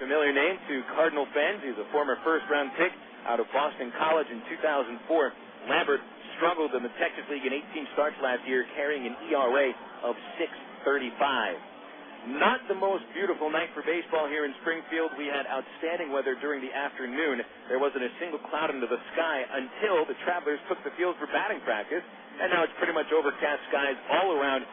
familiar name to Cardinal fans. He's a former first-round pick out of Boston College in 2004. Lambert struggled in the Texas League in 18 starts last year, carrying an ERA of 6.35. Not the most beautiful night for baseball here in Springfield. We had outstanding weather during the afternoon. There wasn't a single cloud into the sky until the Travelers took the field for batting practice, and now it's pretty much overcast skies all around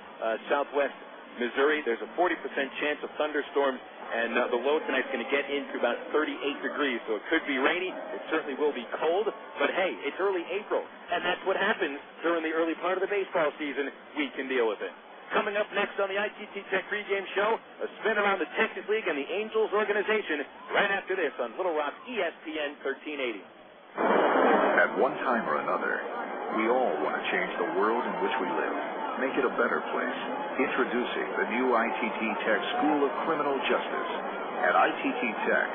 southwest Missouri. There's a 40% chance of thunderstorms, and the low tonight's going to get into about 38 degrees, so it could be rainy. It certainly will be cold, but hey, it's early April, and that's what happens during the early part of the baseball season. We can deal with it. Coming up next on the ITT Tech pregame show, a spin around the Texas League and the Angels organization right after this on Little Rock ESPN 1380. At one time or another, we all want to change the world in which we live, make it a better place. Introducing the new ITT Tech School of Criminal Justice. At ITT Tech,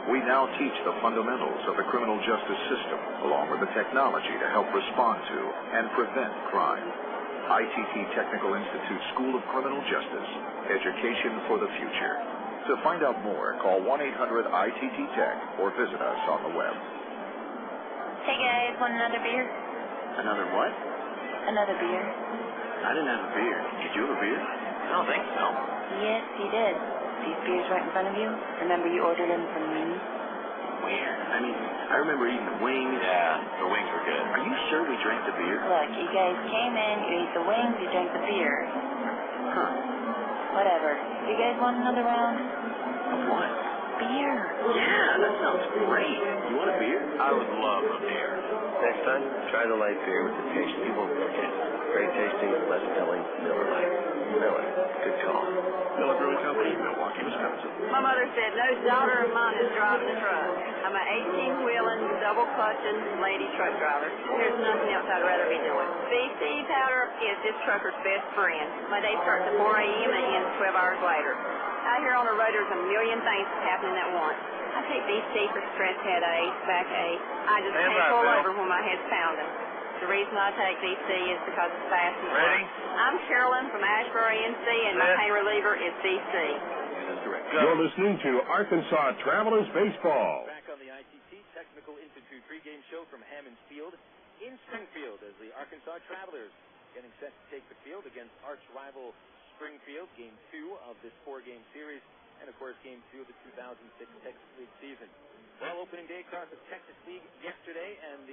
we now teach the fundamentals of the criminal justice system, along with the technology to help respond to and prevent crime. ITT Technical Institute School of Criminal Justice. Education for the future. To find out more, call 1-800-ITT-TECH or visit us on the web. Hey guys, want another beer? Another what? Another beer. I didn't have a beer. Did you have a beer? I don't think so. Yes, you did. These beers right in front of you? Remember you ordered them from me? Where? I mean, I remember eating the wings. Yeah, the wings were good. Are you sure we drank the beer? Look, you guys came in, you ate the wings, you drank the beer. Huh. Whatever. You guys want another round? Of what? Beer. Yeah, that sounds great. You want a beer? I would love a beer. Next time, try the light beer with the taste. You won't forget. Great tasting, less filling, Miller Lite. Miller, good call. Miller Brewing Company, Milwaukee, Wisconsin. My mother said no daughter of mine is driving a truck. I'm an 18-wheeling, double-clutching lady truck driver. There's nothing else I'd rather be doing. BC powder is this trucker's best friend. My day starts at 4 a.m. and ends 12 hours later. Out here on the road, there's a million things happening at once. I take BC for stress headaches, backache. I just can't pull over when my head's pounding. The reason I take BC is because it's fast and Ready? I'm Carolyn from Asheboro, NC, and my pain reliever is BC. You're listening to Arkansas Travelers Baseball. Back on the ITT Technical Institute pregame show from Hammons Field in Springfield as the Arkansas Travelers getting set to take the field against arch rival Springfield, Game 2 of this 4-game series, and, of course, Game 2 of the 2006 Texas League season. Well, opening day across the Texas League yesterday, and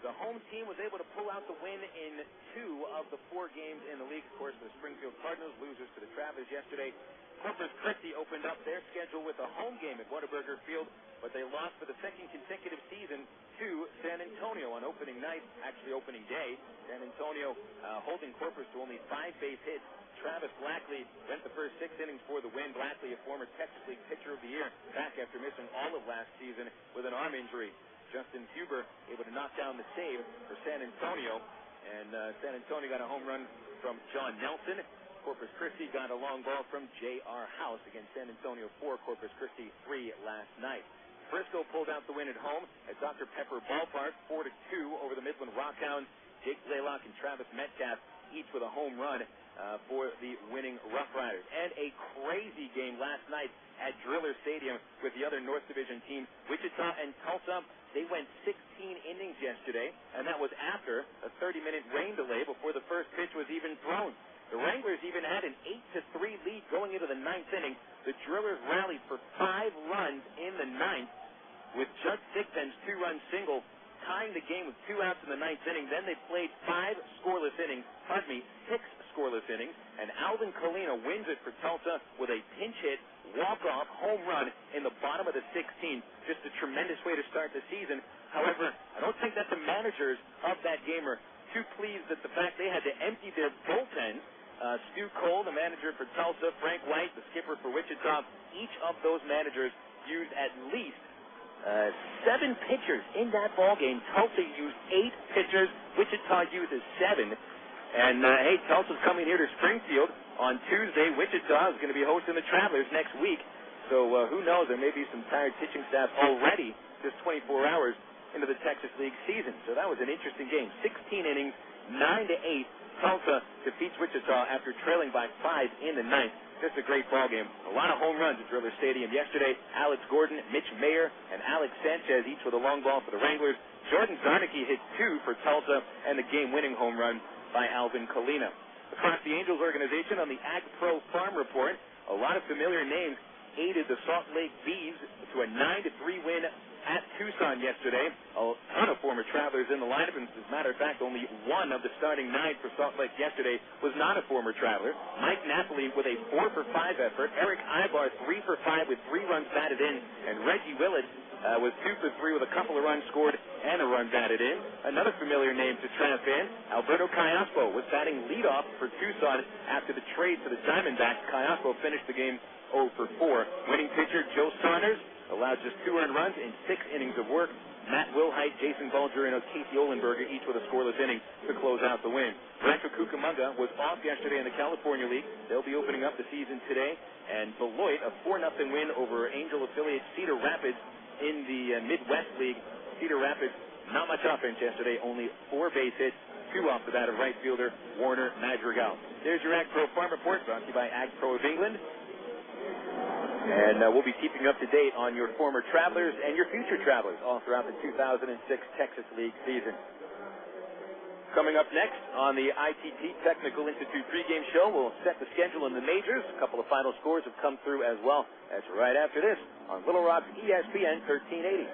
the home team was able to pull out the win in 2 of the 4 games in the league. Of course, the Springfield Cardinals, losers to the Travelers yesterday. Corpus Christi opened up their schedule with a home game at Whataburger Field, but they lost for the second consecutive season to San Antonio on opening night, actually opening day. San Antonio holding Corpus to only 5 base hits. Travis Blackley went the first 6 innings for the win. Blackley, a former Texas League Pitcher of the Year, back after missing all of last season with an arm injury. Justin Huber able to knock down the save for San Antonio, and San Antonio got a home run from John Nelson. Corpus Christi got a long ball from J.R. House against San Antonio 4, Corpus Christi 3 last night. Frisco pulled out the win at home at Dr. Pepper Ballpark, 4-2 over the Midland Rockhounds. Jake Blaylock and Travis Metcalf each with a home run for the winning Rough Riders. And a crazy game last night at Driller Stadium with the other North Division teams. Wichita and Tulsa, they went 16 innings yesterday, and that was after a 30-minute rain delay before the first pitch was even thrown. The Wranglers even had an 8-3 lead going into the 9th inning. The Drillers rallied for 5 runs in the 9th with Judd Thigpen's 2-run single, tying the game with 2 outs in the 9th inning. Then they played 6 scoreless innings, and Alvin Colina wins it for Tulsa with a pinch hit, walk-off home run in the bottom of the 16th. Just a tremendous way to start the season. However, I don't think that the managers of that game are too pleased at the fact they had to empty their bullpen. Stu Cole, the manager for Tulsa, Frank White, the skipper for Wichita, each of those managers used at least 7 pitchers in that ball game. Tulsa used 8 pitchers. Wichita uses 7. And, hey, Tulsa's coming here to Springfield on Tuesday. Wichita is going to be hosting the Travelers next week. So who knows? There may be some tired pitching staff already just 24 hours into the Texas League season. So that was an interesting game. 16 innings, 9-8. Tulsa defeats Wichita after trailing by 5 in the 9th. Just a great ball game. A lot of home runs at Driller Stadium yesterday. Alex Gordon, Mitch Mayer, and Alex Sanchez each with a long ball for the Wranglers. Jordan Zarnicki hit 2 for Tulsa, and the game-winning home run by Alvin Colina. Across the Angels organization on the Ag Pro Farm Report, a lot of familiar names aided the Salt Lake Bees to a 9-3 win at Tucson yesterday. A ton of former Travelers in the lineup, and as a matter of fact, only one of the starting 9 for Salt Lake yesterday was not a former Traveler. Mike Napoli with a 4-for-5 effort. Eric Ibar 3-for-5 with 3 runs batted in, and Reggie Willett was 2-for-3 with a couple of runs scored and a run batted in. Another familiar name to Trav fans, Alberto Callaspo, was batting leadoff for Tucson after the trade for the Diamondbacks. Callaspo finished the game 0-for-4. Winning pitcher Joe Saunders allowed just 2 earned runs in 6 innings of work. Matt Wilhite, Jason Bulger, and Casey Olenberger each with a scoreless inning to close out the win. Rancho Cucamonga was off yesterday in the California League. They'll be opening up the season today. And Beloit, a 4-0 win over Angel affiliate Cedar Rapids in the Midwest League. Cedar Rapids, not much offense yesterday, only 4 base hits, 2 off the bat of right fielder Warner Madrigal. There's your Ag Pro Farm Report, brought to you by Ag Pro of England. And we'll be keeping up to date on your former Travelers and your future Travelers all throughout the 2006 Texas League season. Coming up next on the ITT Technical Institute pregame show, we'll set the schedule in the majors. A couple of final scores have come through as well. That's right after this on Little Rock's ESPN 1380.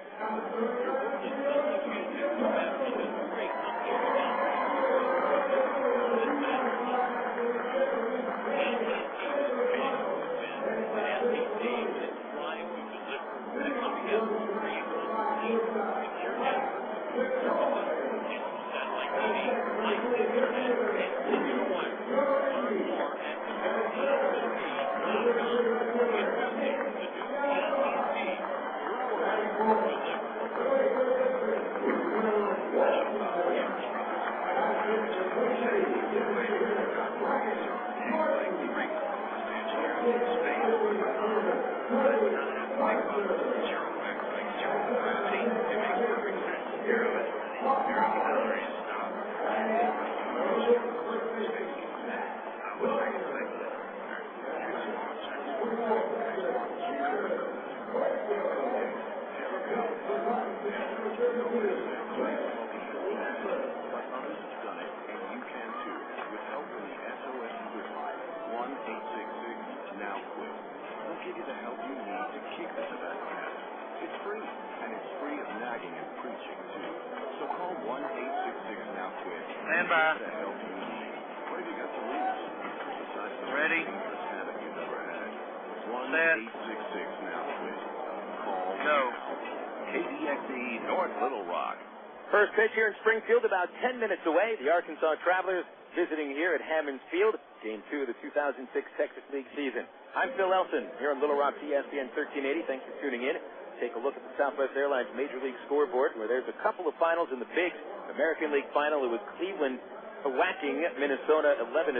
First pitch here in Springfield, about 10 minutes away. The Arkansas Travelers visiting here at Hammons Field, Game 2 of the 2006 Texas League season. I'm Phil Elson here on Little Rock's ESPN 1380. Thanks for tuning in. Take a look at the Southwest Airlines Major League scoreboard, where there's a couple of finals in the Bigs. American League final, it was Cleveland whacking Minnesota 11-6.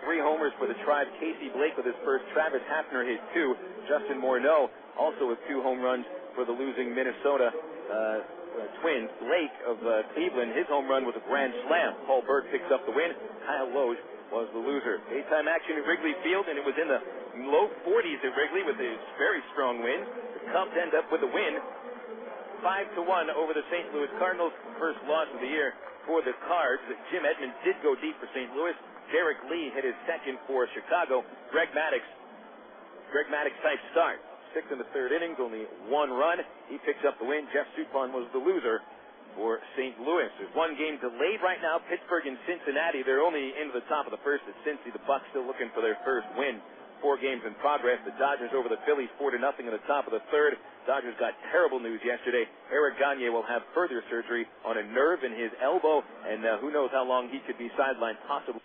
3 homers for the Tribe. Casey Blake with his first. Travis Hafner hit 2. Justin Morneau also with 2 home runs for the losing Minnesota Twins. Blake of Cleveland, his home run was a grand slam. Paul Berg picks up the win. Kyle Loge was the loser. Daytime action at Wrigley Field, and it was in the low 40s at Wrigley with a very strong wind. The Cubs end up with a win, 5-1 over the St. Louis Cardinals. First loss of the year for the Cards. Jim Edmonds did go deep for St. Louis. Derek Lee hit his second for Chicago. Greg Maddux type start. 6 in the 3rd innings, only 1 run. He picks up the win. Jeff Suppan was the loser for St. Louis. There's 1 game delayed right now. Pittsburgh and Cincinnati. They're only into the top of the 1st at Cincy. The Bucks still looking for their first win. 4 games in progress. The Dodgers over the Phillies 4-0 in the top of the 3rd. Dodgers got terrible news yesterday. Eric Gagne will have further surgery on a nerve in his elbow, and who knows how long he could be sidelined, possibly.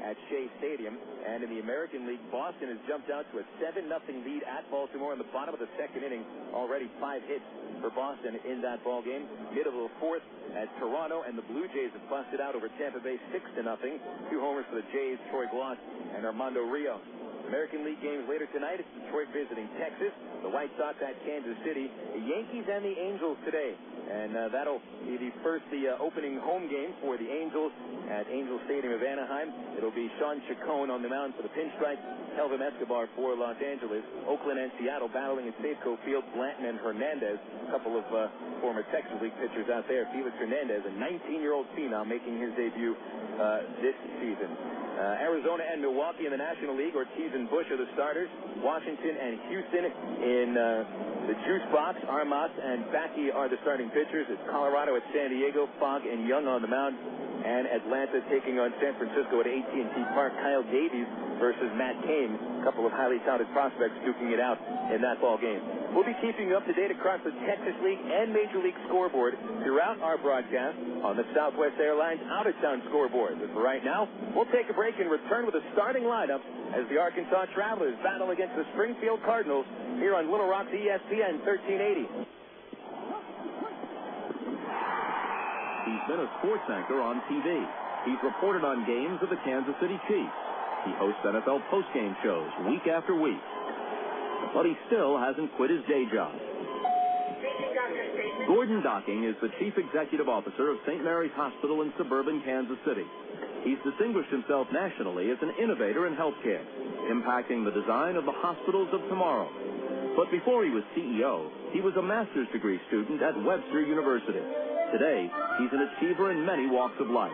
At Shea Stadium, and in the American League, Boston has jumped out to a 7-0 lead at Baltimore in the bottom of the 2nd inning. Already 5 hits for Boston in that ball game. Middle of the 4th, as Toronto and the Blue Jays have busted out over Tampa Bay 6-0. 2 homers for the Jays, Troy Glaus and Armando Rios. American League games later tonight. It's Detroit visiting Texas. The White Sox at Kansas City. The Yankees and the Angels today. And that'll be the opening home game for the Angels at Angel Stadium of Anaheim. It'll be Sean Chacon on the mound for the Pinstripes, Kelvin Escobar for Los Angeles, Oakland and Seattle battling at Safeco Field, Blanton and Hernandez, a couple of former Texas League pitchers out there. Felix Hernandez, a 19-year-old phenom, making his debut this season. Arizona and Milwaukee in the National League. Ortiz and Bush are the starters. Washington and Houston in the juice box. Armas and Backey are the starting pitchers. It's Colorado at San Diego, Fogg and Young on the mound. And Atlanta taking on San Francisco at AT&T Park. Kyle Davies versus Matt Cain. A couple of highly touted prospects duking it out in that ball game. We'll be keeping you up to date across the Texas League and Major League scoreboard throughout our broadcast on the Southwest Airlines out-of-town scoreboard. But for right now, we'll take a break and return with a starting lineup as the Arkansas Travelers battle against the Springfield Cardinals here on Little Rock's ESPN 1380. He's been a sports anchor on TV. He's reported on games of the Kansas City Chiefs. He hosts NFL postgame shows week after week. But he still hasn't quit his day job. Gordon Docking is the Chief Executive Officer of St. Mary's Hospital in suburban Kansas City. He's distinguished himself nationally as an innovator in healthcare, impacting the design of the hospitals of tomorrow. But before he was CEO, he was a master's degree student at Webster University. Today, he's an achiever in many walks of life.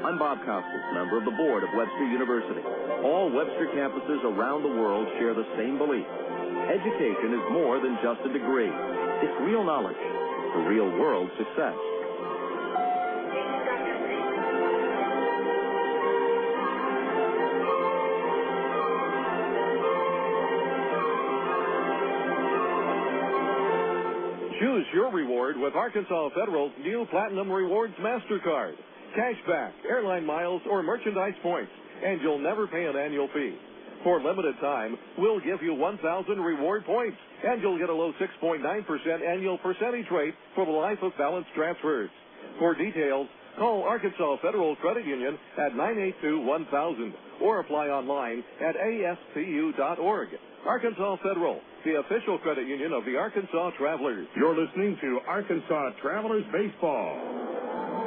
I'm Bob Costas, member of the board of Webster University. All Webster campuses around the world share the same belief. Education is more than just a degree. It's real knowledge for real-world success. Choose your reward with Arkansas Federal's new Platinum Rewards MasterCard. Cashback, airline miles, or merchandise points, and you'll never pay an annual fee. For limited time, we'll give you 1,000 reward points, and you'll get a low 6.9% annual percentage rate for the life of balance transfers. For details, call Arkansas Federal Credit Union at 982-1000 or apply online at ascu.org. Arkansas Federal, the official credit union of the Arkansas Travelers. You're listening to Arkansas Travelers Baseball.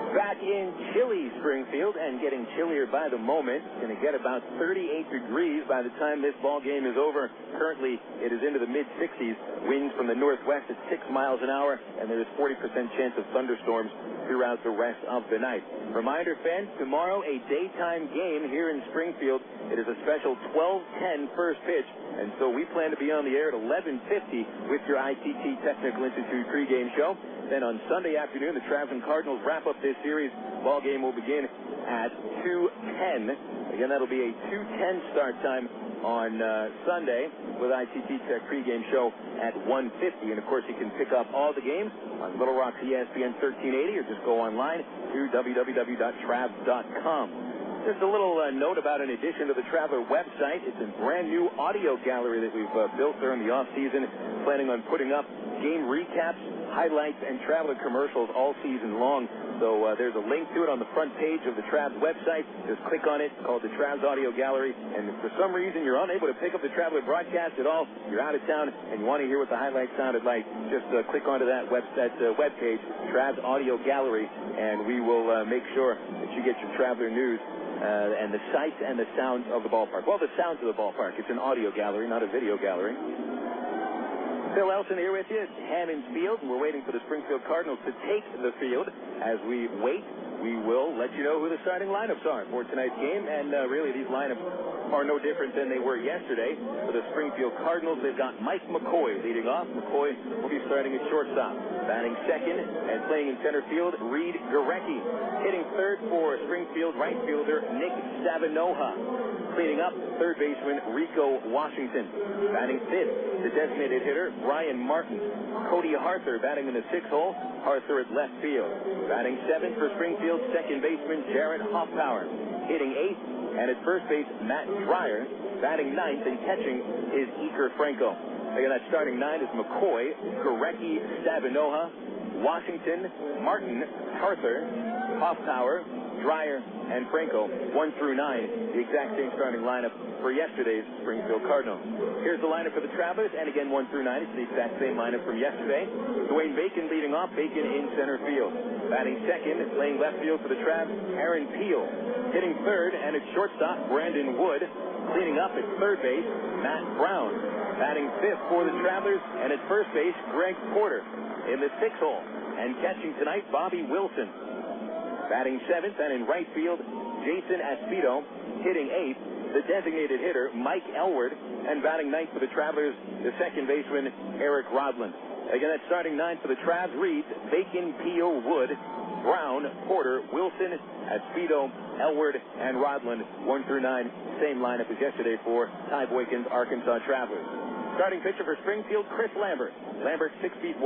Back in chilly Springfield and getting chillier by the moment. It's going to get about 38 degrees by the time this ball game is over. Currently, it is into the mid-60s. Winds from the northwest at 6 miles an hour, and there is 40% chance of thunderstorms throughout the rest of the night. Reminder, fans, tomorrow a daytime game here in Springfield. It is a special 12:10 first pitch, and so we plan to be on the air at 11:50 with your ITT Technical Institute pregame show. Then on Sunday afternoon, the Travs and Cardinals wrap up this series. Ball game will begin at 2:10. Again, that'll be a 2:10 start time on Sunday with ITT Tech pregame show at 1:50. And, of course, you can pick up all the games on Little Rock's ESPN 1380 or just go online to www.travs.com. Just a little note about an addition to the Traveler website. It's a brand-new audio gallery that we've built during the off-season, planning on putting up game recaps, highlights, and Traveler commercials all season long. So there's a link to it on the front page of the Travs website. Just click on it. It's called the Travs Audio Gallery. And if for some reason you're unable to pick up the Traveler broadcast at all, you're out of town, and you want to hear what the highlights sounded like, just click onto that web page, Travs Audio Gallery, and we will make sure that you get your Traveler news and the sights and the sounds of the ballpark. Well, the sounds of the ballpark. It's an audio gallery, not a video gallery. Phil Elson here with you at Hammons Field, and we're waiting for the Springfield Cardinals to take the field. As we wait, we will let you know who the starting lineups are for tonight's game, and really these lineups are no different than they were yesterday. For the Springfield Cardinals, they've got Mike McCoy leading off. McCoy will be starting at shortstop. Batting second and playing in center field, Reid Gorecki. Hitting third for Springfield right fielder Nick Stavinoha. Cleaning up, third baseman Rico Washington. Batting fifth, the designated hitter Brian Martin. Cody Harther batting in the sixth hole. Harther at left field. Batting seventh for Springfield, second baseman Jarrett Hoffpauir. Hitting eighth, and at first base Matt Dreyer. Batting ninth and catching is Iker Franco. Again, that starting nine is McCoy, Gorecki, Stavinoha, Washington, Martin, Harther, Hoffpauir, Dreyer, and Franco, 1 through 9, the exact same starting lineup for yesterday's Springfield Cardinals. Here's the lineup for the Travelers, and again 1 through 9, it's the exact same lineup from yesterday. Dwayne Bacon leading off, Bacon in center field. Batting second, playing left field for the Travs, Aaron Peel. Hitting third, and at shortstop, Brandon Wood. Cleaning up at third base, Matt Brown. Batting fifth for the Travelers, and at first base, Greg Porter. In the 6th hole, and catching tonight, Bobby Wilson. Batting seventh, and in right field, Jason Aspito. Hitting eighth, the designated hitter, Mike Elward. And batting ninth for the Travelers, the second baseman, Eric Rodland. Again, that starting 9 for the Travs reads Bacon, Peel, Wood, Brown, Porter, Wilson, Aspito, Elward, and Rodland. 1 through 9, same lineup as yesterday for Ty Boykin's Arkansas Travelers. Starting pitcher for Springfield, Chris Lambert. Lambert, 6'1",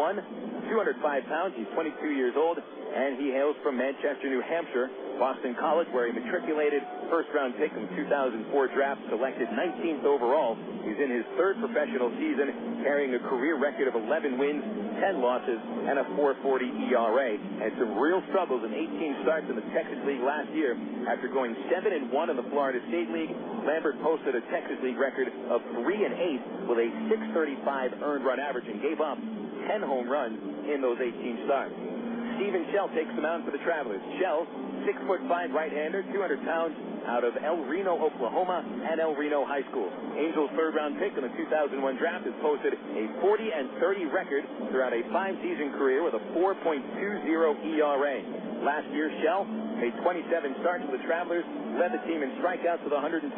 205 pounds. He's 22 years old, and he hails from Manchester, New Hampshire, Boston College, where he matriculated. First-round pick in the 2004 draft, selected 19th overall. He's in his 3rd professional season, carrying a career record of 11 wins, 10 losses, and a 4.40 ERA. Had some real struggles in 18 starts in the Texas League last year. After going 7-1 in the Florida State League, Lambert posted a Texas League record of 3-8 with a .635 earned run average and gave up 10 home runs in those 18 starts. Stephen Shell takes the mound for the Travelers. Shell, 6'5" right-hander, 200 pounds, out of El Reno, Oklahoma, and El Reno High School. Angels' 3rd-round pick in the 2001 draft has posted a 40-30 record throughout a 5-season career with a 4.20 ERA. Last year, Shell made 27 starts for the Travelers, led the team in strikeouts with 126,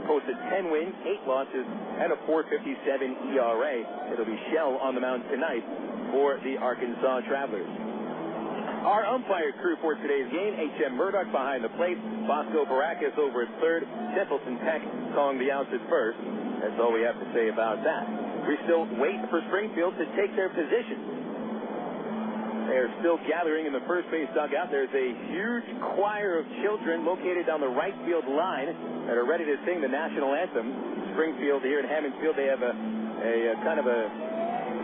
posted 10 wins, 8 losses, and a 4.57 ERA. It'll be Shell on the mound tonight for the Arkansas Travelers. Our umpire crew for today's game, H.M. Murdoch behind the plate, Bosco Baracus over at third, Templeton Peck calling the outs at first. That's all we have to say about that. We still wait for Springfield to take their position. They are still gathering in the first base dugout. There's a huge choir of children located down the right field line that are ready to sing the national anthem. Springfield here at Hammons Field, they have a kind of a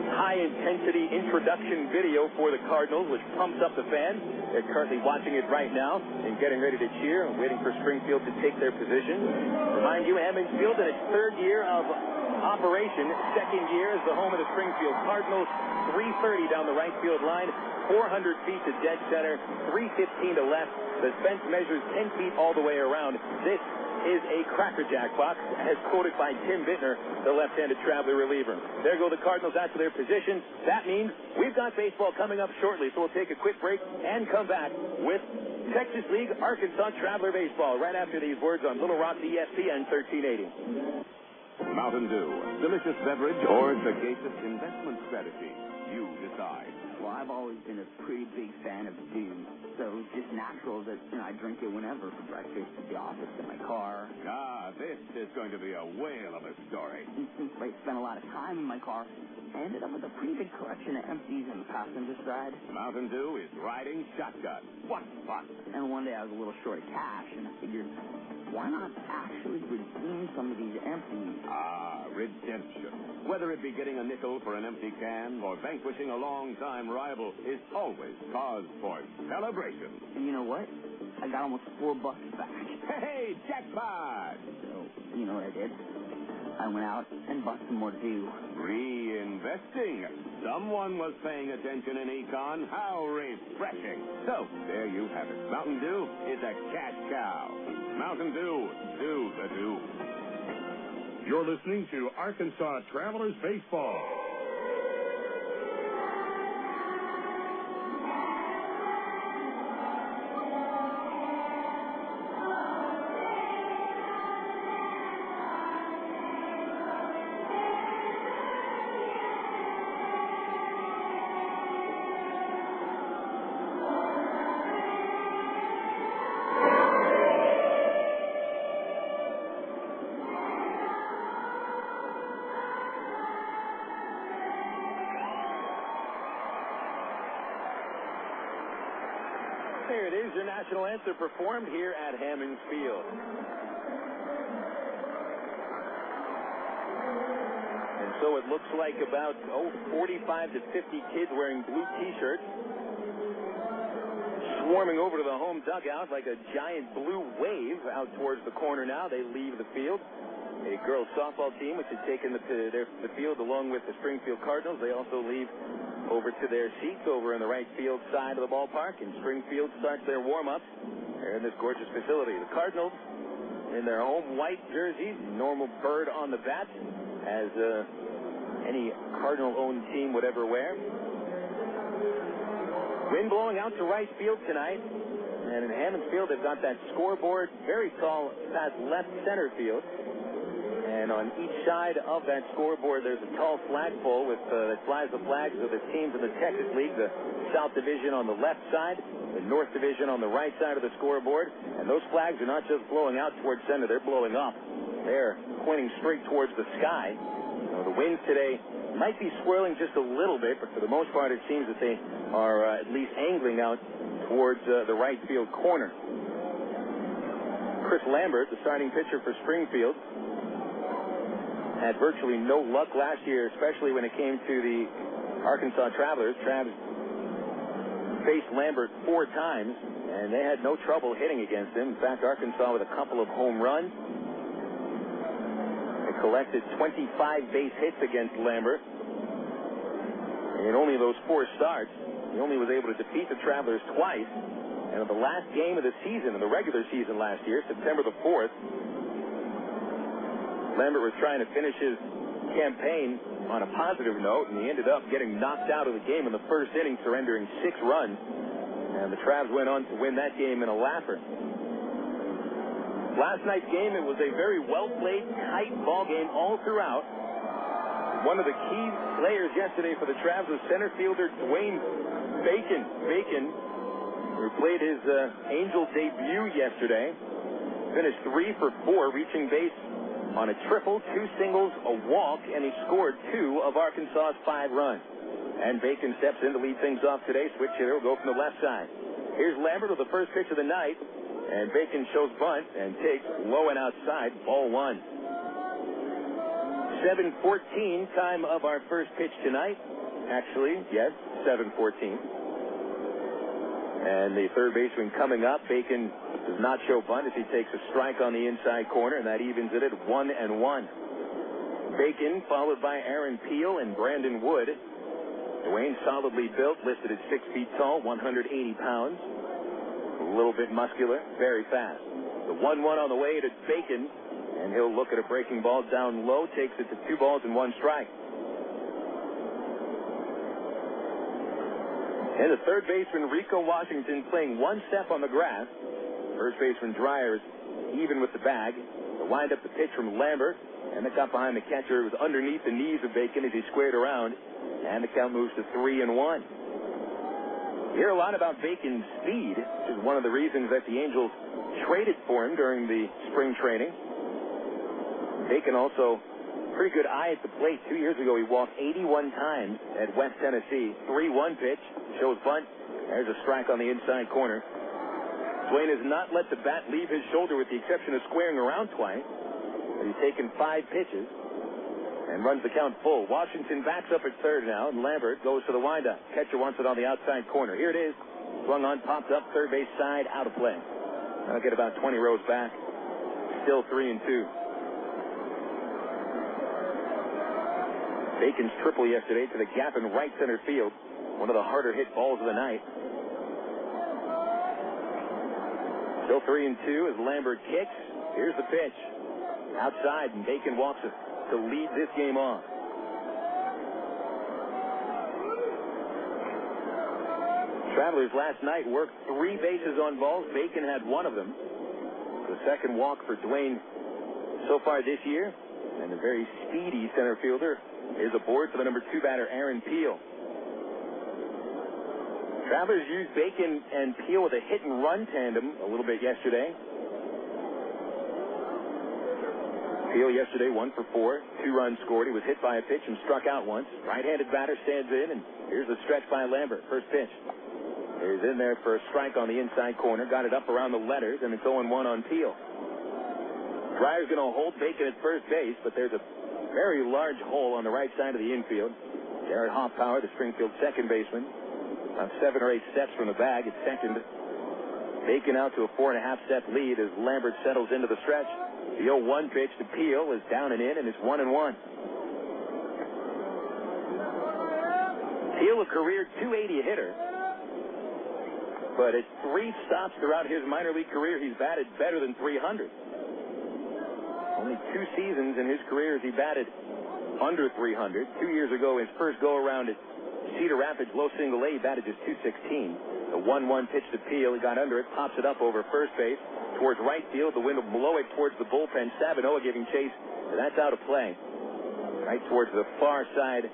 high-intensity introduction video for the Cardinals, which pumps up the fans. They're currently watching it right now and getting ready to cheer and waiting for Springfield to take their position. Remind you, Hammons Field in its 3rd year of operation, 2nd year as the home of the Springfield Cardinals. 330 down the right field line, 400 feet to dead center, 315 to left. The fence measures 10 feet all the way around. This is a Cracker Jack box, as quoted by Tim Bittner, the left-handed Traveler reliever. There go the Cardinals out to their position. That means we've got baseball coming up shortly, so we'll take a quick break and come back with Texas League Arkansas Traveler baseball right after these words on Little Rock ESPN 1380. Mountain Dew, delicious beverage or sagacious investment strategy. You decide. Well, I've always been a pretty big fan of dew, so it's just natural that I drink it whenever, for breakfast, at the office, in my car. Ah, this is going to be a whale of a story. Since I spent a lot of time in my car, I ended up with a pretty big collection of empties on the passenger side. Mountain Dew is riding shotgun. What fun! And one day I was a little short of cash, and I figured, why not actually redeem some of these empties? Ah, redemption. Whether it be getting a nickel for an empty can or vanquishing a long-time rival is always cause for celebration. And you know what? I got almost $4 back. Hey, jackpot! So, you know what I did? I went out and bought some more dew. Reinvesting. Someone was paying attention in Econ. How refreshing. So, there you have it. Mountain Dew is a cash cow. Mountain Dew, do the dew. You're listening to Arkansas Travelers Baseball. There it is, your national anthem performed here at Hammons Field. And so it looks like about 45 to 50 kids wearing blue T-shirts, swarming over to the home dugout like a giant blue wave out towards the corner now. They leave the field. A girls softball team, which has taken the field along with the Springfield Cardinals, they also leave over to their seats over in the right field side of the ballpark, and Springfield starts their warm-ups there in this gorgeous facility. The Cardinals in their home white jerseys, normal bird on the bat, as any Cardinal-owned team would ever wear. Wind blowing out to right field tonight, and in Hammond Field they've got that scoreboard very tall past left center field. And on each side of that scoreboard, there's a tall flagpole that flies the flags of the teams in the Texas League, the South Division on the left side, the North Division on the right side of the scoreboard. And those flags are not just blowing out towards center, they're blowing up. They're pointing straight towards the sky. The winds today might be swirling just a little bit, but for the most part, it seems that they are at least angling out towards the right field corner. Chris Lambert, the starting pitcher for Springfield, had virtually no luck last year, especially when it came to the Arkansas Travelers. Travs faced Lambert 4 times, and they had no trouble hitting against him. In fact, Arkansas with a couple of home runs. They collected 25 base hits against Lambert. And in only those 4 starts, he only was able to defeat the Travelers twice. And in the last game of the season, in the regular season last year, September the 4th, Lambert was trying to finish his campaign on a positive note, and he ended up getting knocked out of the game in the first inning, surrendering 6 runs. And the Travs went on to win that game in a laugher. Last night's game, it was a very well-played, tight ball game all throughout. One of the key players yesterday for the Travs was center fielder Dwayne Bacon. Bacon, who played his Angel debut yesterday, finished 3 for 4, reaching base on a triple, 2 singles, a walk, and he scored 2 of Arkansas's 5 runs. And Bacon steps in to lead things off today. Switch hitter will go from the left side. Here's Lambert with the first pitch of the night, and Bacon shows bunt and takes low and outside, ball 1. 7:14, time of our first pitch tonight. Actually, yes, 7:14. And the third baseman coming up, Bacon does not show bunt as he takes a strike on the inside corner, and that evens it at 1-1. Bacon followed by Aaron Peel and Brandon Wood. Dwayne solidly built, listed at 6 feet tall, 180 pounds. A little bit muscular, very fast. The 1-1 on the way to Bacon, and he'll look at a breaking ball down low, takes it to 2 balls and 1 strike. And the third baseman, Rico Washington, playing 1 step on the grass. First baseman Dryers even with the bag. The wind up the pitch from Lambert, and the cut behind the catcher. It was underneath the knees of Bacon as he squared around, and the count moves to 3-1. You hear a lot about Bacon's speed, which is one of the reasons that the Angels traded for him during the spring training. Bacon also pretty good eye at the plate. 2 years ago, he walked 81 times at West Tennessee. 3-1 pitch, shows bunt. There's a strike on the inside corner. Swain has not let the bat leave his shoulder with the exception of squaring around twice. But he's taken 5 pitches and runs the count full. Washington backs up at third now, and Lambert goes to the windup. Catcher wants it on the outside corner. Here it is. Swung on, popped up, third base side, out of play. I'll get about 20 rows back. Still 3-2. Bacon's triple yesterday to the gap in right center field. One of the harder hit balls of the night. Still 3-2 as Lambert kicks. Here's the pitch. Outside, and Bacon walks it to lead this game off. Travelers last night worked 3 bases on balls. Bacon had 1 of them. The second walk for Dwayne so far this year. And the very speedy center fielder is aboard for the number 2 batter, Aaron Peel. Travelers used Bacon and Peel with a hit-and-run tandem a little bit yesterday. Peel yesterday 1 for 4, 2 runs scored. He was hit by a pitch and struck out once. Right-handed batter stands in, and here's the stretch by Lambert. First pitch. He's in there for a strike on the inside corner. Got it up around the letters, and it's 0-1 on Peel. Dryer's going to hold Bacon at first base, but there's a very large hole on the right side of the infield. Jarrett Hoffpauir, the Springfield second baseman, about 7 or 8 steps from the bag at second, Bacon out to a 4.5-step lead as Lambert settles into the stretch. The 0-1 pitch to Peel is down and in, and it's 1-1. Peel, a career .280 hitter, but at 3 stops throughout his minor league career, he's batted better than .300. Only 2 seasons in his career has he batted under .300. 2 years ago, his first go-around at Cedar Rapids, low single A, he batted just .216. The 1-1 pitch to Peel, he got under it, pops it up over first base towards right field. The wind will blow it towards the bullpen. Stavinoha giving chase, and that's out of play. Right towards the far side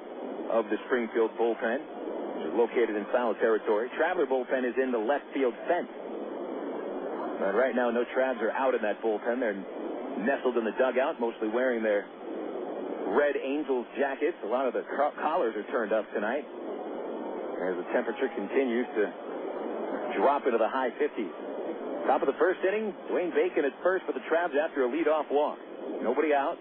of the Springfield bullpen, which is located in foul territory. Traveler bullpen is in the left field fence. But right now, no Travs are out in that bullpen. They're nestled in the dugout, mostly wearing their Red Angels jackets. A lot of the collars are turned up tonight as the temperature continues to drop into the high 50s. Top of the first inning, Dwayne Bacon at first for the Travs after a leadoff walk. Nobody out.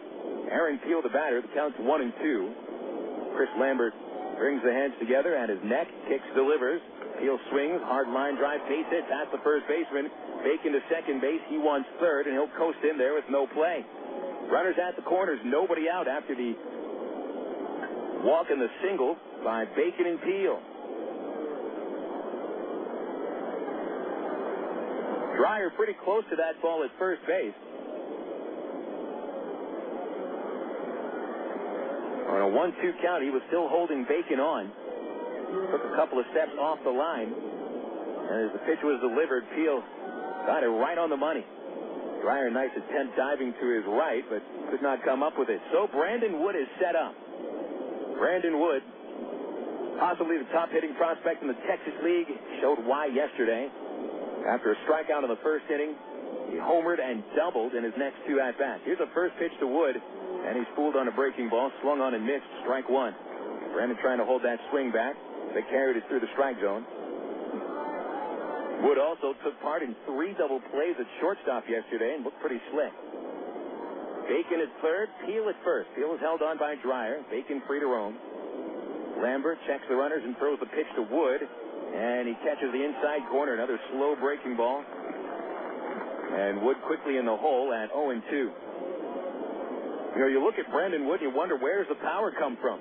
Aaron Peel, the batter. The count's 1-2. Chris Lambert brings the hands together at his neck, kicks, delivers. Peel swings, hard line drive, base hit past the first baseman. Bacon to second base. He wants third, and he'll coast in there with no play. Runners at the corners, nobody out after the walk and the single by Bacon and Peel. Dreyer pretty close to that ball at first base. On a 1-2 count, he was still holding Bacon on. Took a couple of steps off the line. And as the pitch was delivered, Peel got it right on the money. Dreyer, nice attempt diving to his right, but could not come up with it. So Brandon Wood is set up. Brandon Wood, possibly the top hitting prospect in the Texas League, showed why yesterday. After a strikeout in the first inning, he homered and doubled in his next 2 at-bats. Here's a first pitch to Wood, and he's fooled on a breaking ball, swung on and missed, strike 1. Brandon trying to hold that swing back. They carried it through the strike zone. Wood also took part in 3 double plays at shortstop yesterday and looked pretty slick. Bacon at third, Peel at first. Peel is held on by Dreyer. Bacon free to roam. Lambert checks the runners and throws the pitch to Wood, and he catches the inside corner. Another slow breaking ball. And Wood quickly in the hole at 0-2. You know, you look at Brandon Wood and you wonder, where does the power come from?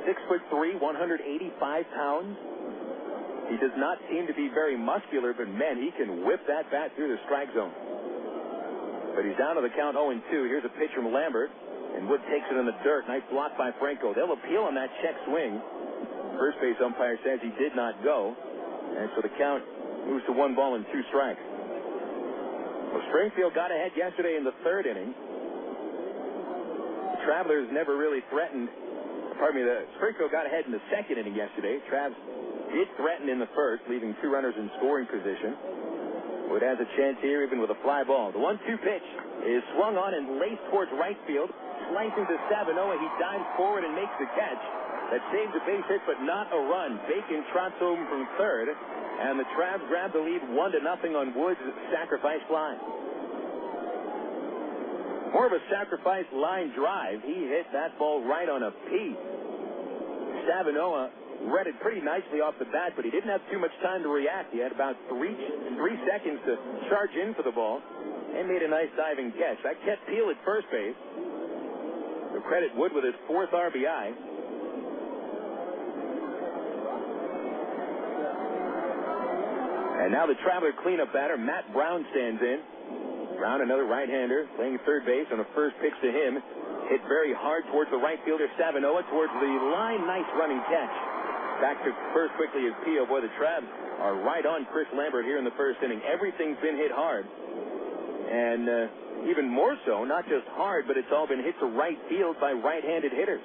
6'3", 185 pounds. He does not seem to be very muscular, but, man, he can whip that bat through the strike zone. But he's down to the count 0-2. Here's a pitch from Lambert, and Wood takes it in the dirt. Nice block by Franco. They'll appeal on that check swing. First base umpire says he did not go, and so the count moves to 1 ball and 2 strikes. Well, Springfield got ahead yesterday in the 3rd inning. The Travelers never really threatened. Springfield got ahead in the 2nd inning yesterday. Travs did threaten in the 1st, leaving 2 runners in scoring position. Wood has a chance here even with a fly ball. The 1-2 pitch is swung on and laced towards right field. Slicing to Stavinoha, he dives forward and makes the catch. That saves a base hit, but not a run. Bacon trots home from 3rd, and the Travs grab the lead 1-0 on Wood's sacrifice fly. More of a sacrifice line drive. He hit that ball right on a piece. Stavinoha read it pretty nicely off the bat, but he didn't have too much time to react. He had about 3 seconds to charge in for the ball and made a nice diving catch. That kept Peel at first base. To credit Wood with his 4th RBI. And now the Traveler cleanup batter, Matt Brown, stands in. Brown, another right-hander, playing third base on a first pitch to him. Hit very hard towards the right fielder, Stavinoha, towards the line. Nice running catch. Back to first quickly is Peel. Boy, the Travs are right on Chris Lambert here in the 1st inning. Everything's been hit hard. And even more so, not just hard, but it's all been hit to right field by right-handed hitters.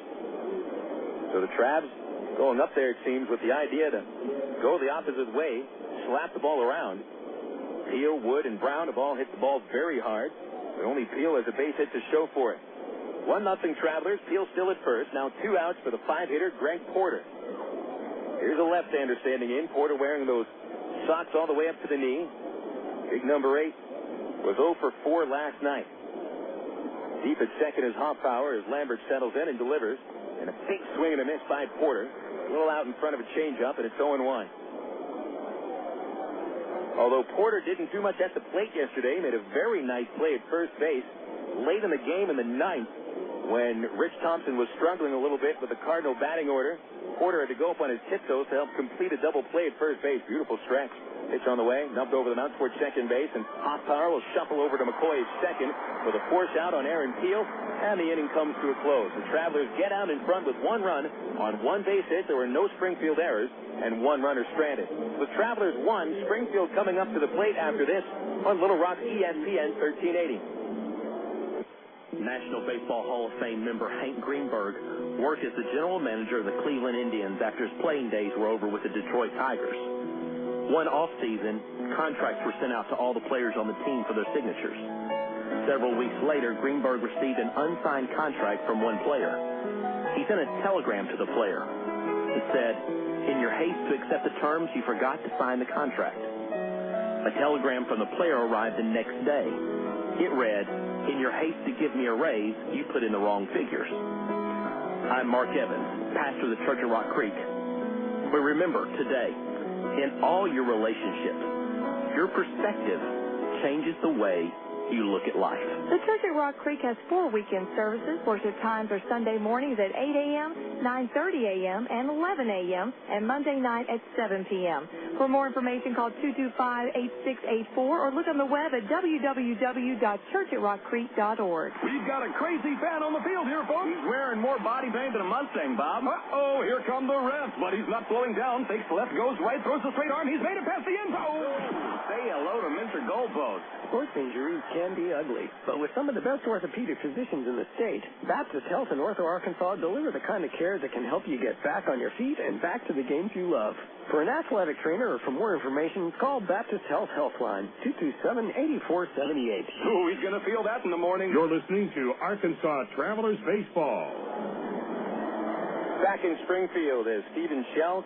So the Travs going up there, it seems, with the idea to go the opposite way, slap the ball around. Peel, Wood, and Brown have all hit the ball very hard, but only Peel has a base hit to show for it. 1-0 Travelers. Peel still at first. Now 2 outs for the 5-hitter, Greg Porter. Here's a left-hander standing in. Porter wearing those socks all the way up to the knee. Big number 8 was 0 for 4 last night. Deep at second is Hoffpauir as Lambert settles in and delivers. And a big swing and a miss by Porter. A little out in front of a changeup, and it's 0-1. Although Porter didn't do much at the plate yesterday, made a very nice play at first base late in the game in the ninth when Rich Thompson was struggling a little bit with the Cardinal batting order. Porter had to go up on his tiptoes to help complete a double play at first base. Beautiful stretch. Pitch on the way, nubbed over the mound towards second base, and Hoffpauir will shuffle over to McCoy second with a force out on Aaron Peel, and the inning comes to a close. The Travelers get out in front with one run on one base hit. There were no Springfield errors, and one runner stranded. The Travelers won. Springfield coming up to the plate after this on Little Rock ESPN 1380. National Baseball Hall of Fame member Hank Greenberg worked as the general manager of the Cleveland Indians after his playing days were over with the Detroit Tigers. One off-season, contracts were sent out to all the players on the team for their signatures. Several weeks later, Greenberg received an unsigned contract from one player. He sent a telegram to the player. It said, "In your haste to accept the terms, you forgot to sign the contract." A telegram from the player arrived the next day. It read, "In your haste to give me a raise, you put in the wrong figures." I'm Mark Evans, pastor of the Church of Rock Creek. But remember, today, in all your relationships, your perspective changes the way you look at life. The Church at Rock Creek has 4 weekend services. Worship times are Sunday mornings at 8 a.m., 9:30 a.m., and 11 a.m., and Monday night at 7 p.m. For more information, call 225-8684 or look on the web at www.churchatrockcreek.org. We've got a crazy fan on the field here, folks. He's wearing more body paint than a Mustang, Bob. Uh-oh, here come the refs, but he's not slowing down. Takes left, goes right, throws the straight arm. He's made it past the end zone. Say hello to Mr. Goalpost. Sports injuries can be ugly, but with some of the best orthopedic physicians in the state, Baptist Health in Ortho, Arkansas deliver the kind of care that can help you get back on your feet and back to the games you love. For an athletic trainer or for more information, call Baptist Health Healthline, 227-8478. Oh, he's going to feel that in the morning. You're listening to Arkansas Travelers Baseball. Back in Springfield as Stephen Shell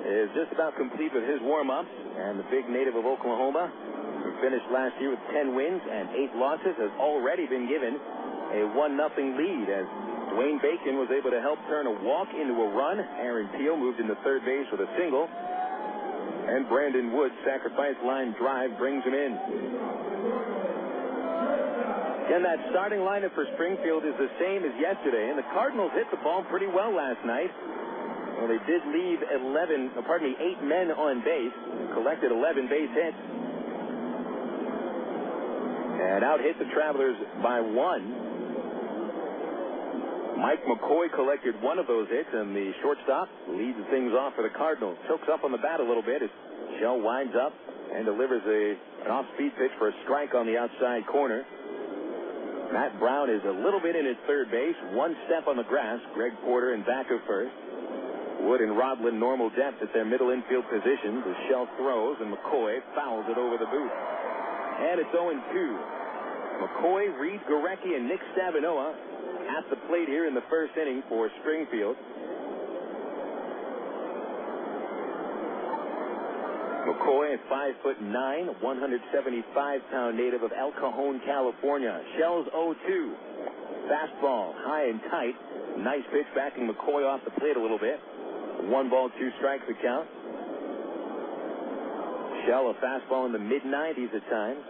is just about complete with his warm-ups, and the big native of Oklahoma, who finished last year with 10 wins and 8 losses, has already been given a 1-0 lead as Dwayne Bacon was able to help turn a walk into a run. Aaron Peel moved into third base with a single, and Brandon Wood's sacrifice line drive brings him in. Again, that starting lineup for Springfield is the same as yesterday, and the Cardinals hit the ball pretty well last night. Well, they did leave 8 men on base, collected 11 base hits, and out-hit the Travelers by 1. Mike McCoy collected one of those hits, and the shortstop leads things off for the Cardinals. Tilts up on the bat a little bit as Shell winds up and delivers an off-speed pitch for a strike on the outside corner. Matt Brown is a little bit in at third base, 1 step on the grass. Greg Porter in back of first. Wood and Rodlin normal depth at their middle infield positions as Shell throws, and McCoy fouls it over the booth. And it's 0-2. McCoy, Reid Gorecki, and Nick Stavinoha at the plate here in the first inning for Springfield. McCoy, 5'9", 175-pound native of El Cajon, California. Shell's 0-2. Fastball, high and tight. Nice pitch backing McCoy off the plate a little bit. 1 ball, 2 strikes the count. Shell, a fastball in the mid-90s at times.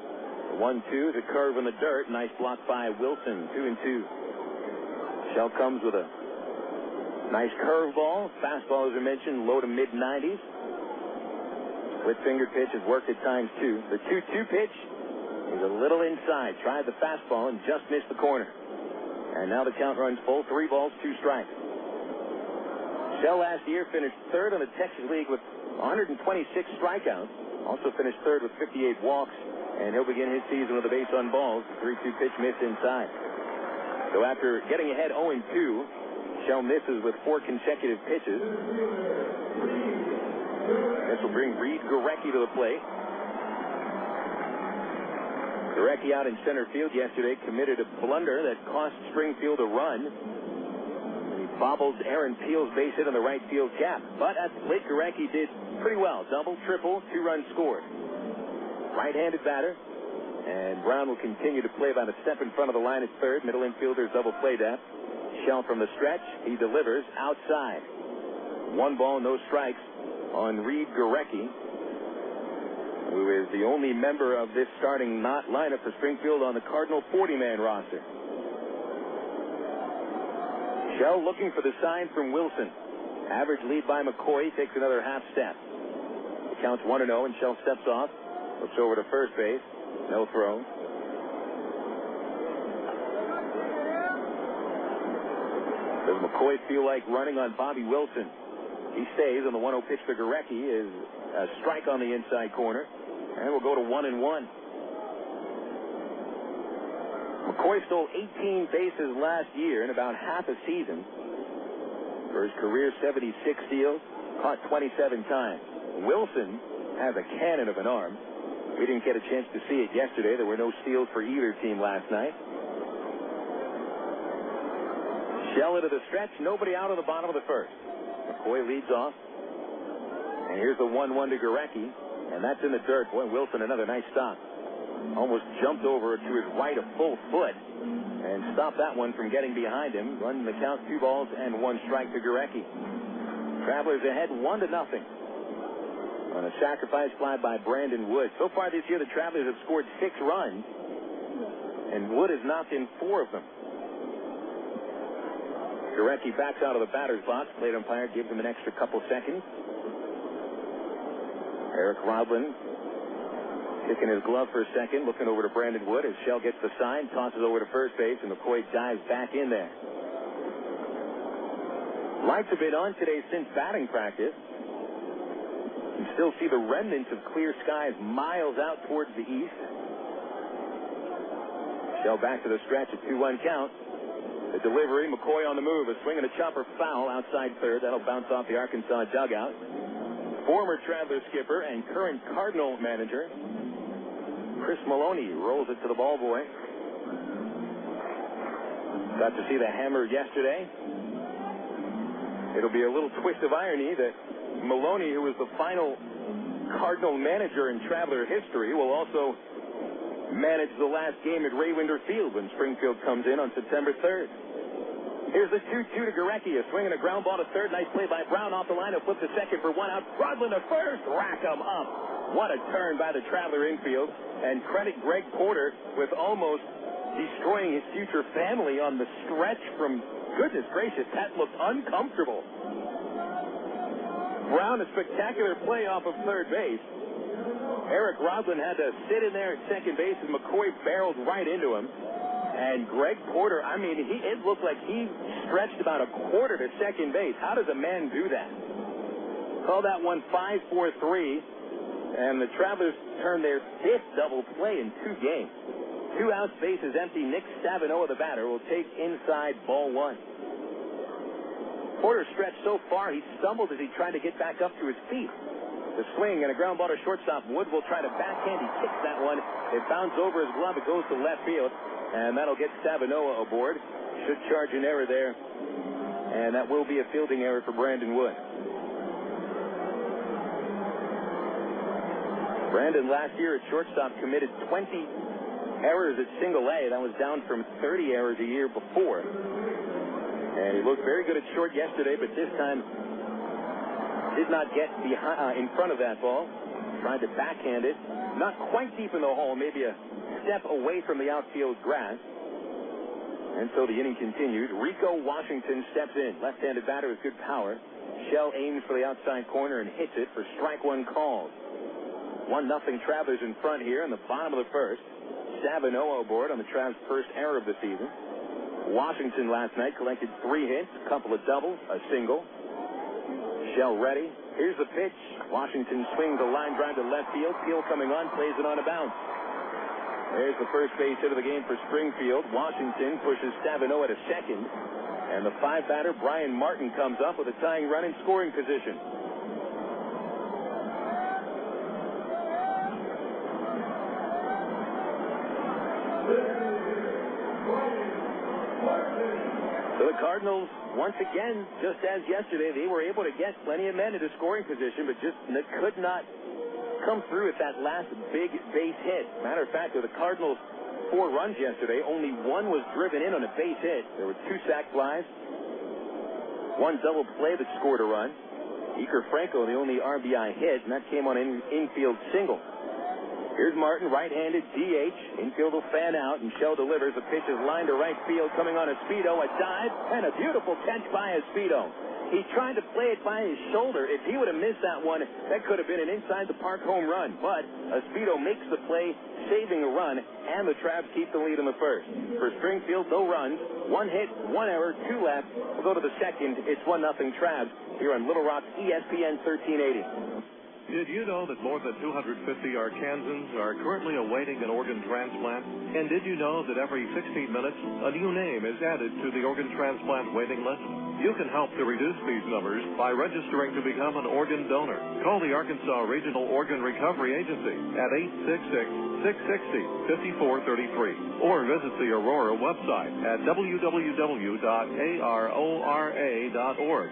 1-2, the curve in the dirt. Nice block by Wilson, 2-2. Shell comes with a nice curveball. Fastball, as I mentioned, low to mid-90s. Split-fingered pitch has worked at times, too. The 2-2 pitch is a little inside. Tried the fastball and just missed the corner. And now the count runs full. 3 balls, 2 strikes. Shell last year finished third on the Texas League with 126 strikeouts. Also finished third with 58 walks. And he'll begin his season with a base on balls. 3-2 pitch missed inside. So after getting ahead 0-2, Shell misses with 4 consecutive pitches. This will bring Reid Gorecki to the plate. Gorecki out in center field yesterday committed a blunder that cost Springfield a run. He bobbled Aaron Peel's base hit on the right field gap. But at the plate, Gorecki did pretty well. Double, triple, 2 runs scored. Right-handed batter. And Brown will continue to play about a step in front of the line at third. Middle infielder's double play that. Shell from the stretch. He delivers outside. 1 ball, no strikes on Reid Gorecki. who is the only member of this starting lineup for Springfield on the Cardinal 40-man roster. Shell looking for the sign from Wilson. Average lead by McCoy, takes another half step. It counts 1-0, and Shell steps off, looks over to first base. No throw. Does McCoy feel like running on Bobby Wilson? He stays on the 1-0 pitch to Gorecki. Is a strike on the inside corner, and we'll go to 1-1. McCoy stole 18 bases last year in about half a season. For his career, 76 steals, caught 27 times. Wilson has a cannon of an arm. We didn't get a chance to see it yesterday. There were no steals for either team last night. Shell into the stretch, nobody out of the bottom of the first. McCoy leads off. And here's the 1-1 to Gorecki. And that's in the dirt. Boy, Wilson, another nice stop. Almost jumped over to his right a full foot and stopped that one from getting behind him. Run the count, 2 balls and 1 strike to Gorecki. Travelers ahead 1-0 on a sacrifice fly by Brandon Wood. So far this year, the Travelers have scored 6 runs, and Wood has knocked in 4 of them. Gorecki backs out of the batter's box. Plate umpire gives him an extra couple seconds. Eric Rodlin kicking his glove for a second, looking over to Brandon Wood as Shell gets the sign, tosses over to first base, and McCoy dives back in there. Lights have been on today since batting practice. You still see the remnants of clear skies miles out towards the east. Shell back to the stretch at 2-1 count. The delivery, McCoy on the move, a swing and a chopper foul outside third. That'll bounce off the Arkansas dugout. Former Traveler skipper and current Cardinal manager Chris Maloney rolls it to the ball boy. Got to see the hammer yesterday. It'll be a little twist of irony that Maloney, who was the final Cardinal manager in Traveler history, will also manage the last game at Raywinder Field when Springfield comes in on September 3rd. Here's the 2-2 to Gorecki. A swing and a ground ball to third. Nice play by Brown off the line. He'll flip to second for 1 out. Rodlin to first. Rack him up. What a turn by the Traveler infield. And credit Greg Porter with almost destroying his future family on the stretch from, goodness gracious, that looked uncomfortable. Brown, a spectacular play off of third base. Eric Rodlin had to sit in there at second base, and McCoy barreled right into him. And Greg Porter, I mean, it looked like he stretched about a quarter to second base. How does a man do that? Call that one 5-4-3, and the Travelers turned their 5th double play in 2 games. 2 outs, bases empty. Nick Stavinoha, the batter, will take inside ball 1. Porter stretched so far, he stumbled as he tried to get back up to his feet. The swing and a ground ball to shortstop. Wood will try to backhand. He kicks that one. It bounced over his glove. It goes to left field. And that'll get Stavinoha aboard. Should charge an error there. And that will be a fielding error for Brandon Wood. Brandon last year at shortstop committed 20 errors at single A. That was down from 30 errors a year before. And he looked very good at short yesterday, but this time did not get behind, in front of that ball. Tried to backhand it. Not quite deep in the hole, maybe a step away from the outfield grass. And so the inning continues. Rico Washington steps in. Left-handed batter with good power. Shell aims for the outside corner and hits it for strike 1 called. 1-0 Travelers in front here in the bottom of the first. Stavinoha aboard on the Travs' first error of the season. Washington last night collected 3 hits, a couple of doubles, a single. Shell ready. Here's the pitch. Washington swings a line drive to left field. Peel coming on, plays it on a bounce. There's the first base hit of the game for Springfield. Washington pushes Stavinoha to second. And the 5 batter, Brian Martin, comes up with a tying run in scoring position. So the Cardinals, once again, just as yesterday, they were able to get plenty of men into scoring position, but just could not come through at that last big base hit. Matter of fact, of the Cardinals' 4 runs yesterday, only 1 was driven in on a base hit. There were 2 sac flies, 1 double play that scored a run. Iker Franco, the only RBI hit, and that came on an infield single. Here's Martin, right-handed DH. Infield will fan out, and Shell delivers. The pitch is lined to right field, coming on Speedo, a dive, and a beautiful catch by Speedo. He tried to play it by his shoulder. If he would have missed that one, that could have been an inside-the-park home run. But Speedo makes the play, saving a run, and the Travs keep the lead in the first. For Springfield, no runs, 1 hit, 1 error, 2 left. We'll go to the second. It's 1-0 Travs here on Little Rock, ESPN 1380. Did you know that more than 250 Arkansans are currently awaiting an organ transplant? And did you know that every 16 minutes, a new name is added to the organ transplant waiting list? You can help to reduce these numbers by registering to become an organ donor. Call the Arkansas Regional Organ Recovery Agency at 866-660-5433 or visit the Aurora website at www.arora.org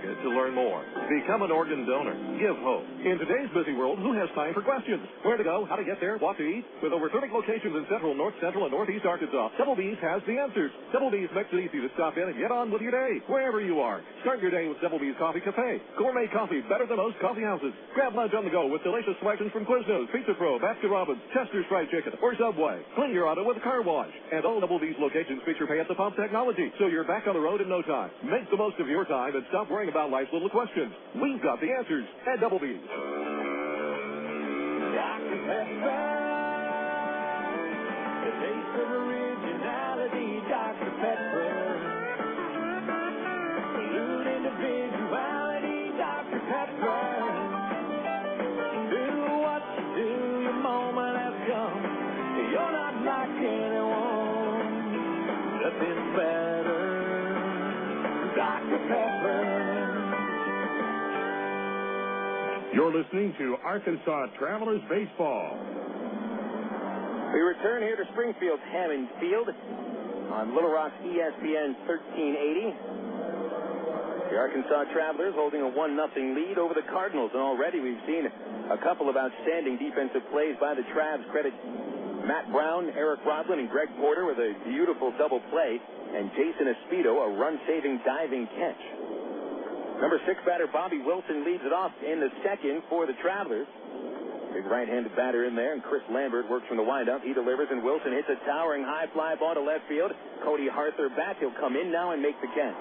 to learn more. Become an organ donor. Give hope. In today's busy world, who has time for questions? Where to go, how to get there, what to eat? With over 30 locations in central, north central, and northeast Arkansas, Double B's has the answers. Double B's makes it easy to stop in and get on with your day, wherever you are. Start your day with Double B's Coffee Cafe. Gourmet coffee, better than most coffee houses. Grab lunch on the go with delicious selections from Quiznos, Pizza Pro, Baskin-Robbins, Chester's Fried Chicken, or Subway. Clean your auto with a car wash. And all Double B's locations feature pay-at-the-pump technology, so you're back on the road in no time. Make the most of your time and stop worrying about life's little questions. We've got the answers at Double B's. Dr. Pepper, the taste of originality, Dr. Pepper. Salute individuality, Dr. Pepper. Do what you do, your moment has come. You're not like anyone. Nothing better, Dr. Pepper. You're listening to Arkansas Travelers Baseball. We return here to Springfield's Hammond Field on Little Rock ESPN 1380. The Arkansas Travelers holding a 1-0 lead over the Cardinals, and already we've seen a couple of outstanding defensive plays by the Travs. Credit Matt Brown, Eric Rodlin, and Greg Porter with a beautiful double play, and Jason Speedo, a run-saving diving catch. Number 6 batter Bobby Wilson leads it off in the second for the Travelers. Big right-handed batter in there, and Chris Lambert works from the windup. He delivers, and Wilson hits a towering high fly ball to left field. Cody Harther back. He'll come in now and make the catch.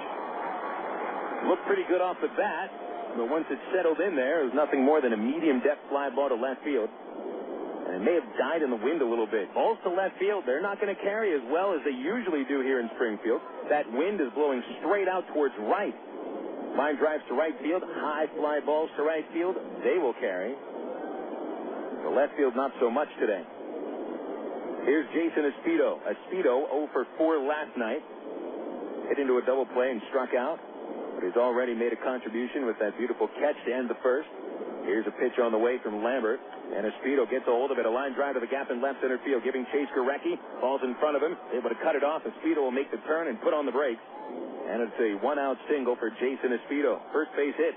Looked pretty good off the bat, but once it settled in there, it was nothing more than a medium-depth fly ball to left field. And it may have died in the wind a little bit. Balls to left field, they're not going to carry as well as they usually do here in Springfield. That wind is blowing straight out towards right. Line drives to right field, high fly balls to right field, they will carry. The left field, not so much today. Here's Jason Speedo. Speedo 0 for 4 last night. Hit into a double play and struck out. But he's already made a contribution with that beautiful catch to end the first. Here's a pitch on the way from Lambert. And Speedo gets a hold of it. A line drive to the gap in left center field, giving chase Gorecki. Ball's in front of him. Able to cut it off. Speedo will make the turn and put on the brakes. And it's a 1-out single for Jason Speedo. First base hit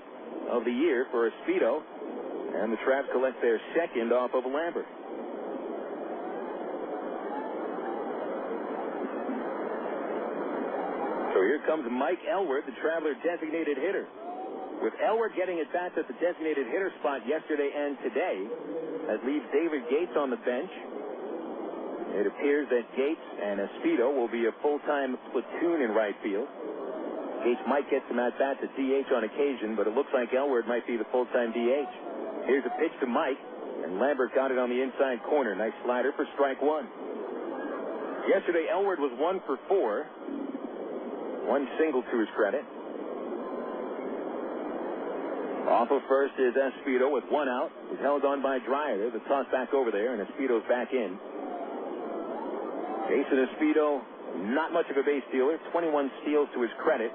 of the year for Speedo. And the Travs collect their second off of Lambert. So here comes Mike Elward, the Traveler designated hitter. With Elward getting at bats at the designated hitter spot yesterday and today, that leaves David Gates on the bench. It appears that Gates and Speedo will be a full-time platoon in right field. Gates might get some at-bats at DH on occasion, but it looks like Elward might be the full-time DH. Here's a pitch to Mike, and Lambert got it on the inside corner. Nice slider for strike one. Yesterday, Elward was 1 for 4. One single to his credit. Off of first is Speedo with 1 out. He's held on by Dreyer. There's a toss back over there, and Speedo's back in. Jason Speedo, not much of a base stealer. 21 steals to his credit,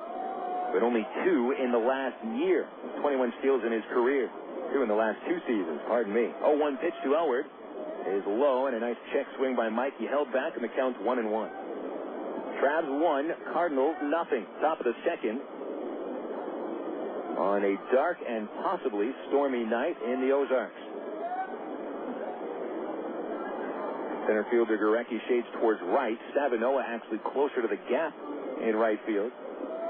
but only 2 in the last year. 21 steals in his career. 2 in the last 2 seasons, pardon me. 0-1 pitch to Elward is low, and a nice check swing by Mike. He held back, and the count's 1-1. Travs 1, Cardinals nothing. Top of the second on a dark and possibly stormy night in the Ozarks. Center fielder Gorecki shades towards right. Stavinoha actually closer to the gap in right field.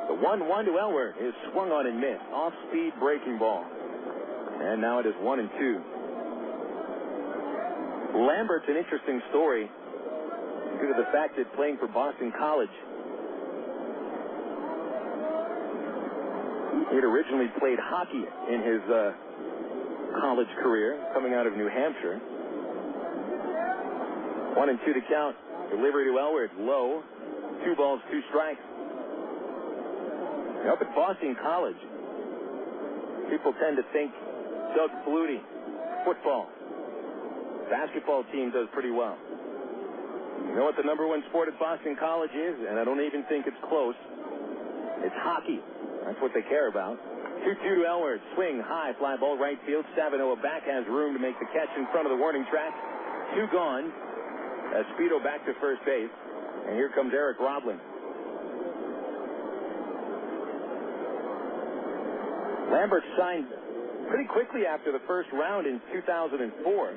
The 1-1 to Elward is swung on and missed. Off-speed breaking ball. And now it is 1-2. Lambert's an interesting story due to the fact that playing for Boston College, he had originally played hockey in his college career, coming out of New Hampshire. 1-2 to count. Delivery to Elward, low. 2 balls, 2 strikes. Up at Boston College, people tend to think Doug Flutie, football. Basketball team does pretty well. You know what the number 1 sport at Boston College is? And I don't even think it's close. It's hockey. That's what they care about. 2-2 to Elward. Swing, high, fly ball right field. Stavinoha back has room to make the catch in front of the warning track. 2 gone. Speedo back to first base. And here comes Eric Roblin. Lambert signed pretty quickly after the first round in 2004.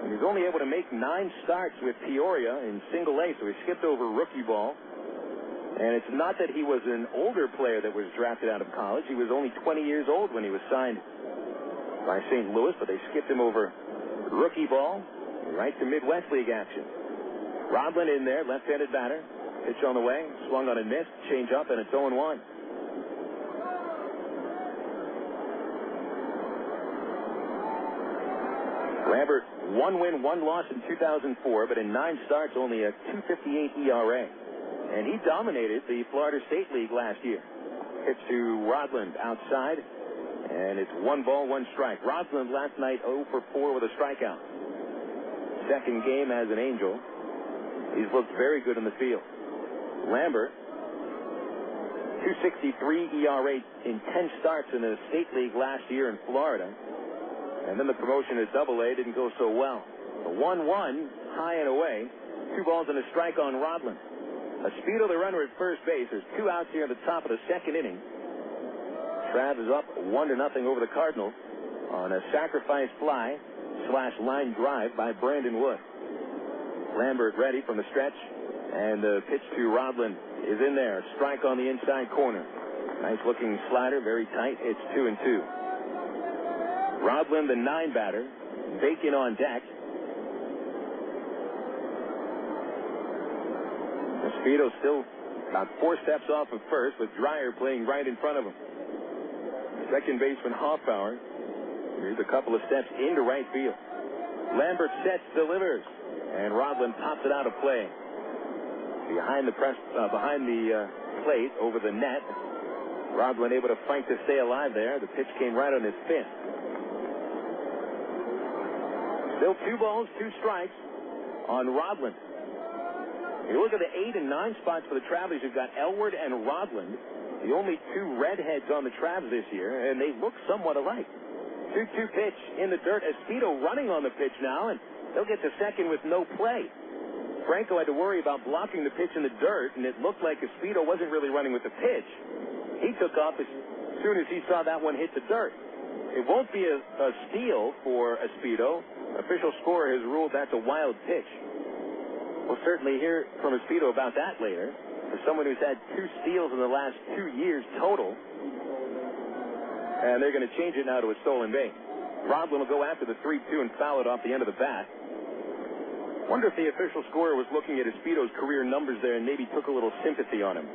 He was only able to make 9 starts with Peoria in single A, so he skipped over rookie ball. And it's not that he was an older player that was drafted out of college. He was only 20 years old when he was signed by St. Louis, but they skipped him over rookie ball right to Midwest League action. Roblin in there, left-handed batter. Pitch on the way, swung on and missed, change up, and it's 0-1. Lambert, 1 win, 1 loss in 2004, but in 9 starts, only a .258 ERA. And he dominated the Florida State League last year. Pitch to Roblin outside, and it's 1 ball, 1 strike. Roblin last night 0 for 4 with a strikeout. Second game as an Angel. He's looked very good in the field. Lambert, .263 ERA in 10 starts in the State League last year in Florida. And then the promotion to Double-A didn't go so well. A 1-1, high and away. 2 balls and a strike on Roblin. Speedo, the runner at first base. There's 2 outs here at the top of the second inning. Trav is up 1-0 over the Cardinals on a sacrifice fly / line drive by Brandon Wood. Lambert ready from the stretch, and the pitch to Roblin is in there. Strike on the inside corner. Nice-looking slider, very tight. It's 2-2. Roblin, the 9 batter. Bacon on deck. Speedo still about 4 steps off of first, with Dreyer playing right in front of him. Second baseman Hoffpauir. Here's a couple of steps into right field. Lambert sets, delivers, and Roblin pops it out of play. Behind the plate, over the net. Roblin able to fight to stay alive there. The pitch came right on his fist. Still 2 balls, 2 strikes on Roblin. You look at the 8 and 9 spots for the Travelers. You've got Elward and Roblin, the only 2 redheads on the Travs this year, and they look somewhat alike. 2-2 pitch in the dirt. Speedo running on the pitch now, and they'll get to second with no play. Franco had to worry about blocking the pitch in the dirt, and it looked like Speedo wasn't really running with the pitch. He took off as soon as he saw that one hit the dirt. It won't be a steal for Speedo. Official scorer has ruled that's a wild pitch. We'll certainly hear from Speedo about that later. For someone who's had 2 steals in the last 2 years total, and they're going to change it now to a stolen base. Roblin will go after the 3-2 and foul it off the end of the bat. Wonder if the official scorer was looking at Speedo's career numbers there and maybe took a little sympathy on him.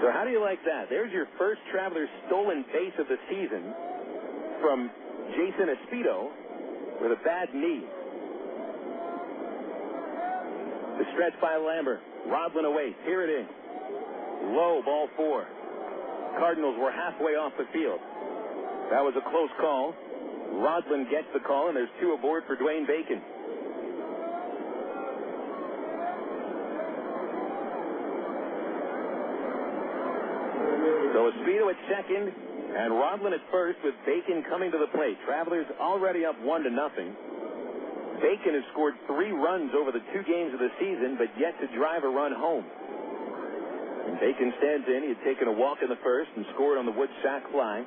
So how do you like that? There's your first Travelers stolen base of the season from Jason Speedo with a bad knee. The stretch by Lambert. Roblin awaits. Here it is. Low, ball 4. Cardinals were halfway off the field. That was a close call. Roblin gets the call, and there's 2 aboard for Dwayne Bacon. So Speedo at second, and Roblin at first, with Bacon coming to the plate. Travelers already up 1-0. Bacon has scored 3 runs over the 2 games of the season, but yet to drive a run home. And Bacon stands in. He had taken a walk in the first and scored on the wood sack fly.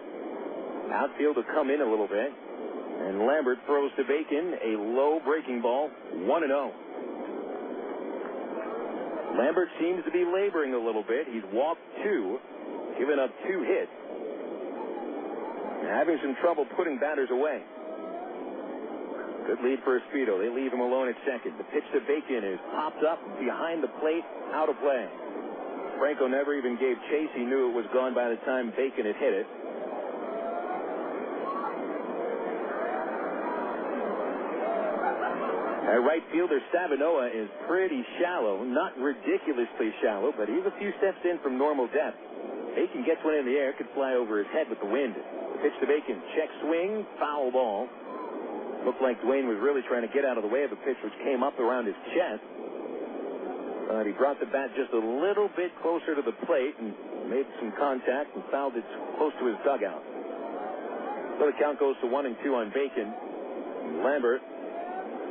Outfield to come in a little bit. And Lambert throws to Bacon a low breaking ball, 1-0. Lambert seems to be laboring a little bit. He's walked 2, given up 2 hits, and having some trouble putting batters away. Good lead for Speedo. They leave him alone at second. The pitch to Bacon is popped up behind the plate, out of play. Franco never even gave chase. He knew it was gone by the time Bacon had hit it. At right fielder, Stavinoha is pretty shallow. Not ridiculously shallow, but he's a few steps in from normal depth. Bacon gets one in the air, could fly over his head with the wind. The pitch to Bacon, check swing, foul ball. Looked like Dwayne was really trying to get out of the way of a pitch which came up around his chest. But he brought the bat just a little bit closer to the plate and made some contact and fouled it close to his dugout. So the count goes to 1-2 on Bacon. Lambert,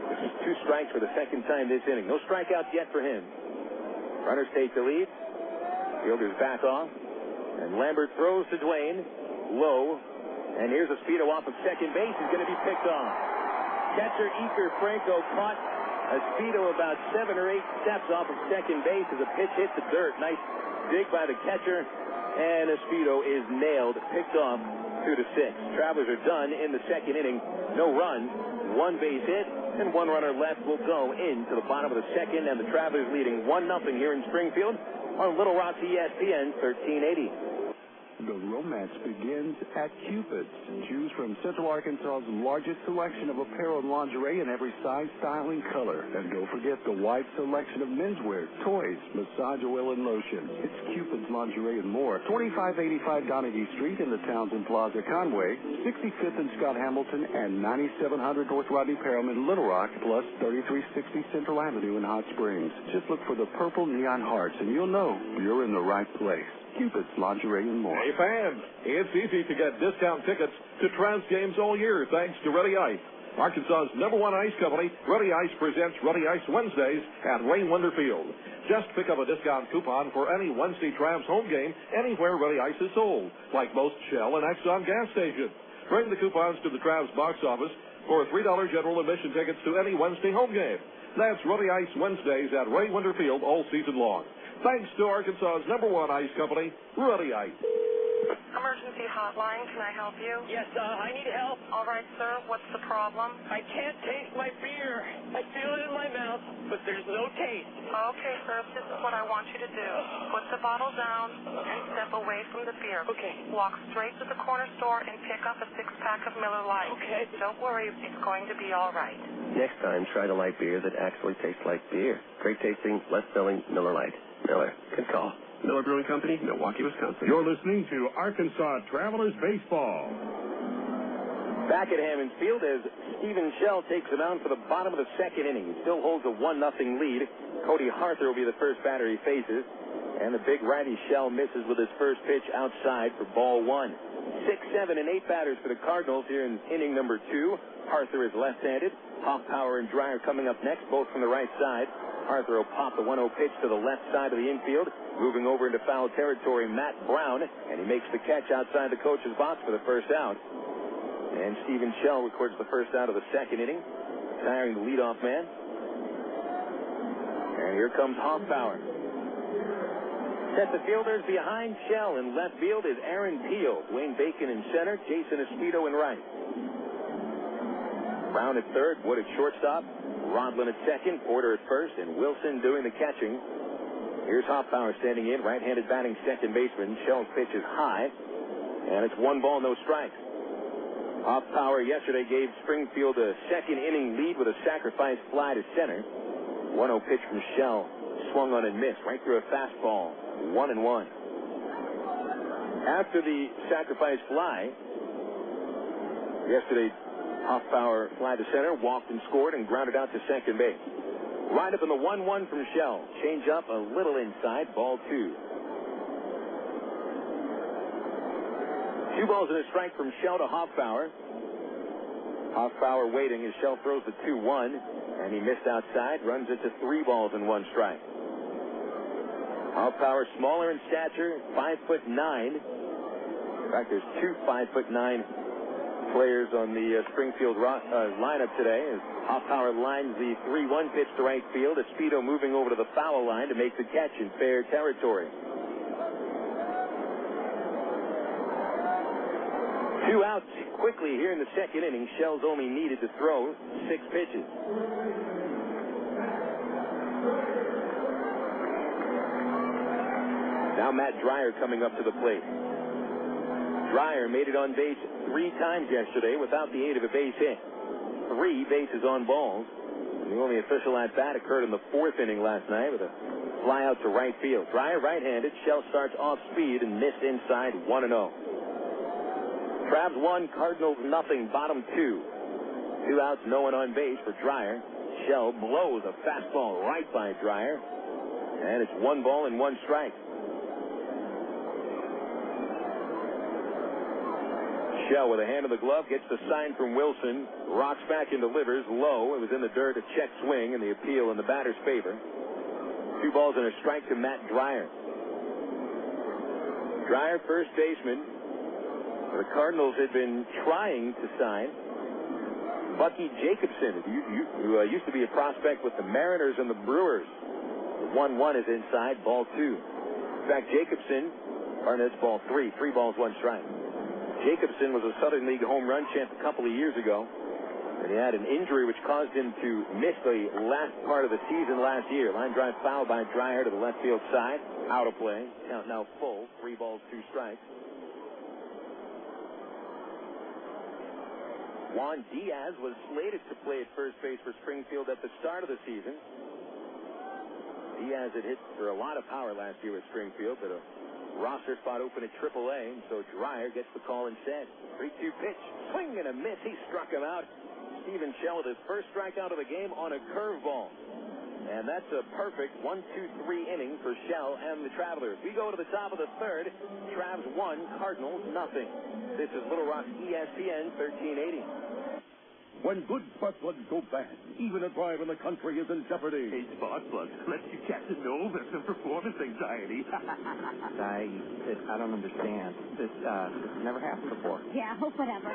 this is 2 strikes for the second time this inning. No strikeouts yet for him. Runners take the lead. Fielders back off. And Lambert throws to Dwayne. Low. And here's a Speedo off of second base. He's going to be picked off. Catcher Iker Franco caught a Speedo about 7 or 8 steps off of second base as a pitch hit the dirt. Nice dig by the catcher. And a Speedo is nailed, picked off 2-6. Travelers are done in the second inning. No runs, 1 base hit, and 1 runner left will go into the bottom of the second. And the Travelers leading 1-0 here in Springfield on Little Rock ESPN 1380. The romance begins at Cupid's. Choose from Central Arkansas's largest selection of apparel and lingerie in every size, style, and color. And don't forget the wide selection of menswear, toys, massage oil, and lotion. It's Cupid's Lingerie and more. 2585 Donaghy Street in the Townsend Plaza, Conway, 65th and Scott Hamilton, and 9700 North Rodney Perham in Little Rock, plus 3360 Central Avenue in Hot Springs. Just look for the purple neon hearts, and you'll know you're in the right place. Cupid's Lingerie and more. Hey, fans, it's easy to get discount tickets to Travs games all year thanks to Ready Ice. Arkansas's #1 ice company, Ready Ice presents Ready Ice Wednesdays at Wayne Wonder Field. Just pick up a discount coupon for any Wednesday Travs home game anywhere Ready Ice is sold, like most Shell and Exxon gas stations. Bring the coupons to the Travs box office for $3 general admission tickets to any Wednesday home game. That's Ready Ice Wednesdays at Wayne Wonder Field all season long. Thanks to Arkansas's #1 ice company, Ready Ice. Emergency hotline, can I help you? Yes, I need help. All right, sir, what's the problem? I can't taste my beer. I feel it in my mouth, but there's no taste. Okay, sir, this is what I want you to do. Put the bottle down and step away from the beer. Okay. Walk straight to the corner store and pick up a 6-pack of Miller Lite. Okay. Don't worry, it's going to be all right. Next time, try to light beer that actually tastes like beer. Great tasting, less filling Miller Lite. Miller, good call. Miller Brewing Company, Milwaukee, Wisconsin. You're listening to Arkansas Travelers Baseball. Back at Hammond Field as Stephen Shell takes the mound for the bottom of the second inning. He still holds a 1-0 lead. Cody Harther will be the first batter he faces. And the big righty Shell misses with his first pitch outside for ball 1. 6, 7, and 8 batters for the Cardinals here in inning number 2. Harther is left-handed. Hoffpauir and Dreyer coming up next, both from the right side. Harther will pop the 1-0 pitch to the left side of the infield. Moving over into foul territory, Matt Brown, and he makes the catch outside the coach's box for the first out. And Stephen Shell records the first out of the second inning, retiring the leadoff man. And here comes Hoffpauir. Set the fielders behind Shell. In left field is Aaron Peel, Wayne Bacon in center, Jason Espedo in right. Brown at third, Wood at shortstop, Rodlin at second, Porter at first, and Wilson doing the catching. Here's Hoffpauir standing in, right-handed batting second baseman. Shell's pitch is high, and it's 1 ball, no strikes. Hoffpauir yesterday gave Springfield a second inning lead with a sacrifice fly to center. 1-0 pitch from Shell, swung on and missed, right through a fastball, 1-1. After the sacrifice fly, yesterday Hoffpauir fly to center, walked and scored, and grounded out to second base. Right up in the 1-1 from Shell. Change up a little inside, ball 2. 2 balls and a strike from Shell to Hoffpauir. Hoffpauir waiting as Shell throws the 2-1, and he missed outside, runs it to 3 balls and 1 strike. Hoffpauir smaller in stature, 5'9". In fact, there's 2 5'9" players on the Springfield lineup today as Hoffpauir lines the 3-1 pitch to right field. Espedo moving over to the foul line to make the catch in fair territory. 2 outs quickly here in the second inning. Shell's only needed to throw 6 pitches. Now Matt Dreyer coming up to the plate. Dreyer made it on base 3 times yesterday without the aid of a base hit. 3 bases on balls. The only official at-bat occurred in the 4th inning last night with a fly out to right field. Dreyer right-handed. Shell starts off speed and missed inside 1-0. Travs 1, Cardinals nothing, bottom 2. 2 outs, no one on base for Dreyer. Shell blows a fastball right by Dreyer. And it's 1 ball and 1 strike. Shell with a hand in the glove gets the sign from Wilson. Rocks back and delivers low. It was in the dirt, a check swing, and the appeal in the batter's favor. 2 balls and a strike to Matt Dreyer. Dreyer, first baseman. The Cardinals had been trying to sign Bucky Jacobson, who used to be a prospect with the Mariners and the Brewers. The 1-1 is inside, ball 2. In fact, Jacobson, that's ball 3. 3 balls, 1 strike. Jacobson was a Southern League home run champ a couple of years ago, and he had an injury which caused him to miss the last part of the season last year. Line drive foul by Dreyer to the left field side. Out of play. Count now full. 3 balls, 2 strikes. Juan Diaz was slated to play at first base for Springfield at the start of the season. Diaz had hit for a lot of power last year at Springfield, but a roster spot open at AAA, and so Dreyer gets the call instead. 3-2 pitch, swing and a miss. He struck him out. Stephen Shell with his first strikeout of the game on a curveball. And that's a perfect 1-2-3 inning for Shell and the Travelers. We go to the top of the 3rd. Travs 1, Cardinals nothing. This is Little Rock ESPN 1380. When good spark plugs go bad, even a drive in the country is in jeopardy. Hey, spark plugs lets you catch a over some performance anxiety. I don't understand. This never happened before. Yeah, whatever.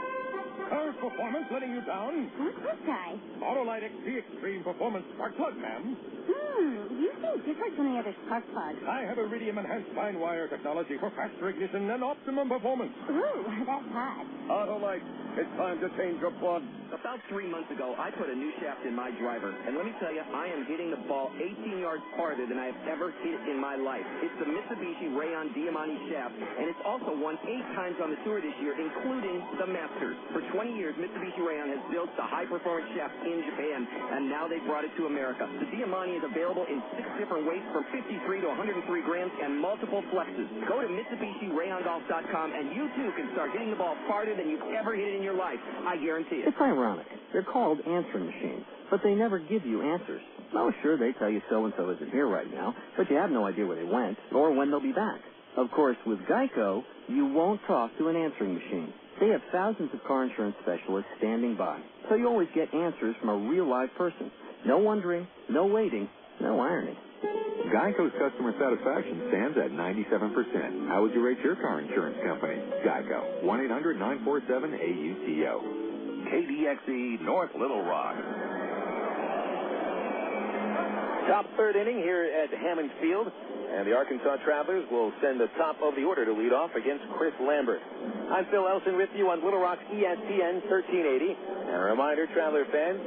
Curve performance letting you down? Who's this guy? Autolite XP Extreme Performance Spark Plug, ma'am. You seem different from the other spark plugs. I have iridium-enhanced fine wire technology for faster ignition and optimum performance. Ooh, that's hot. Autolite, it's time to change your plug. About 3 months ago, I put a new shaft in my driver, and let me tell you, I am hitting the ball 18 yards farther than I have ever hit it in my life. It's the Mitsubishi Rayon Diamante shaft, and it's also won 8 times on the tour this year, including the Masters. For 20 years, Mitsubishi Rayon has built the high-performance shaft in Japan, and now they've brought it to America. The Diamante is available in 6 different weights from 53 to 103 grams and multiple flexes. Go to MitsubishiRayonGolf.com, and you too can start hitting the ball farther than you've ever hit it in your life. I guarantee it. It's ironic. They're called answering machines, but they never give you answers. Oh, sure, they tell you so-and-so isn't here right now, but you have no idea where they went or when they'll be back. Of course, with Geico, you won't talk to an answering machine. They have thousands of car insurance specialists standing by, so you always get answers from a real live person. No wondering, no waiting, no irony. Geico's customer satisfaction stands at 97%. How would you rate your car insurance company? Geico. 1-800-947-AUTO. KDXE North Little Rock. Top 3rd inning here at Hammond Field, and the Arkansas Travelers will send the top of the order to lead off against Chris Lambert. I'm Phil Elson with you on Little Rock's ESPN 1380. And a reminder, Traveler fans,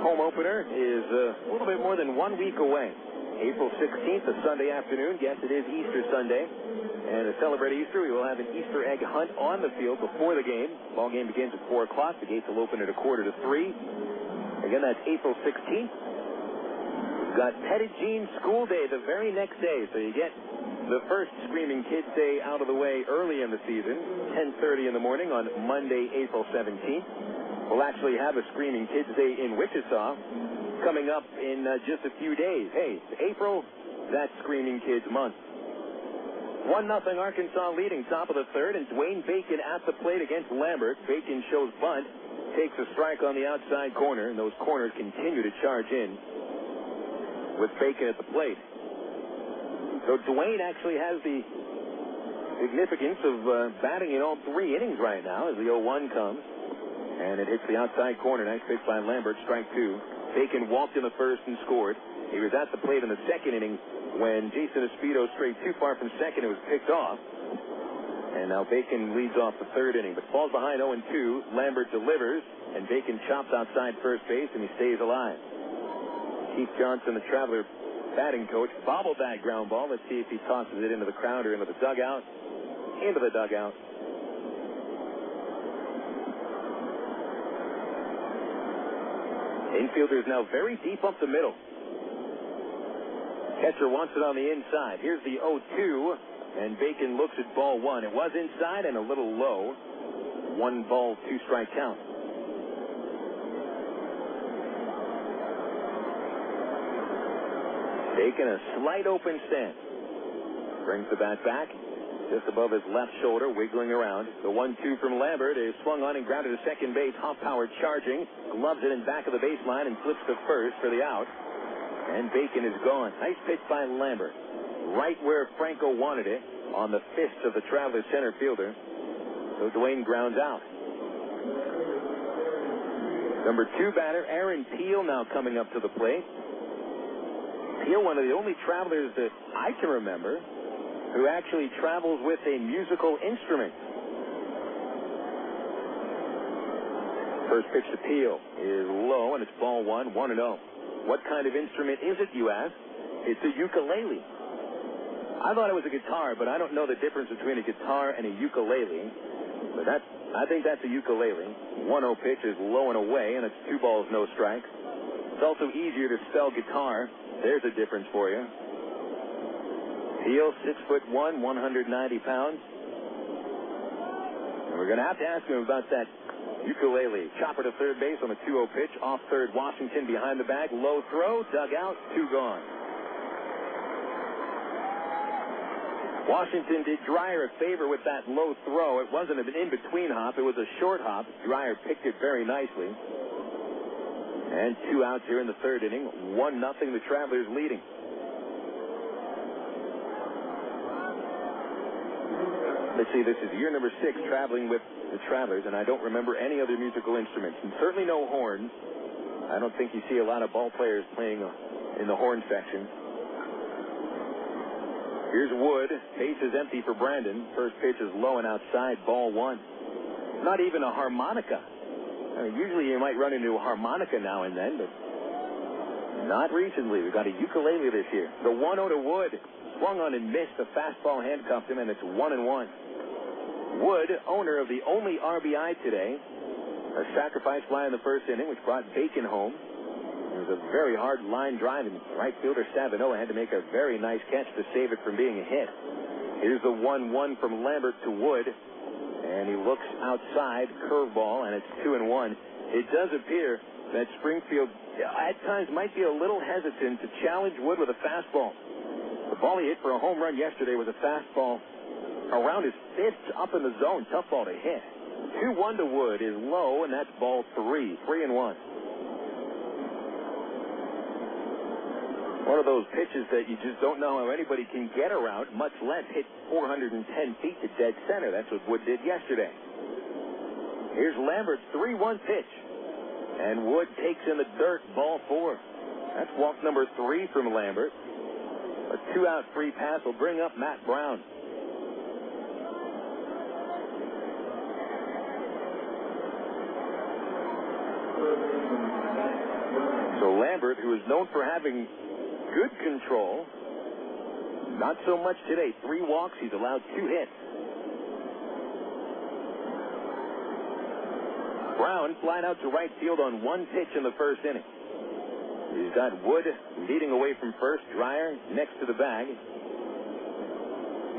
home opener is a little bit more than 1 week away. April 16th, a Sunday afternoon. Yes, it is Easter Sunday. And to celebrate Easter, we will have an Easter egg hunt on the field before the game. Ball game begins at 4 o'clock. The gates will open at 2:45. Again, that's April 16th. We've got Petit Jean School Day the very next day. So you get the first Screaming Kids Day out of the way early in the season, 10:30 in the morning on Monday, April 17th. We'll actually have a Screaming Kids Day in Wichita coming up in just a few days. Hey, it's April, that's Screaming Kids Month. 1-0 Arkansas leading top of the 3rd, and Dwayne Bacon at the plate against Lambert. Bacon shows bunt, takes a strike on the outside corner, and those corners continue to charge in with Bacon at the plate. So Dwayne actually has the significance of batting in all 3 innings right now as the 0-1 comes, and it hits the outside corner. Nice pitch by Lambert, strike 2. Bacon walked in the 1st and scored. He was at the plate in the 2nd inning when Jason Espedo strayed too far from second. It was picked off. And now Bacon leads off the third inning, but falls behind 0-2. Lambert delivers, and Bacon chops outside first base, and he stays alive. Keith Johnson, the Traveler batting coach, bobbled that ground ball. Let's see if he tosses it into the crowd or into the dugout. Into the dugout. Infielders now very deep up the middle. Catcher wants it on the inside. Here's the 0-2, and Bacon looks at ball one. It was inside and a little low. 1 ball, 2 strike count. Bacon a slight open stance. Brings the bat back just above his left shoulder, wiggling around. The 1-2 from Lambert is swung on and grounded to second base. Hoffpauir charging, gloves it in back of the baseline and flips to first for the out. And Bacon is gone. Nice pitch by Lambert. Right where Franco wanted it, on the fist of the Traveler center fielder. So Dwayne grounds out. Number 2 batter, Aaron Peel, now coming up to the plate. Peel, one of the only Travelers that I can remember who actually travels with a musical instrument. First pitch to Peel is low, and it's ball 1, 1-0. What kind of instrument is it, you ask? It's a ukulele. I thought it was a guitar, but I don't know the difference between a guitar and a ukulele. But I think that's a ukulele. 1-0 pitch is low and away, and it's 2 balls, no strikes. It's also easier to spell guitar. There's a difference for you. Peel, 6'1", 190 pounds. And we're going to have to ask him about that ukulele. Chopper to third base on a 2-0 pitch. Off third, Washington behind the bag. Low throw, dug out, 2 gone. Washington did Dreyer a favor with that low throw. It wasn't an in-between hop. It was a short hop. Dreyer picked it very nicely. And 2 outs here in the third inning. 1-0, the Travelers leading. Let's see, this is year number 6 traveling with the Travelers, and I don't remember any other musical instruments, and certainly no horns. I don't think you see a lot of ball players playing in the horn section. Here's Wood. Base is empty for Brandon. First pitch is low and outside, ball 1. Not even a harmonica. I mean, usually you might run into a harmonica now and then, but not recently. We've got a ukulele this year. The 1-0 to Wood. Swung on and missed. A fastball handcuffed him, and it's 1-1. Wood, owner of the only RBI today. A sacrifice fly in the first inning, which brought Bacon home. It was a very hard line drive, and right fielder Stavinoha had to make a very nice catch to save it from being a hit. Here's the 1-1 from Lambert to Wood. And he looks outside, curveball, and it's 2-1. It does appear that Springfield at times might be a little hesitant to challenge Wood with a fastball. The ball he hit for a home run yesterday was a fastball around his fists up in the zone. Tough ball to hit. 2-1 to Wood is low, and that's ball 3. 3-1. One of those pitches that you just don't know how anybody can get around, much less hit 410 feet to dead center. That's what Wood did yesterday. Here's Lambert's 3-1 pitch. And Wood takes in the dirt, ball 4. That's walk number 3 from Lambert. A 2-out free pass will bring up Matt Brown. So Lambert, who is known for having good control, not so much today. 3 walks, he's allowed 2 hits. Brown flying out to right field on 1 pitch in the first inning. He's got Wood leading away from first. Dreyer next to the bag.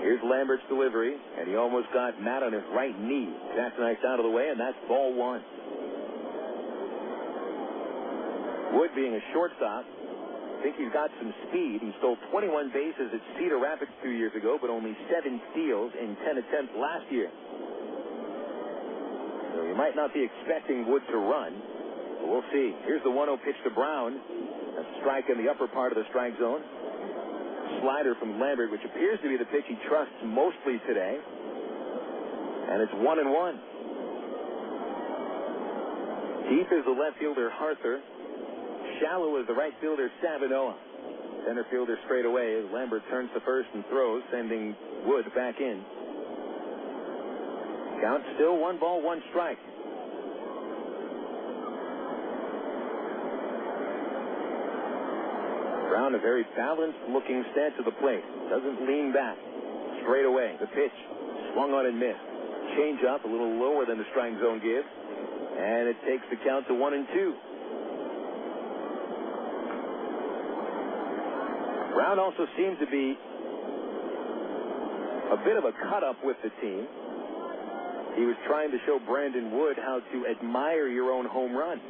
Here's Lambert's delivery, and he almost got Matt on his right knee. Jackknifed out of the way, and that's ball 1. Wood being a shortstop, I think he's got some speed. He stole 21 bases at Cedar Rapids 2 years ago, but only 7 steals in 10 attempts last year. So you might not be expecting Wood to run. But we'll see. Here's the 1-0 pitch to Brown. A strike in the upper part of the strike zone. Slider from Lambert, which appears to be the pitch he trusts mostly today. And it's 1-1. Deep is the left fielder Harther. Shallow is the right fielder Stavinoha. Center fielder straight away as Lambert turns to first and throws, sending Wood back in. Count still 1 ball, 1 strike. Brown, a very balanced-looking stance to the plate. Doesn't lean back. Straight away. The pitch swung on and missed. Change up a little lower than the strike zone gives. And it takes the count to 1-2. Brown also seemed to be a bit of a cut-up with the team. He was trying to show Brandon Wood how to admire your own home run.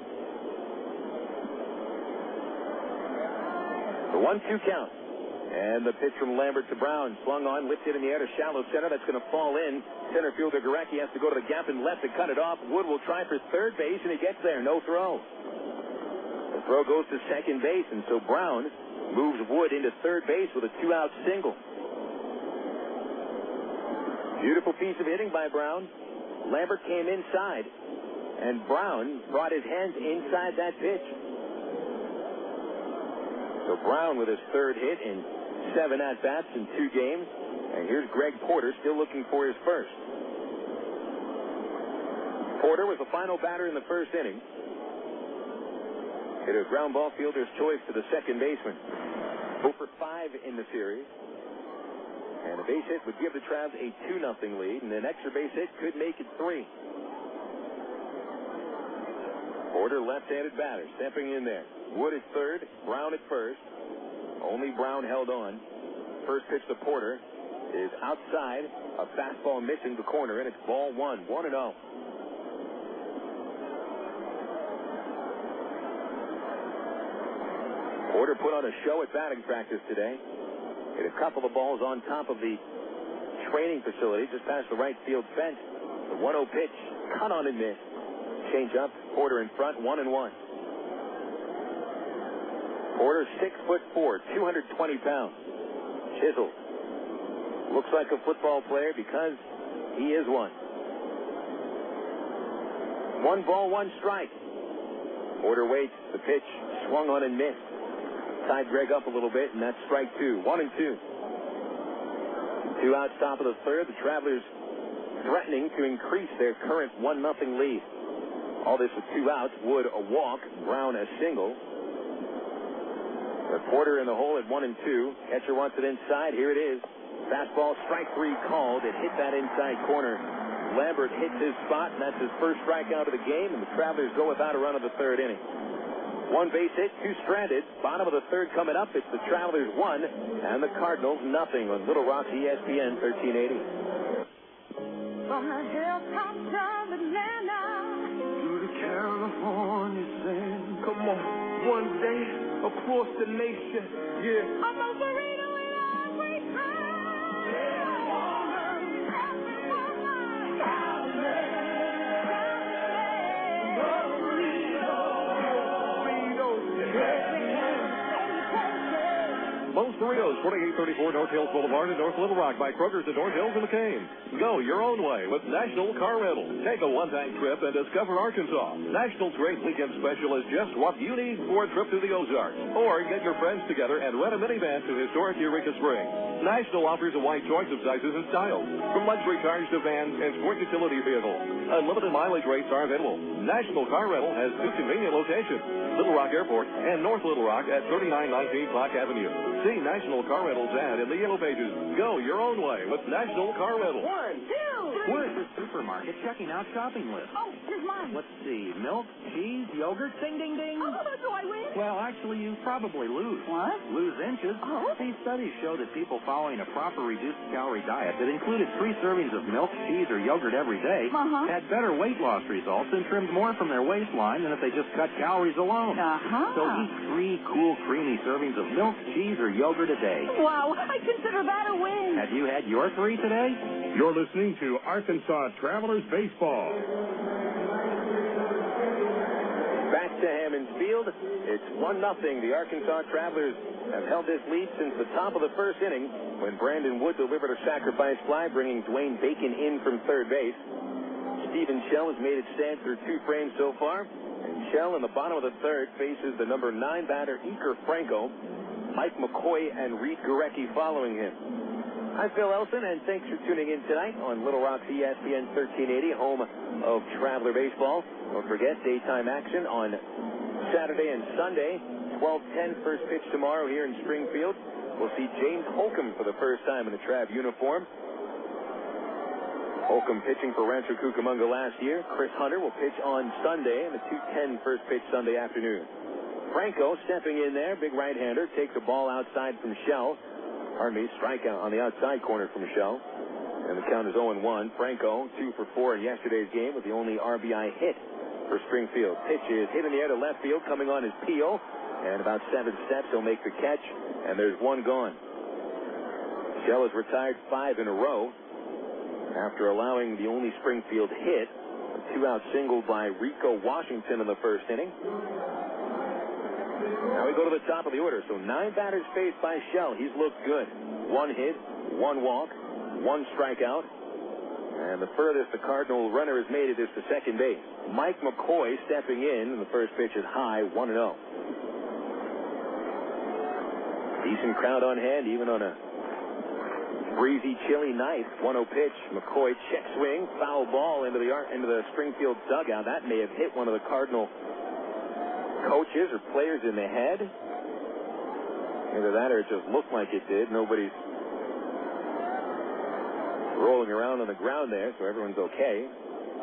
The 1-2 count. And the pitch from Lambert to Brown. Swung on, lifted in the air to shallow center. That's going to fall in. Center fielder Gorecki has to go to the gap and left to cut it off. Wood will try for third base, and he gets there. No throw. The throw goes to second base, and so Brown moves Wood into third base with a 2-out single. Beautiful piece of hitting by Brown. Lambert came inside, and Brown brought his hands inside that pitch. So Brown with his third hit in 7 at-bats in 2 games. And here's Greg Porter still looking for his first. Porter was the final batter in the first inning. Hit a ground ball fielder's choice to the second baseman. 0 for 5 in the series. And a base hit would give the Travs a 2-0 lead, and an extra base hit could make it 3. Porter, left-handed batter, stepping in there. Wood at third, Brown at first. Only Brown held on. First pitch to Porter is outside. A fastball missing the corner, and it's ball 1, 1-0. Porter put on a show at batting practice today. Hit a couple of balls on top of the training facility just past the right field fence. The 1-0 pitch, cut on and missed. Change up, Porter in front, 1-1. Porter 6'4", 220 pounds. Chiseled. Looks like a football player because he is one. 1 ball, 1 strike. Porter waits. The pitch swung on and missed. Tied Greg up a little bit, and that's strike 2. 1-2. 2 outs, top of the third. The Travelers threatening to increase their current 1-0 lead. All this with 2 outs. Wood a walk. Brown a single. The Porter in the hole at 1-2. Catcher wants it inside. Here it is. Fastball, strike 3 called. It hit that inside corner. Lambert hits his spot, and that's his first strikeout of the game, and the Travelers go without a run of the third inning. 1 base hit, 2 stranded. Bottom of the third coming up. It's the Travelers 1 and the Cardinals 0 on Little Rock ESPN 1380. From the hilltops of Atlanta to the California sand. Come on, one day across the nation, yeah. I'm a burrito in every time. Yeah, woman, every woman. Los Burritos, 2834 North Hills Boulevard in North Little Rock by Kroger's at North Hills and McCain. Go your own way with National Car Rental. Take a one-time trip and discover Arkansas. National's great weekend special is just what you need for a trip to the Ozarks. Or get your friends together and rent a minivan to historic Eureka Springs. National offers a wide choice of sizes and styles, from luxury cars to vans and sport utility vehicles. Unlimited mileage rates are available. National Car Rental has 2 convenient locations, Little Rock Airport and North Little Rock at 3919 Clark Avenue. See National Car Rental's ad in the yellow pages. Go your own way with National Car Rental. 1, 2, 3. We're at the supermarket checking out shopping lists. Oh, here's mine. Let's see. Milk, cheese, yogurt, ding, ding, ding. Oh, do I win? Well, actually, you probably lose. What? Lose inches. Oh. These studies show that people following a proper reduced calorie diet that included 3 servings of milk, cheese, or yogurt every day had better weight loss results and trimmed more from their waistline than if they just cut calories alone. So eat 3 cool, creamy servings of milk, cheese, or yogurt a day. Wow, I consider that a win. Have you had your 3 today? You're listening to Arkansas Travelers Baseball. Back to Hammons Field. It's 1-0. The Arkansas Travelers have held this lead since the top of the first inning when Brandon Wood delivered a sacrifice fly, bringing Dwayne Bacon in from third base. Stephen Shell has made it stand through 2 frames so far. And Shell in the bottom of the third faces the number 9 batter, Iker Franco. Mike McCoy and Reid Gorecki following him. I'm Phil Elson, and thanks for tuning in tonight on Little Rock's ESPN 1380, home of Traveler Baseball. Don't forget, daytime action on Saturday and Sunday, 12:10 first pitch tomorrow here in Springfield. We'll see James Holcomb for the first time in the Trav uniform. Holcomb pitching for Rancho Cucamonga last year. Chris Hunter will pitch on Sunday in the 2:10 first pitch Sunday afternoon. Franco stepping in there, big right-hander, takes the ball outside from Shell. Strikeout on the outside corner from Shell. And the count is 0-1. Franco, 2 for 4 in yesterday's game with the only RBI hit for Springfield. Pitch is hit in the air to left field, coming on his peel. And about 7 steps, he'll make the catch. And there's one gone. Shell has retired 5 in a row after allowing the only Springfield hit. A 2-out single by Rico Washington in the first inning. Now we go to the top of the order. So 9 batters faced by Shell. He's looked good. 1 hit, 1 walk, 1 strikeout. And the furthest the Cardinal runner has made it is to second base. Mike McCoy stepping in. The first pitch is high, 1-0. Decent crowd on hand, even on a breezy, chilly night. 1-0 pitch. McCoy check swing, foul ball into the Springfield dugout. That may have hit one of the Cardinal coaches or players in the head. Either that or it just looked like it did. Nobody's rolling around on the ground there, so everyone's okay.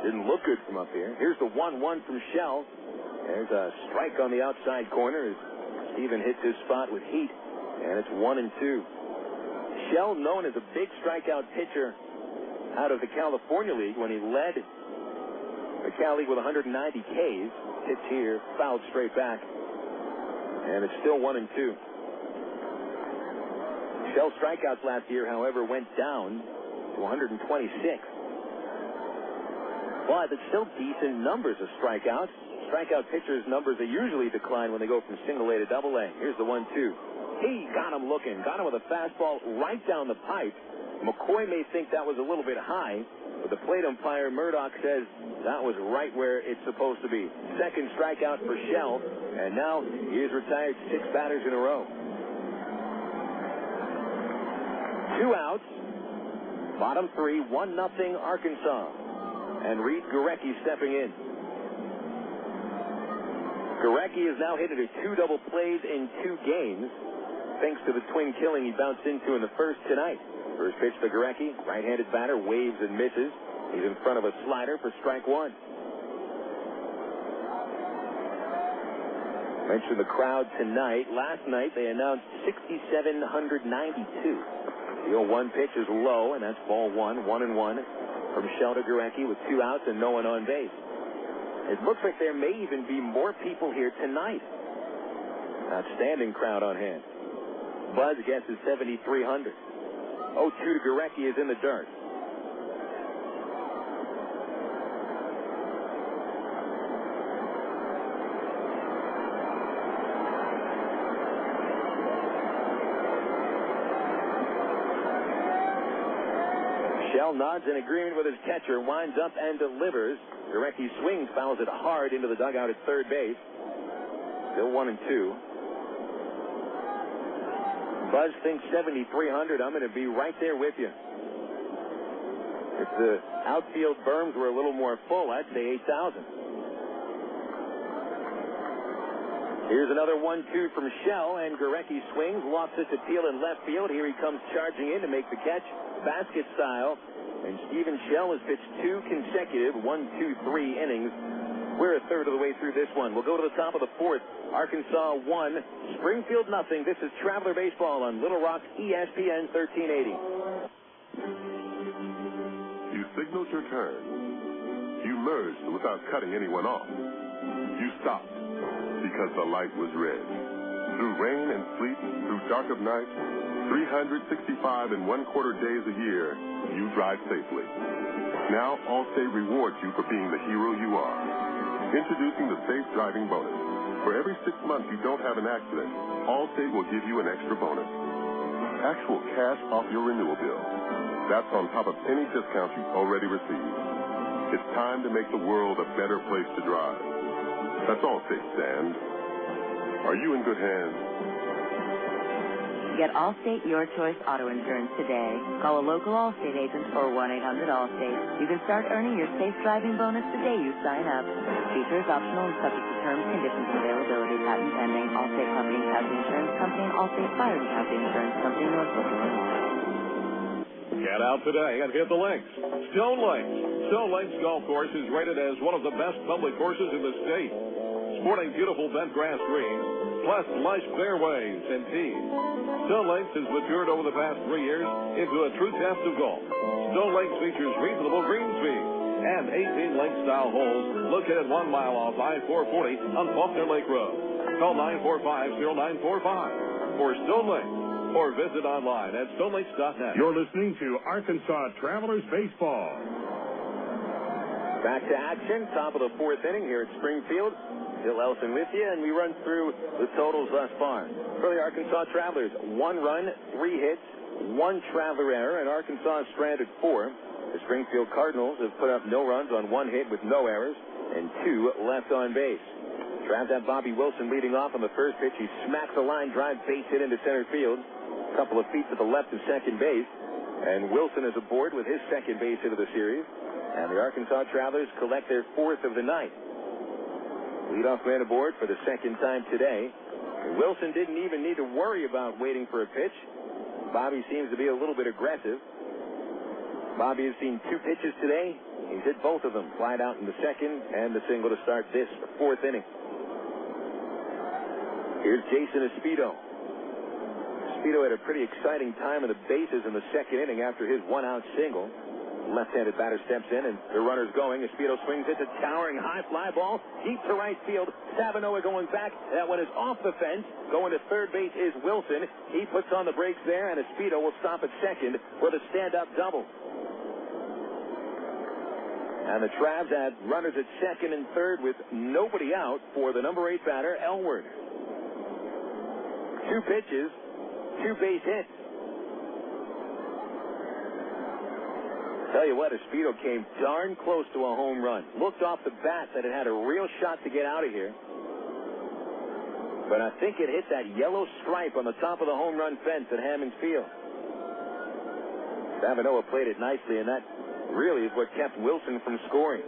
Didn't look good from up here. Here's the 1-1 from Shell. There's a strike on the outside corner as Steven hits his spot with heat, and it's 1-2. Shell, known as a big strikeout pitcher out of the California League when he led the Cal League with 190 Ks, hits here, fouled straight back, and it's still 1-2. Shell strikeouts last year, however, went down to 126. But it's still decent numbers of strikeouts. Strikeout pitchers' numbers, they usually decline when they go from single A to double A. Here's the 1-2. He got him looking, got him with a fastball right down the pipe. McCoy may think that was a little bit high, but the plate umpire, Murdoch, says that was right where it's supposed to be. Second strikeout for Shell, and now he has retired 6 batters in a row. 2 outs, bottom 3, 1-0 Arkansas, and Reid Gorecki stepping in. Gorecki has now hit it 2 double plays in 2 games, thanks to the twin killing he bounced into in the first tonight. First pitch to Gorecki, right-handed batter, waves and misses. He's in front of a slider for strike 1. Mentioned the crowd tonight. Last night they announced 6,792. The 0-1 pitch is low, and that's ball 1, 1-1 from Shell to Gorecki with 2 outs and no one on base. It looks like there may even be more people here tonight. Outstanding crowd on hand. Buzz guesses 7,300. 0-2 to Gorecki is in the dirt. Shell nods in agreement with his catcher, winds up and delivers. Gorecki swings, fouls it hard into the dugout at third base. Still 1-2. Buzz thinks 7,300. I'm going to be right there with you. If the outfield berms were a little more full, I'd say 8,000. Here's another 1-2 from Shell, and Gorecki swings, lofts it to Peel in left field. Here he comes charging in to make the catch, basket style. And Steven Shell has pitched 2 consecutive 1-2-3 innings. We're a third of the way through this one. We'll go to the top of the 4th. Arkansas 1, Springfield nothing. This is Traveler Baseball on Little Rock ESPN 1380. You signaled your turn. You merged without cutting anyone off. You stopped because the light was red. Through rain and sleet, through dark of night, 365 and 1/4 days a year, you drive safely. Now Allstate rewards you for being the hero you are. Introducing the Safe Driving Bonus. For every 6 months you don't have an accident, Allstate will give you an extra bonus. Actual cash off your renewal bill. That's on top of any discount you've already received. It's time to make the world a better place to drive. That's Allstate, Stan. Are you in good hands? Get Allstate Your Choice Auto Insurance today. Call a local Allstate agent or 1-800-ALLSTATE. You can start earning your safe driving bonus the day you sign up. Features optional and subject to terms, conditions, and availability. Patent pending. Allstate Property and Casualty Insurance Company and Allstate Fire and Casualty Insurance Company, Northbrook, Illinois. Get out today and hit the links. Stone Lakes. Stone Lakes Golf Course is rated as one of the best public courses in the state. Sporting beautiful bent grass greens, plus lush fairways and tees. Stone Lakes has matured over the past 3 years into a true test of golf. Stone Lakes features reasonable green speed and 18 lake-style holes located 1 mile off I-440 on Faulkner Lake Road. Call 945-0945 for Stone Lakes or visit online at stonelakes.net. You're listening to Arkansas Travelers Baseball. Back to action, top of the 4th inning here at Springfield. Bill Elson with you, and we run through the totals thus far. For the Arkansas Travelers, 1 run, 3 hits, 1 Traveler error, and Arkansas is stranded 4. The Springfield Cardinals have put up no runs on 1 hit with no errors and 2 left on base. Travs have Bobby Wilson leading off on the first pitch. He smacks the line drive, base hit into center field. A couple of feet to the left of second base, and Wilson is aboard with his second base hit of the series. And the Arkansas Travelers collect their 4th of the night. Leadoff man aboard for the 2nd time today. And Wilson didn't even need to worry about waiting for a pitch. Bobby seems to be a little bit aggressive. Bobby has seen 2 pitches today. He's hit both of them. Flied out in the 2nd and the single to start this 4th inning. Here's Jason Espedo. Espedo had a pretty exciting time in the bases in the 2nd inning after his 1-out single. Left-handed batter steps in, and the runner's going. Espedo swings it to towering high fly ball deep to right field. Stavinoha going back. That one is off the fence. Going to third base is Wilson. He puts on the brakes there, and Espedo will stop at second for the stand-up double. And the Travs had runners at second and third with nobody out for the number 8 batter, Elward. 2 pitches, 2 base hits. Tell you what, Espedo came darn close to a home run. Looked off the bat that it had a real shot to get out of here. But I think it hit that yellow stripe on the top of the home run fence at Hammons Field. Stavinoha played it nicely, and that really is what kept Wilson from scoring.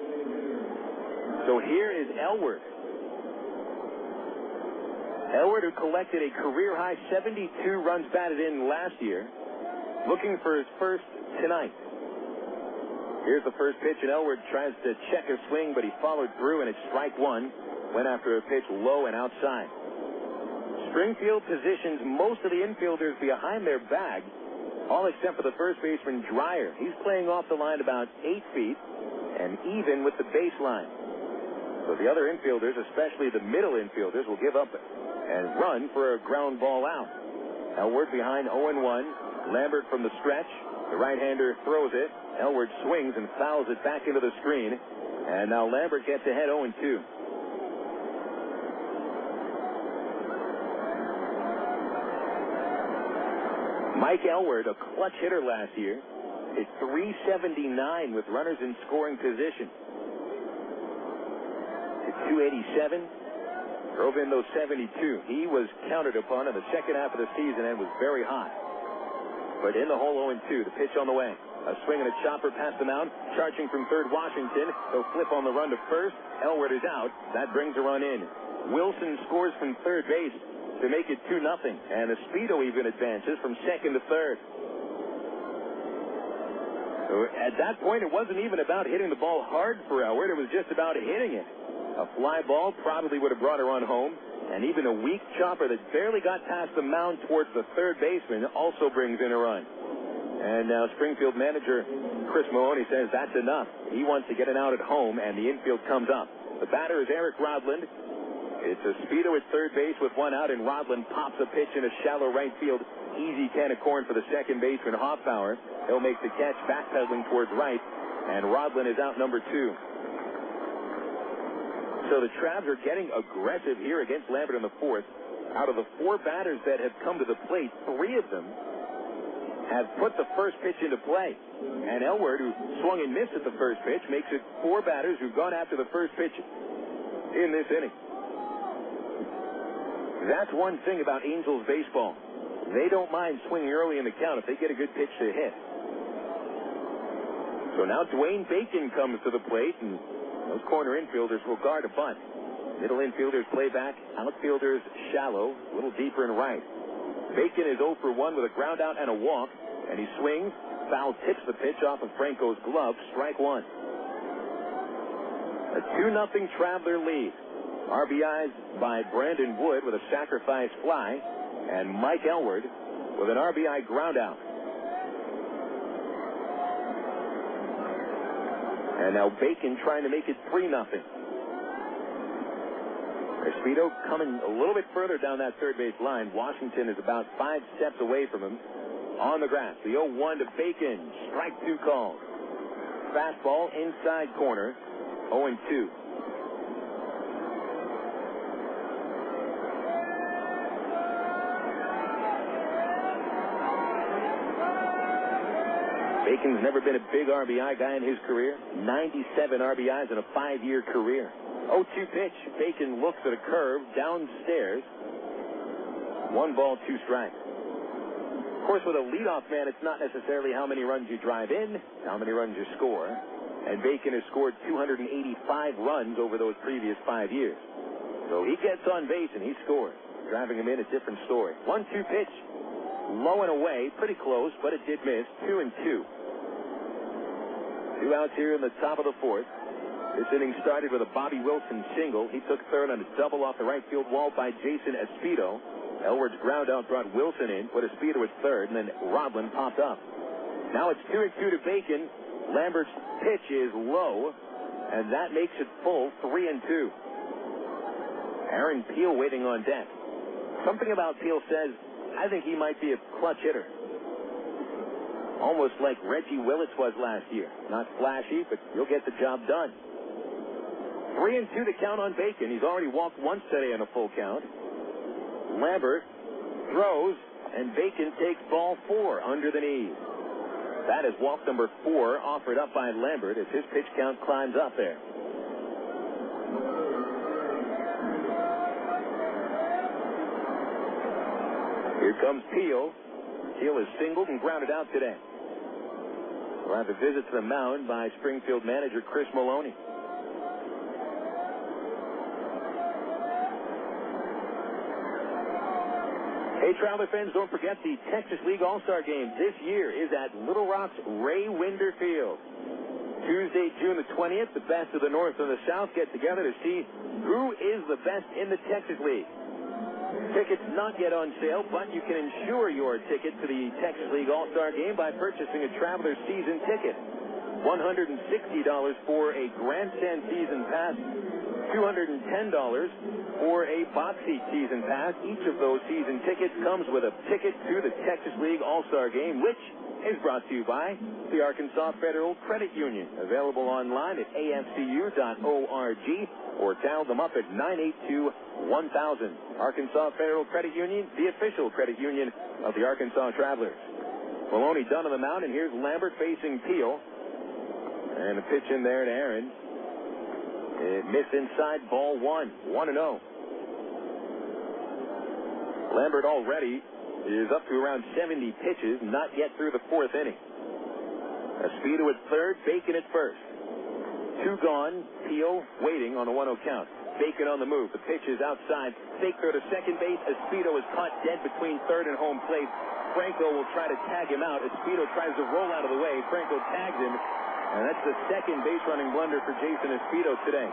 So here is Elward. Elward, who collected a career-high 72 runs batted in last year, looking for his first tonight. Here's the first pitch, and Elward tries to check a swing, but he followed through, and it's strike 1. Went after a pitch low and outside. Springfield positions most of the infielders behind their bag, all except for the first baseman, Dreyer. He's playing off the line about 8 feet and even with the baseline. So the other infielders, especially the middle infielders, will give up and run for a ground ball out. Elward behind 0-1. Lambert from the stretch. The right-hander throws it. Elward swings and fouls it back into the screen. And now Lambert gets ahead 0-2. Mike Elward, a clutch hitter last year, hit .379 with runners in scoring position. Hit .287. Drove in those 72. He was counted upon in the second half of the season and was very hot. But in the hole 0-2, the pitch on the way. A swing and a chopper past the mound. Charging from third, Washington. He'll flip on the run to first. Elward is out. That brings a run in. Wilson scores from third base to make it 2-0. And Espedo even advances from second to third. So at that point, it wasn't even about hitting the ball hard for Elward. It was just about hitting it. A fly ball probably would have brought a run home. And even a weak chopper that barely got past the mound towards the third baseman also brings in a run. And now Springfield manager Chris Mahoney says that's enough. He wants to get an out at home, and the infield comes up. The batter is Eric Rodland. It's Espedo at third base with 1 out, and Rodland pops a pitch in a shallow right field. Easy can of corn for the second baseman, Hoffpauir. He'll make the catch, backpedaling towards right, and Rodland is out number 2. So the Travs are getting aggressive here against Lambert in the 4th. Out of the 4 batters that have come to the plate, 3 of them have put the first pitch into play. And Elward, who swung and missed at the first pitch, makes it 4 batters who've gone after the first pitch in this inning. That's one thing about Angels baseball. they don't mind swinging early in the count if they get a good pitch to hit. So now Dwayne Bacon comes to the plate, and those corner infielders will guard a bunt. Middle infielders play back, outfielders shallow, a little deeper and right. Bacon is 0 for 1 with a ground out and a walk, and he swings. Foul tips the pitch off of Franco's glove, strike one. A 2-0 Traveler lead. RBIs by Brandon Wood with a sacrifice fly, and Mike Elward with an RBI ground out. And now Bacon trying to make it 3-0. Espino coming a little bit further down that third base line. Washington is about 5 steps away from him on the grass. The 0-1 to Bacon. Strike 2 called. Fastball inside corner. 0-2. Bacon's never been a big RBI guy in his career. 97 RBIs in a 5-year career. 0-2 pitch. Bacon looks at a curve downstairs. 1 ball, 2 strikes. Of course, with a leadoff man, it's not necessarily how many runs you drive in, how many runs you score. And Bacon has scored 285 runs over those previous 5 years. So he gets on base and he scores. Driving him in, a different story. 1-2 pitch. Low and away, pretty close, but it did miss. 2-2. 2 outs here in the top of the fourth. This inning started with a Bobby Wilson single. He took third on a double off the right field wall by Jason Espino. Elward's ground out brought Wilson in, put Espino at third, and then Rodlin popped up. Now it's 2-2 to Bacon. Lambert's pitch is low, and that makes it full 3-2. Aaron Peel waiting on deck. Something about Peel says, I think he might be a clutch hitter. Almost like Reggie Willis was last year. Not flashy, but he'll get the job done. 3-2 to count on Bacon. He's already walked once today on a full count. Lambert throws, and Bacon takes ball 4 under the knees. That is walk number 4 offered up by Lambert as his pitch count climbs up there. Here comes Peel. Peel is singled and grounded out today. We'll have a visit to the mound by Springfield manager Chris Maloney. Hey, Traveler fans, don't forget the Texas League All-Star Game this year is at Little Rock's Ray Winder Field. Tuesday, June the 20th, the best of the North and the South get together to see who is the best in the Texas League. Tickets not yet on sale, but you can insure your ticket to the Texas League All-Star Game by purchasing a Traveler season ticket. $160 for a Grandstand season pass, $210 for a box seat season pass. Each of those season tickets comes with a ticket to the Texas League All-Star Game, which is brought to you by the Arkansas Federal Credit Union. Available online at afcu.org or dial them up at 982-1000. Arkansas Federal Credit Union, the official credit union of the Arkansas Travelers. Maloney done on the mound, and here's Lambert facing Peel. And a pitch in there to Aaron. It missed inside, ball 1, 1-0. Lambert already is up to around 70 pitches, not yet through the 4th inning. Espino at third, Bacon at first. 2 gone, Peel waiting on a 1-0 count. Bacon on the move. The pitch is outside. Fake throw to second base. Espino is caught dead between third and home plate. Franco will try to tag him out. Espino tries to roll out of the way. Franco tags him. And that's the second base running blunder for Jason Espino today.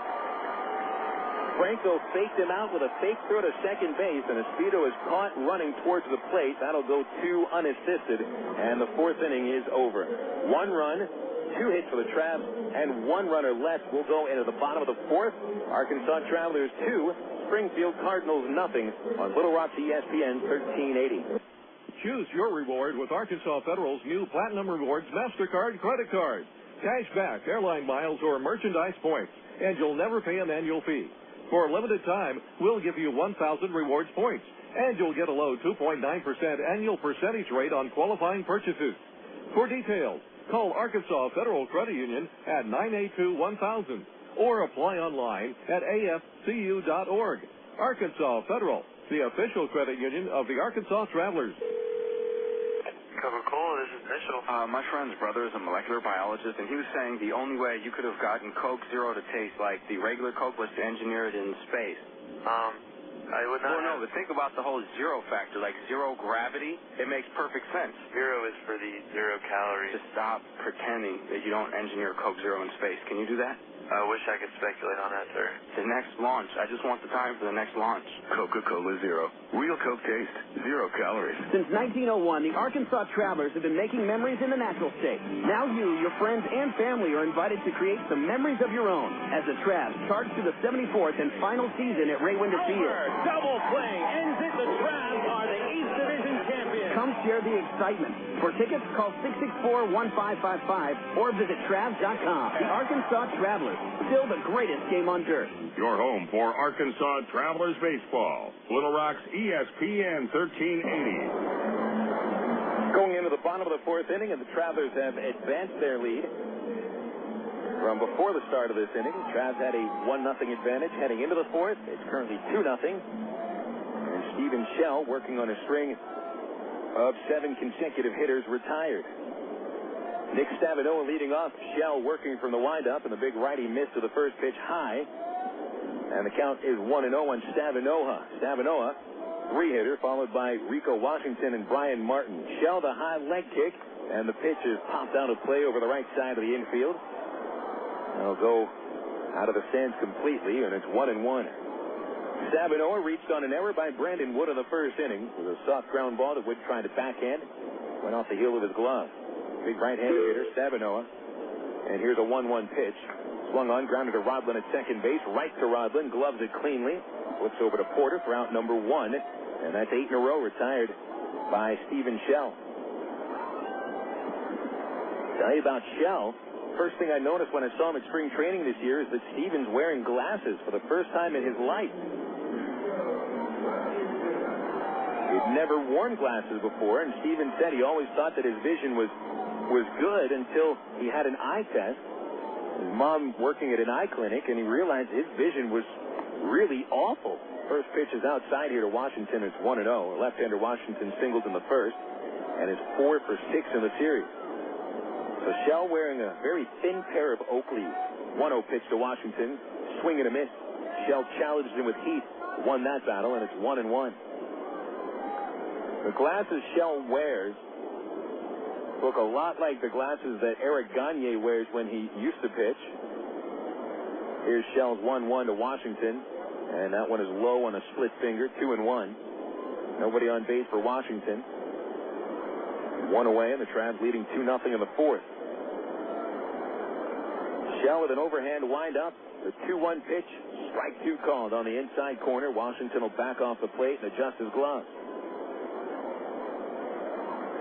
Franco faked him out with a fake throw to second base, and Espino is caught running towards the plate. That'll go 2 unassisted, and the 4th inning is over. 1 run, 2 hits for the Travs, and 1 runner left will go into the bottom of the 4th. Arkansas Travelers 2, Springfield Cardinals nothing on Little Rock's ESPN 1380. Choose your reward with Arkansas Federal's new Platinum Rewards MasterCard credit card. Cash back, airline miles, or merchandise points, and you'll never pay an annual fee. For a limited time, we'll give you 1,000 rewards points, and you'll get a low 2.9% annual percentage rate on qualifying purchases. For details, call Arkansas Federal Credit Union at 982-1000 or apply online at afcu.org. Arkansas Federal, the official credit union of the Arkansas Travelers. Coca-Cola, this is Mitchell. My friend's brother is a molecular biologist, and he was saying the only way you could have gotten Coke Zero to taste like the regular Coke was to engineer it in space. I would not. Well, no, but think about the whole zero factor, like zero gravity. It makes perfect sense. Zero is for the 0 calories. Just stop pretending that you don't engineer Coke Zero in space. Can you do that? I wish I could speculate on that, sir. The next launch. I just want the time for the next launch. Coca-Cola Zero. Real Coke taste. 0 calories. Since 1901, the Arkansas Travelers have been making memories in the natural state. Now you, your friends, and family are invited to create some memories of your own as the Travs charge to the 74th and final season at Ray Winter Field. Double play ends it. The Travs are the East Division champions. Come share the excitement. For tickets, call 664-1555 or visit Travs.com. The Arkansas Travelers, still the greatest game on dirt. Your home for Arkansas Travelers Baseball. Little Rock's ESPN 1380. Going into the bottom of the 4th inning, and the Travelers have advanced their lead. From before the start of this inning, the Travs had a 1-0 advantage. Heading into the 4th, it's currently 2-0. And Stephen Shell, working on a string of 7 consecutive hitters, retired. Nick Stavinoha leading off. Shell working from the windup, and the big righty missed to the first pitch high. And the count is 1-0 on Stavinoha. Stavinoha, 3-hitter, followed by Rico Washington and Brian Martin. Shell, the high leg kick, and the pitch is popped out of play over the right side of the infield. It'll go out of the stands completely, and it's 1-1. Stavinoha reached on an error by Brandon Wood in the first inning with a soft ground ball that Wood tried to backhand. Went off the heel of his glove. Big right-handed hitter, Stavinoha. And here's a 1-1 pitch. Swung on, grounded to Rodlin at second base. Right to Rodlin, gloves it cleanly. Flips over to Porter for out number 1. And that's 8 in a row retired by Stephen Shell. Tell you about Shell. First thing I noticed when I saw him at spring training this year is that Stephen's wearing glasses for the first time in his life. He'd never worn glasses before, and Stephen said he always thought that his vision was good until he had an eye test. His mom working at an eye clinic, and he realized his vision was really awful. First pitch is outside here to Washington. It's 1-0. Left-hander Washington singles in the first, and is 4 for 6 in the series. So Shell wearing a very thin pair of Oakley. 1-0 pitch to Washington. Swing and a miss. Shell challenged him with heat. Won that battle, and it's 1-1. The glasses Shell wears look a lot like the glasses that Eric Gagne wears when he used to pitch. Here's Shell's 1-1 to Washington, and that one is low on a split finger, 2-1. Nobody on base for Washington. 1 away, and the Travs leading 2-0 in the 4th. Shell with an overhand windup. The 2-1 pitch. Strike 2 called on the inside corner. Washington will back off the plate and adjust his gloves.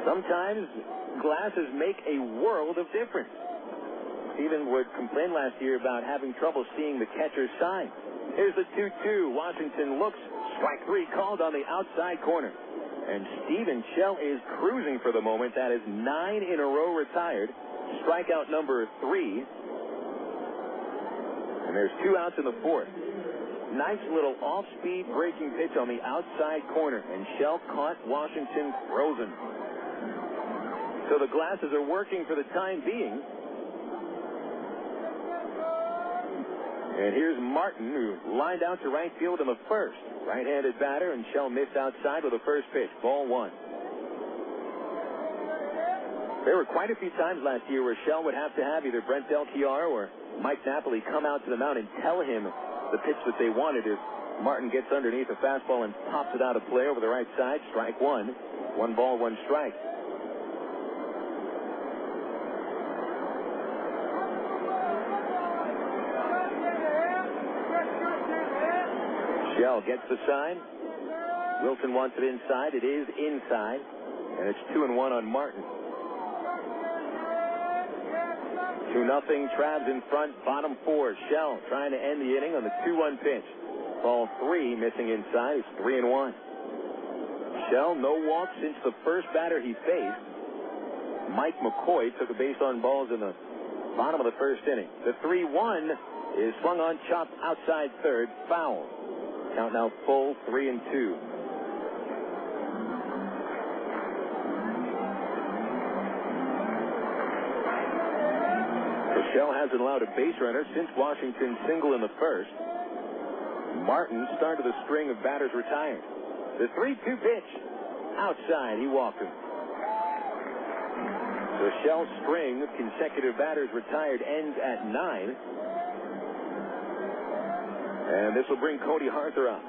Sometimes glasses make a world of difference. Stephen Wood complained last year about having trouble seeing the catcher's sign. Here's the 2-2. Washington looks. Strike 3 called on the outside corner. And Stephen Shell is cruising for the moment. That is 9 in a row retired. Strikeout number 3. And there's 2 outs in the 4th. Nice little off-speed breaking pitch on the outside corner. And Shell caught Washington frozen. So the glasses are working for the time being. And here's Martin, who lined out to right field in the first. Right-handed batter, and Shell missed outside with the first pitch. Ball 1. There were quite a few times last year where Shell would have to have either Brent Delchiar or Mike Napoli come out to the mound and tell him the pitch that they wanted. If Martin gets underneath a fastball and pops it out of play over the right side, strike 1. 1 ball, 1 strike. Shell gets the sign. Wilson wants it inside. It is inside. And it's 2-1 on Martin. 2-0. Travs in front. Bottom 4. Shell trying to end the inning on the 2-1 pitch. Ball 3 missing inside. It's 3-1. Shell no walk since the first batter he faced. Mike McCoy took a base on balls in the bottom of the first inning. The 3-1 is swung on, chopped outside third. Foul. Count now full, 3-2. Shell hasn't allowed a base runner since Washington's single in the first. Martin started the string of batters retired. The 3-2 pitch. Outside, he walked him. The Shell string of consecutive batters retired ends at 9. And this will bring Cody Arthur up.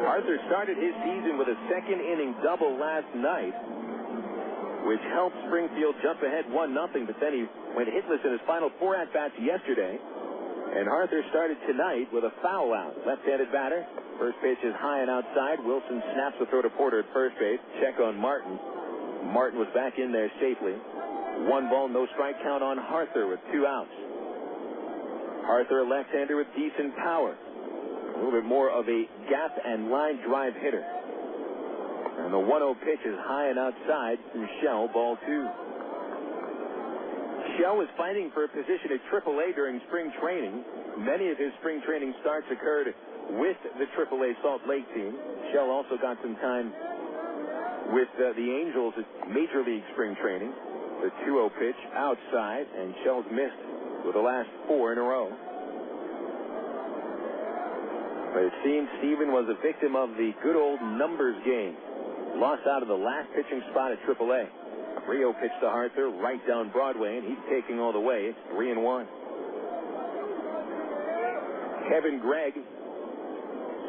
Arthur started his season with a second-inning double last night, which helped Springfield jump ahead 1-0, but then he went hitless in his final 4 at-bats yesterday. And Arthur started tonight with a foul out. Left-handed batter. First pitch is high and outside. Wilson snaps the throw to Porter at first base. Check on Martin. Martin was back in there safely. 1 ball, no strike count on Arthur with 2 outs. Arthur, a left-hander with decent power. A little bit more of a gap and line drive hitter. And the 1-0 pitch is high and outside to Shell, ball 2. Shell was fighting for a position at AAA during spring training. Many of his spring training starts occurred with the AAA Salt Lake team. Shell also got some time with the Angels at Major League spring training. The 2-0 pitch outside, and Shell's missed with the last 4 in a row. But it seems Steven was a victim of the good old numbers game. Lost out of the last pitching spot at AAA. 3-0 pitch to Arthur right down Broadway, and he's taking all the way. It's 3-1. Kevin Gregg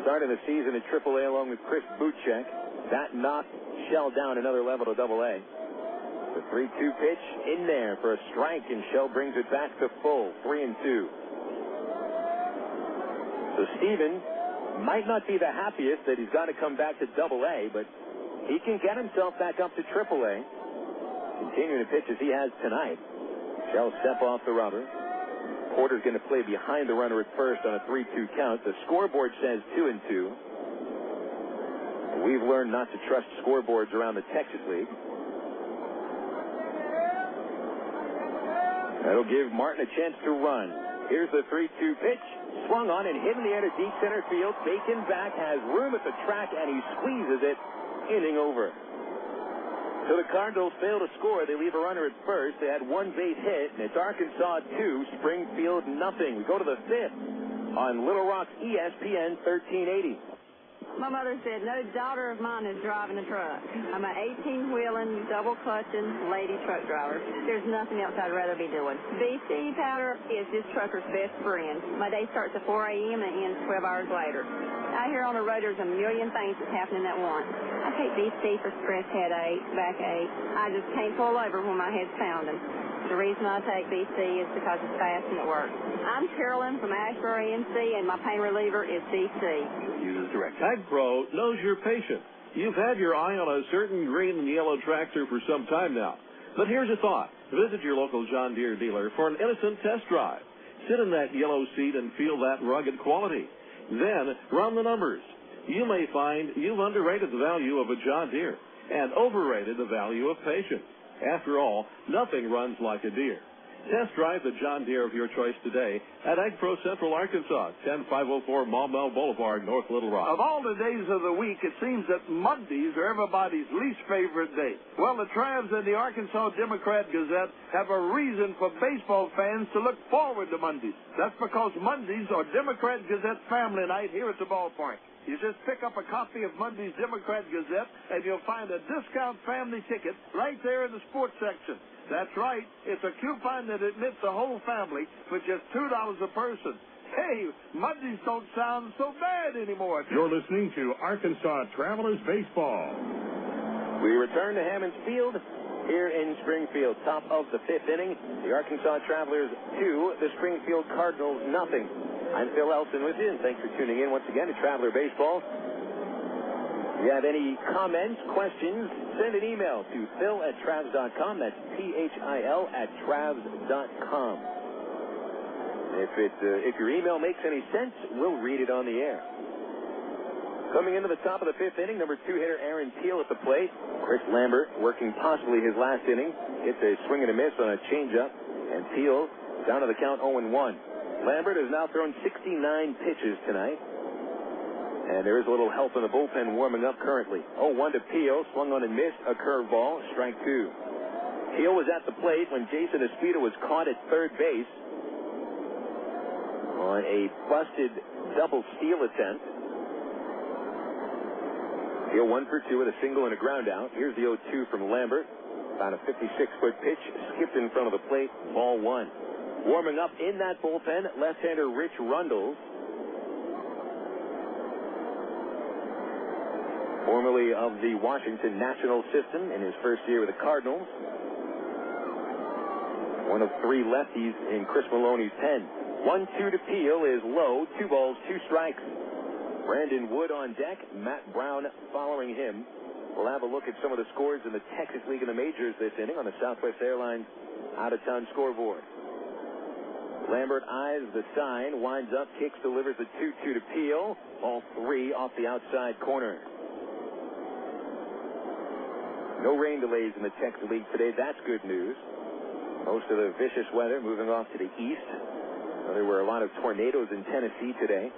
started the season at AAA along with Chris Buchek. That knocked Shell down another level to AA. The 3-2 pitch in there for a strike, and Shell brings it back to full. 3-2. So Steven might not be the happiest that he's got to come back to AA, but he can get himself back up to AAA. Continuing to pitch as he has tonight. Shell step off the rubber. Porter's going to play behind the runner at first on a 3-2 count. The scoreboard says 2-2. We've learned not to trust scoreboards around the Texas League. That'll give Martin a chance to run. Here's the 3-2 pitch. Swung on and hit in the air to deep center field. Bacon back, has room at the track, and he squeezes it. Inning over. So the Cardinals fail to score. They leave a runner at first. They had 1 base hit, and it's Arkansas 2, Springfield nothing. We go to the 5th on Little Rock ESPN 1380. My mother said, no daughter of mine is driving a truck. I'm an 18-wheeling, double-clutching lady truck driver. There's nothing else I'd rather be doing. BC powder is this trucker's best friend. My day starts at 4 a.m. and ends 12 hours later. Out here on the road, there's a million things that's happening at once. I take BC for stress headache, backache. I just can't pull over when my head's pounding. The reason I take BC is because it's fast and it works. I'm Carolyn from Asheboro, NC, and my pain reliever is BC. Use direct. AgPro knows your patient. You've had your eye on a certain green and yellow tractor for some time now. But here's a thought. Visit your local John Deere dealer for an innocent test drive. Sit in that yellow seat and feel that rugged quality. Then run the numbers. You may find you've underrated the value of a John Deere and overrated the value of patience. After all, nothing runs like a Deere. Test drive the John Deere of your choice today at AgPro Central Arkansas, 10504 Maumelle Boulevard, North Little Rock. Of all the days of the week, it seems that Mondays are everybody's least favorite day. Well, the Travs and the Arkansas Democrat-Gazette have a reason for baseball fans to look forward to Mondays. That's because Mondays are Democrat-Gazette family night here at the ballpark. You just pick up a copy of Monday's Democrat-Gazette, and you'll find a discount family ticket right there in the sports section. That's right. It's a coupon that admits the whole family for just $2 a person. Hey, Mondays don't sound so bad anymore. You're listening to Arkansas Travelers Baseball. We return to Hammons Field here in Springfield. Top of the 5th inning. The Arkansas Travelers 2, the Springfield Cardinals nothing. I'm Phil Elson with you, and thanks for tuning in once again to Traveler Baseball. If you have any comments, questions, send an email to phil@travs.com. That's PHIL@travs.com. If your email makes any sense, we'll read it on the air. Coming into the top of the 5th inning, number 2 hitter Aaron Teal at the plate. Chris Lambert working possibly his last inning. Gets a swing and a miss on a changeup, and Teal down to the count 0-1. Lambert has now thrown 69 pitches tonight. And there is a little help in the bullpen warming up currently. 0-1 to Peel. Swung on and missed a curveball. Strike 2. Heel was at the plate when Jason Espita was caught at third base on a busted double steal attempt. Heel 1 for 2 with a single and a ground out. Here's the 0-2 from Lambert. About a 56-foot pitch, skipped in front of the plate, ball 1. Warming up in that bullpen, left-hander Rich Rundles. Formerly of the Washington National System in his first year with the Cardinals. One of 3 lefties in Chris Maloney's pen. 1-2 to Peel is low, 2 balls, 2 strikes. Brandon Wood on deck, Matt Brown following him. We'll have a look at some of the scores in the Texas League and the Majors this inning on the Southwest Airlines out-of-town scoreboard. Lambert eyes the sign, winds up, kicks, delivers the 2-2 to Peel. Ball 3 off the outside corner. No rain delays in the Texas League today. That's good news. Most of the vicious weather moving off to the east. There were a lot of tornadoes in Tennessee today.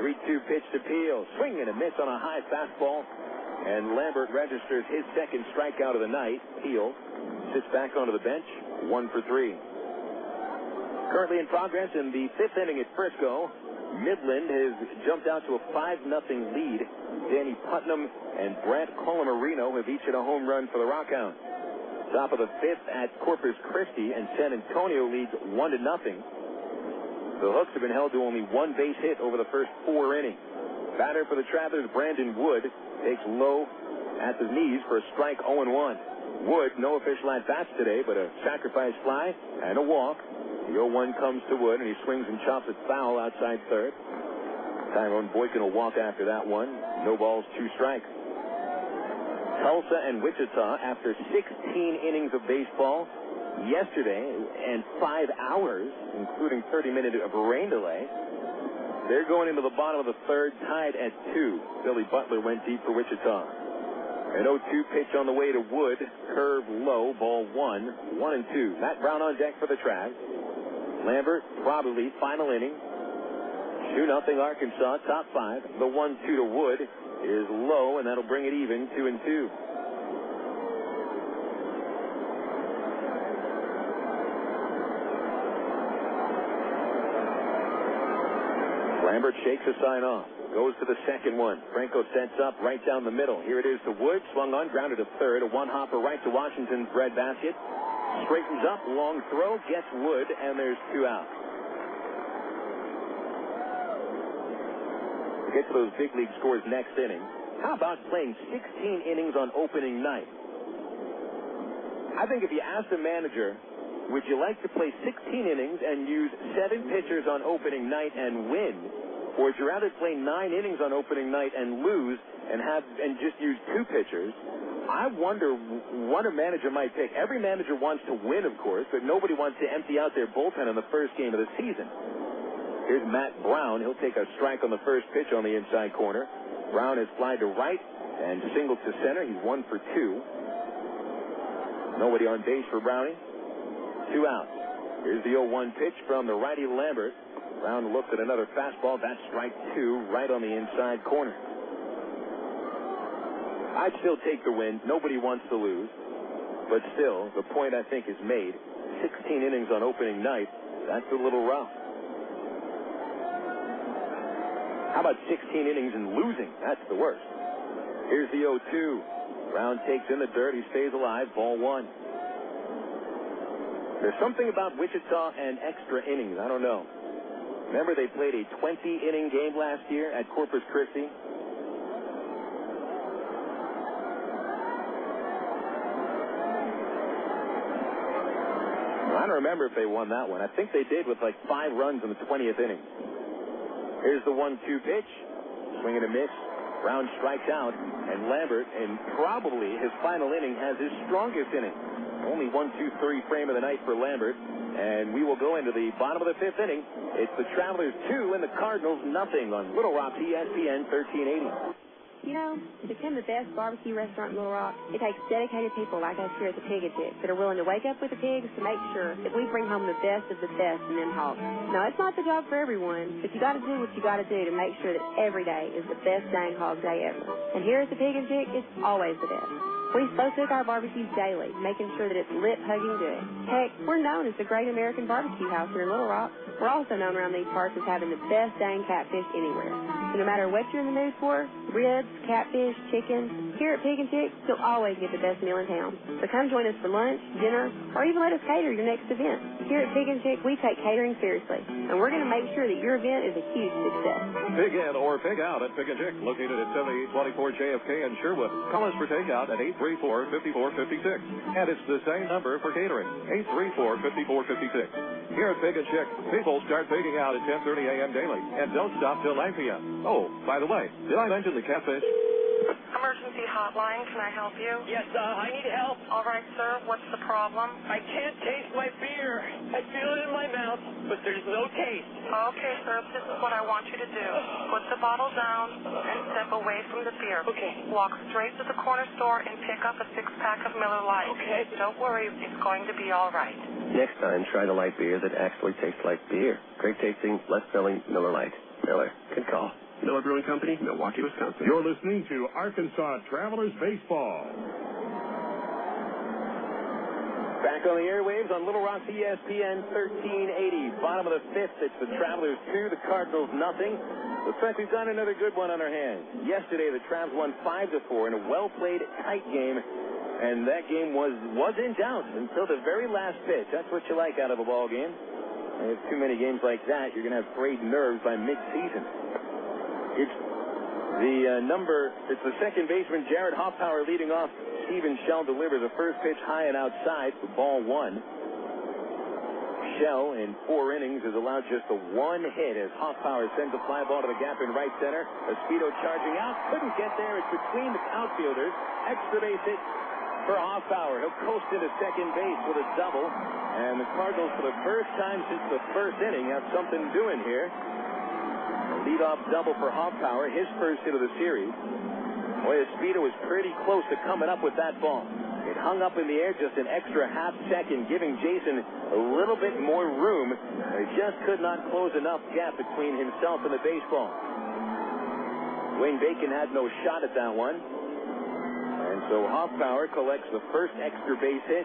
3-2 pitch to Peel. Swing and a miss on a high fastball. And Lambert registers his second strikeout of the night. Peel sits back onto the bench, 1 for 3. Currently in progress in the 5th inning at Frisco. Midland has jumped out to a 5-0 lead. Danny Putnam and Brant Colomarino have each hit a home run for the Rockhounds. Top of the 5th at Corpus Christi, and San Antonio leads 1-0. The Hooks have been held to only 1 base hit over the first 4 innings. Batter for the Travelers, Brandon Wood, takes low at the knees for a strike, 0-1. Wood, no official at-bats today, but a sacrifice fly and a walk. The 0-1 comes to Wood, and he swings and chops it foul outside third. Tyrone Boykin will walk after that one. No balls, 2 strikes. Tulsa and Wichita, after 16 innings of baseball yesterday and 5 hours, including 30 minutes of rain delay, they're going into the bottom of the 3rd, tied at 2. Billy Butler went deep for Wichita. An 0-2 pitch on the way to Wood. Curve low, ball 1, 1-2. Matt Brown on deck for the Travs. Lambert, probably final inning. 2-0 Arkansas, top 5. The 1-2 to Wood is low, and that'll bring it even, 2-2. Lambert shakes a sign off. Goes to the second one. Franco sets up right down the middle. Here it is to Wood. Swung on, grounded to third. A one-hopper right to Washington's breadbasket. Straightens up, long throw, gets Wood, and there's 2 out. We'll get to those big league scores next inning. How about playing 16 innings on opening night? I think if you asked the manager, would you like to play 16 innings and use 7 pitchers on opening night and win? Or would you rather play 9 innings on opening night and lose and just use 2 pitchers? I wonder what a manager might pick. Every manager wants to win, of course, but nobody wants to empty out their bullpen in the first game of the season. Here's Matt Brown. He'll take a strike on the first pitch on the inside corner. Brown has flied to right and singled to center. He's 1 for 2. Nobody on base for Brownie. 2 outs. Here's the 0-1 pitch from the righty Lambert. Brown looked at another fastball. That's strike 2 right on the inside corner. I'd still take the win. Nobody wants to lose. But still, the point I think is made. 16 innings on opening night. That's a little rough. How about 16 innings and losing? That's the worst. Here's the 0-2. Brown takes in the dirt. He stays alive. Ball 1. There's something about Wichita and extra innings. I don't know. Remember they played a 20-inning game last year at Corpus Christi? I don't remember if they won that one. I think they did with like 5 runs in the 20th inning. Here's the 1-2 pitch. Swing and a miss. Brown strikes out, and Lambert, in probably his final inning, has his strongest inning. Only 1-2-3 frame of the night for Lambert, and we will go into the bottom of the 5th inning. It's the Travelers 2 and the Cardinals nothing on Little Rock, ESPN 1380. You know, to become the best barbecue restaurant in Little Rock, it takes dedicated people like us here at the Pig and Chick that are willing to wake up with the pigs to make sure that we bring home the best of the best in them hogs. Now, it's not the job for everyone, but you got to do what you got to do to make sure that every day is the best dang hog day ever. And here at the Pig and Chick, it's always the best. We slow cook our barbecues daily, making sure that it's lip-hugging good. Heck, we're known as the Great American Barbecue House here in Little Rock. We're also known around these parts as having the best dang catfish anywhere. So no matter what you're in the mood for, ribs, catfish, chicken, here at Pig and Chick, you'll always get the best meal in town. So come join us for lunch, dinner, or even let us cater your next event. Here at Pig and Chick, we take catering seriously, and we're going to make sure that your event is a huge success. Pig in or pig out at Pig and Chick, located at 7824 JFK in Sherwood. Call us for takeout at 834-5456. And it's the same number for catering, 834-5456. Here at Pig and Chick, people start pigging out at 10:30 a.m. daily and don't stop till 9 p.m. Oh, by the way, did I mention the catfish? Emergency hotline, can I help you? Yes, I need help. All right, sir, what's the problem? I can't taste my beer. I feel it in my mouth, but there's no taste. Okay, sir, this is what I want you to do. Put the bottle down and step away from the beer. Okay. Walk straight to the corner store and pick up a 6-pack of Miller Lite. Okay. Don't worry, it's going to be all right. Next time, try the light beer that actually tastes like beer. Great tasting, less filling Miller Lite. Miller, good call. Miller Brewing Company, Milwaukee, Wisconsin. You're listening to Arkansas Travelers Baseball. Back on the airwaves on Little Rock's ESPN 1380. Bottom of the fifth, it's the Travelers 2, the Cardinals nothing. Looks like we've got another good one on our hands. Yesterday, the Travs won 5-4 in a well-played, tight game, and that game was in doubt until the very last pitch. That's what you like out of a ball game. And if too many games like that, you're going to have frayed nerves by mid-season. It's the second baseman, Jarrett Hoffpauir, leading off. Steven Shell delivers a first pitch high and outside for ball one. Shell, in 4 innings, has allowed just the one hit as Hoffpauir sends a fly ball to the gap in right center. Espedo charging out, couldn't get there. It's between the outfielders. Extra base hit for Hoffpauir. He'll coast into second base with a double. And the Cardinals, for the first time since the first inning, have something doing here. Leadoff double for Hoffpauir, his first hit of the series. Boy, Espedo was pretty close to coming up with that ball. It hung up in the air just an extra half second, giving Jason a little bit more room. He just could not close enough gap between himself and the baseball. Wayne Bacon had no shot at that one. And so Hoffpauir collects the first extra base hit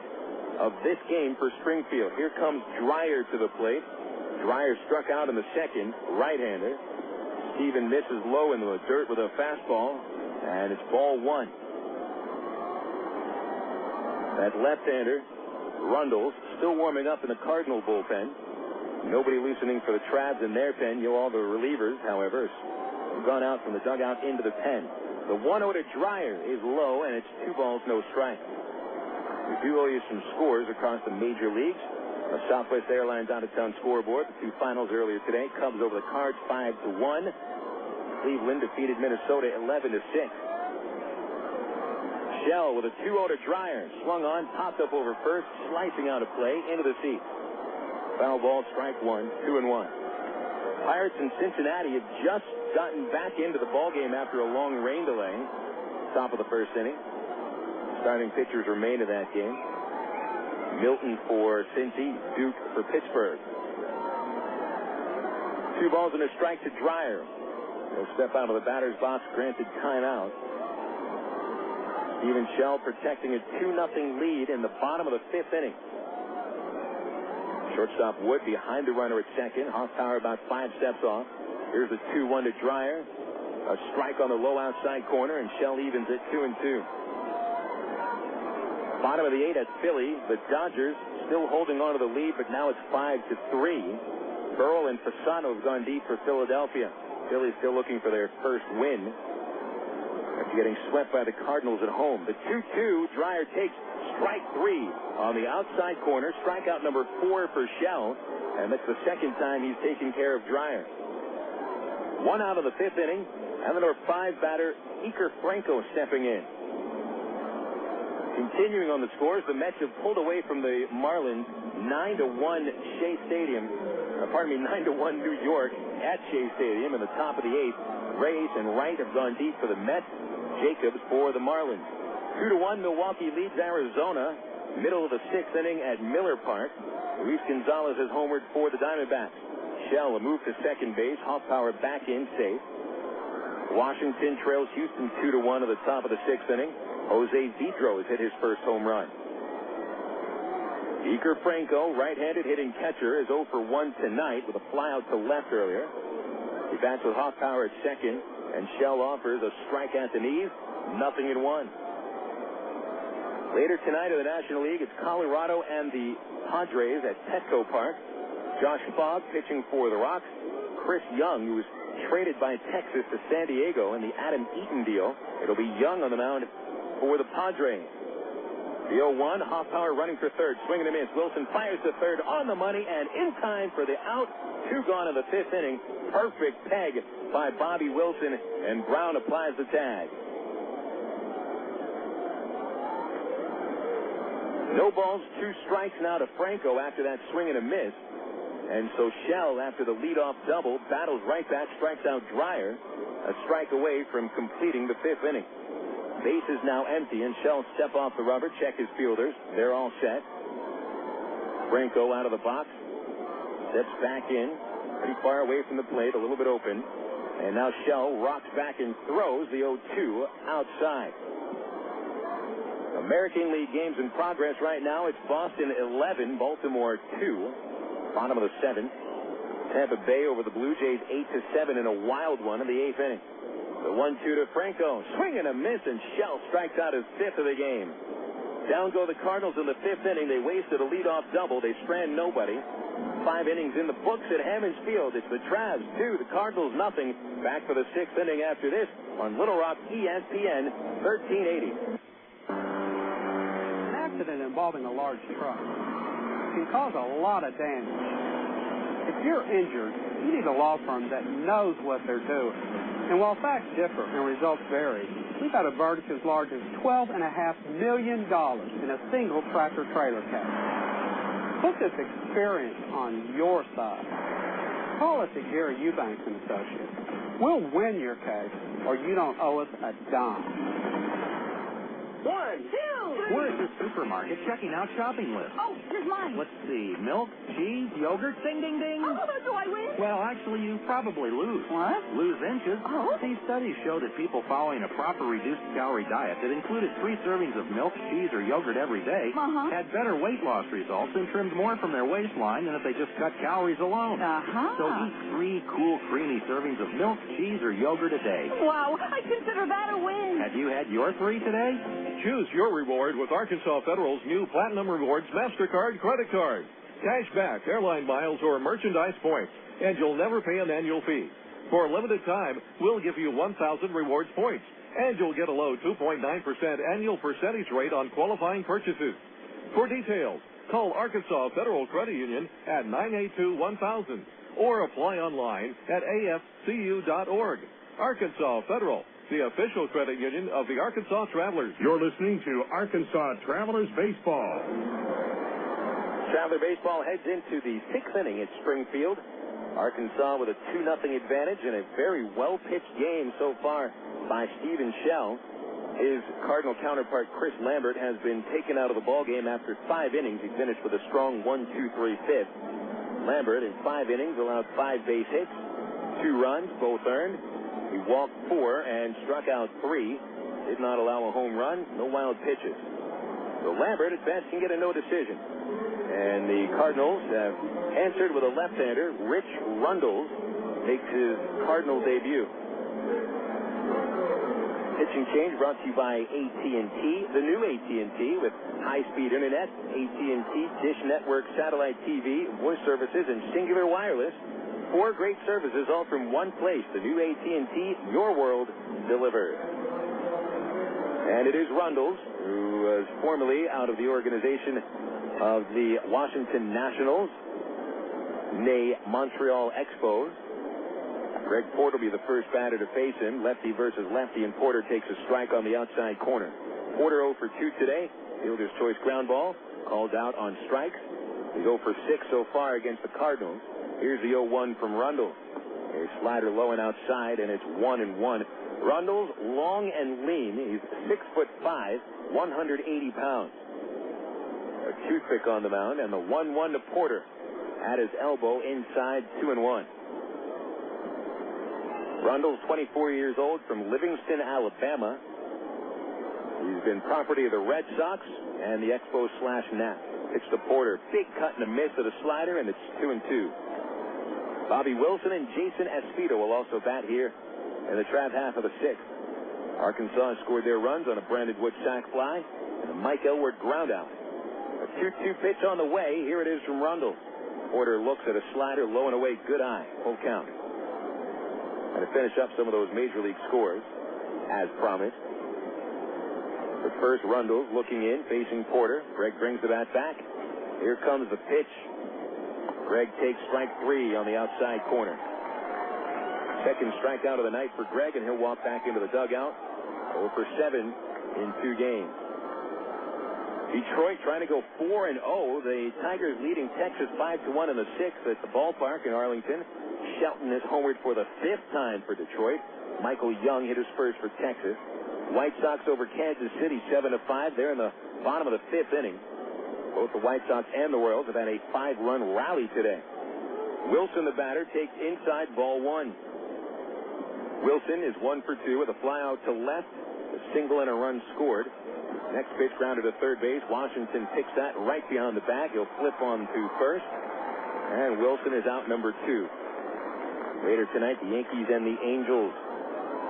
of this game for Springfield. Here comes Dreyer to the plate. Dreyer struck out in the second, right-hander. Steven misses low in the dirt with a fastball, and it's ball one. That left-hander, Rundles, still warming up in the Cardinal bullpen. Nobody loosening for the Travs in their pen. All the relievers, however, have gone out from the dugout into the pen. The 1-0 to Dreyer is low, and it's 2 balls, no strike. We do owe you some scores across the major leagues. A Southwest Airlines out-of-town scoreboard. The 2 finals earlier today. Cubs over the Cards 5-1. Cleveland defeated Minnesota 11-6. Shell with a 2-0 to Dreyer. Swung on, popped up over first, slicing out of play into the seat. Foul ball, strike one, 2-1. Pirates in Cincinnati have just gotten back into the ballgame after a long rain delay. Top of the first inning. Starting pitchers remain in that game. Milton for Cincy, Duke for Pittsburgh. 2 balls and a strike to Dreyer. He'll step out of the batter's box, granted timeout. Steven Shell protecting a 2-0 lead in the bottom of the 5th inning. Shortstop Wood behind the runner at second. Hoffpauir about 5 steps off. Here's a 2-1 to Dreyer. A strike on the low outside corner, and Shell evens at 2-2. Bottom of the 8th at Philly. The Dodgers still holding on to the lead, but now it's 5-3. Burrell and Fasano have gone deep for Philadelphia. Philly still looking for their first win after getting swept by the Cardinals at home. The 2-2, Dreyer takes strike 3 on the outside corner. Strikeout number 4 for Shell, and that's the second time he's taken care of Dreyer. 1 out of the 5th inning, and the number 5 batter, Iker Franco, stepping in. Continuing on the scores, the Mets have pulled away from the Marlins 9-1 Shea Stadium. 9-1 New York at Shea Stadium in the top of the 8th. Reyes and Wright have gone deep for the Mets. Jacobs for the Marlins. 2-1 Milwaukee leads Arizona. Middle of the 6th inning at Miller Park. Luis Gonzalez has homered for the Diamondbacks. Shell a move to second base. Hoffpauir back in safe. Washington trails Houston 2-1 at the top of the 6th inning. Jose Vidro has hit his first home run. Iker Franco, right-handed hitting catcher, is 0 for 1 tonight with a flyout to left earlier. He bats with Hoffpauir at second, and Shell offers a strike at the knees, 0-1. Later tonight in the National League, it's Colorado and the Padres at Petco Park. Josh Fogg pitching for the Rocks. Chris Young, who was traded by Texas to San Diego in the Adam Eaton deal. It'll be Young on the mound for the Padres. The 0-1, Hoffpauir running for third, swinging and a miss. Wilson fires to third on the money and in time for the out. 2 gone in the 5th inning. Perfect peg by Bobby Wilson, and Brown applies the tag. No balls, 2 strikes now to Franco after that swing and a miss. And so Shell, after the leadoff double, battles right back, strikes out Dreyer, a strike away from completing the 5th inning. Base is now empty, and Shell step off the rubber, check his fielders. They're all set. Franco out of the box, steps back in, pretty far away from the plate, a little bit open. And now Shell rocks back and throws the 0-2 outside. American League games in progress right now. It's Boston 11, Baltimore 2. Bottom of the 7th. Tampa Bay over the Blue Jays 8-7 in a wild one in the 8th inning. The 1-2 to Franco. Swing and a miss, and Shell strikes out his 5th of the game. Down go the Cardinals in the 5th inning. They wasted a leadoff double. They strand nobody. 5 innings in the books at Hammons Field. It's the Travs 2, the Cardinals 0. Back for the 6th inning after this on Little Rock ESPN 1380. An accident involving a large truck can cause a lot of damage. If you're injured, you need a law firm that knows what they're doing. And while facts differ and results vary, we've got a verdict as large as $12.5 million in a single tractor-trailer case. Put this experience on your side. Call us at Gary Eubanks & Associates. We'll win your case, or you don't owe us a dime. 1, 2, 3. We're at the supermarket checking out shopping lists. Oh, here's mine. Let's see. Milk, cheese, yogurt, ding, ding, ding. Oh, do I win? Well, actually, you probably lose. What? Lose inches. Oh. These studies show that people following a proper reduced calorie diet that included 3 servings of milk, cheese, or yogurt every day had better weight loss results and trimmed more from their waistline than if they just cut calories alone. So eat 3 cool, creamy servings of milk, cheese, or yogurt a day. Wow, I consider that a win. Have you had your 3 today? Choose your reward with Arkansas Federal's new Platinum Rewards MasterCard credit card. Cash back, airline miles, or merchandise points, and you'll never pay an annual fee. For a limited time, we'll give you 1,000 rewards points, and you'll get a low 2.9% annual percentage rate on qualifying purchases. For details, call Arkansas Federal Credit Union at 982-1000 or apply online at afcu.org. Arkansas Federal, the official credit union of the Arkansas Travelers. You're listening to Arkansas Travelers Baseball. Traveler Baseball heads into the 6th inning at Springfield. Arkansas with a 2-0 advantage in a very well-pitched game so far by Stephen Shell. His Cardinal counterpart, Chris Lambert, has been taken out of the ballgame after 5 innings. He finished with a strong 1-2-3 5. Lambert, in 5 innings, allowed 5 base hits, 2 runs, both earned. He walked 4 and struck out 3. Did not allow a home run, no wild pitches. So Lambert, at best, can get a no decision. And the Cardinals have answered with a left-hander. Rich Rundles makes his Cardinal debut. Pitching change brought to you by AT&T, the new AT&T with high-speed internet, AT&T, Dish Network, satellite TV, voice services, and Singular Wireless. 4 great services, all from one place. The new AT&T, your world delivered. And it is Rundles, who was formerly out of the organization of the Washington Nationals, nay Montreal Expos. Greg Porter will be the first batter to face him. Lefty versus lefty, and Porter takes a strike on the outside corner. Porter 0 for 2 today. Fielder's choice ground ball, called out on strikes. He's 0 for 6 so far against the Cardinals. Here's the 0-1 from Rundles. A slider low and outside, and it's 1-1. Rundles, long and lean. He's 6'5", 180 pounds. A toothpick on the mound, and the 1-1 to Porter. At his elbow, inside, 2-1. Rundles, 24 years old, from Livingston, Alabama. He's been property of the Red Sox and the Expos/Nats. Pitch to Porter. Big cut and a miss of the slider, and it's 2-2. Bobby Wilson and Jason Espino will also bat here in the Trav half of the sixth. Arkansas scored their runs on a Brandon Wood sac fly and a Mike Elward ground out. A 2-2 pitch on the way. Here it is from Rundles. Porter looks at a slider, low and away, good eye, full count. And to finish up some of those major league scores, as promised. But first, Rundles looking in, facing Porter. Greg brings the bat back. Here comes the pitch. Greg takes strike 3 on the outside corner. Second strikeout of the night for Greg, and he'll walk back into the dugout. 0 for 7 in 2 games. Detroit trying to go 4-0. The Tigers leading Texas 5-1 in the 6th at the ballpark in Arlington. Shelton is homered for the 5th time for Detroit. Michael Young hit his first for Texas. White Sox over Kansas City 7-5. They're in the bottom of the 5th inning. Both the White Sox and the Royals have had a 5-run rally today. Wilson, the batter, takes inside ball 1. Wilson is 1 for 2 with a fly out to left, a single and a run scored. Next pitch grounded to third base. Washington picks that right behind the bag. He'll flip on to first. And Wilson is out number 2. Later tonight, the Yankees and the Angels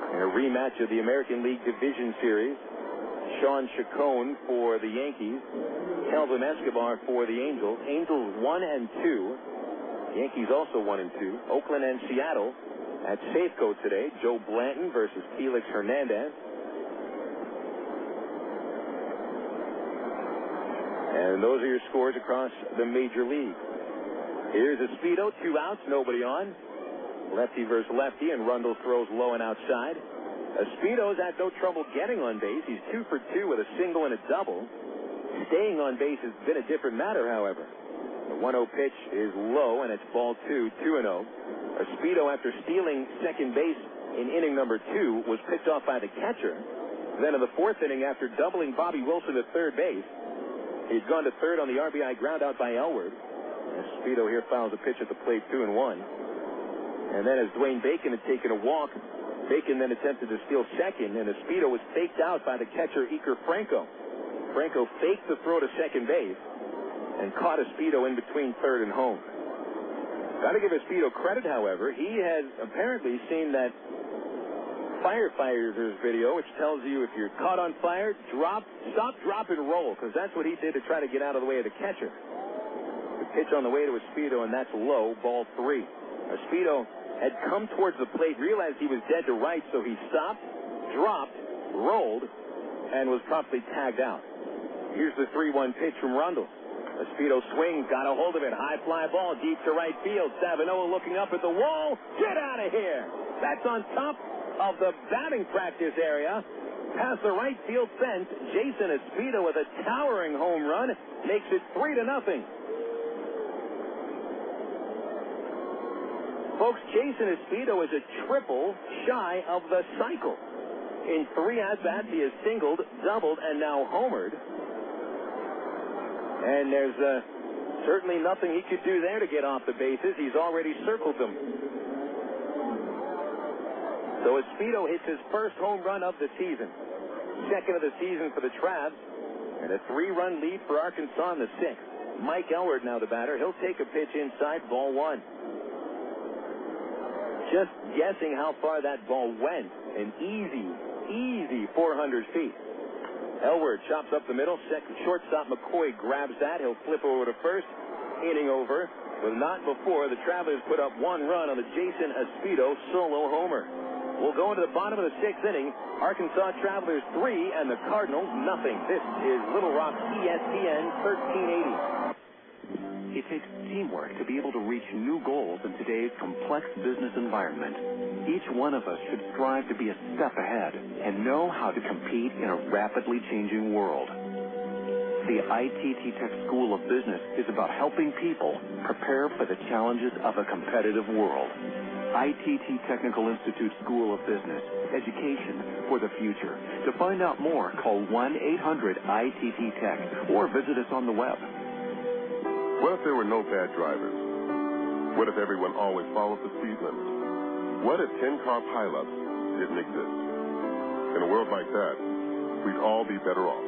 in a rematch of the American League Division Series. Sean Chacon for the Yankees. Kelvin Escobar for the Angels. Angels 1-2. Yankees also 1-2. Oakland and Seattle at Safeco today. Joe Blanton versus Felix Hernandez. And those are your scores across the major league. Here's Espino, 2 outs, nobody on. Lefty versus lefty, and Rundles throws low and outside. Espino's had no trouble getting on base. He's 2 for 2 with a single and a double. Staying on base has been a different matter, however. The 1-0 pitch is low, and it's ball 2, 2-0. Espino, after stealing second base in inning number 2, was picked off by the catcher. Then in the 4th inning, after doubling Bobby Wilson to third base, he's gone to third on the RBI ground out by Elward. Espino here fouls a pitch at the plate, 2-1. And then as Dwayne Bacon had taken a walk, Bacon then attempted to steal second, and Espino was faked out by the catcher, Iker Franco. Franco faked the throw to second base and caught Espino in between third and home. Got to give Espino credit, however. He has apparently seen that firefighter's video, which tells you if you're caught on fire, stop, drop, and roll, because that's what he did to try to get out of the way of the catcher. The pitch on the way to Espino, and that's low, ball 3. Espino had come towards the plate, realized he was dead to right, so he stopped, dropped, rolled, and was promptly tagged out. Here's the 3-1 pitch from Rundles. Espino swings, got a hold of it. High fly ball deep to right field. Stavinoha looking up at the wall. Get out of here! That's on top of the batting practice area. Past the right field fence, Jason Espino with a towering home run makes it 3-0. Folks, Jason Espino is a triple shy of the cycle. In 3 at-bats, he has singled, doubled, and now homered. And there's certainly nothing he could do there to get off the bases. He's already circled them. So Espino hits his first home run of the season. Second of the season for the Travs. And a 3-run lead for Arkansas in the 6th. Mike Elward now the batter. He'll take a pitch inside, ball 1. Just guessing how far that ball went. An easy 400 feet. Elward chops up the middle. Shortstop McCoy grabs that. He'll flip over to first. Inning over. But not before the Travelers put up 1 run on the Jason Espino solo homer. We'll go into the bottom of the 6th inning. Arkansas Travelers 3 and the Cardinals nothing. This is Little Rock ESPN 1380. It takes teamwork to be able to reach new goals in today's complex business environment. Each one of us should strive to be a step ahead and know how to compete in a rapidly changing world. The ITT Tech School of Business is about helping people prepare for the challenges of a competitive world. ITT Technical Institute School of Business, education for the future. To find out more, call 1-800-ITT-TECH or visit us on the web. What if there were no bad drivers? What if everyone always followed the speed limit? What if 10-car pileups didn't exist? In a world like that, we'd all be better off.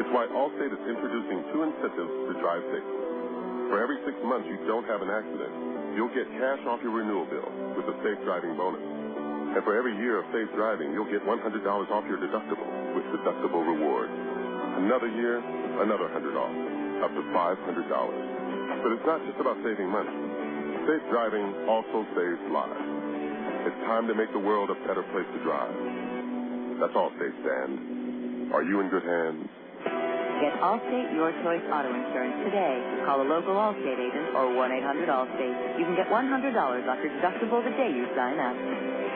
It's why Allstate is introducing 2 incentives to drive safe. For every 6 months you don't have an accident, you'll get cash off your renewal bill with a safe driving bonus. And for every year of safe driving, you'll get $100 off your deductible with deductible rewards. Another year, another $100 off, up to $500. But it's not just about saving money. Safe driving also saves lives. It's time to make the world a better place to drive. That's Allstate, Dan. Are you in good hands? Get Allstate Your Choice Auto Insurance today. Call a local Allstate agent or 1-800-ALLSTATE. You can get $100 off your deductible the day you sign up.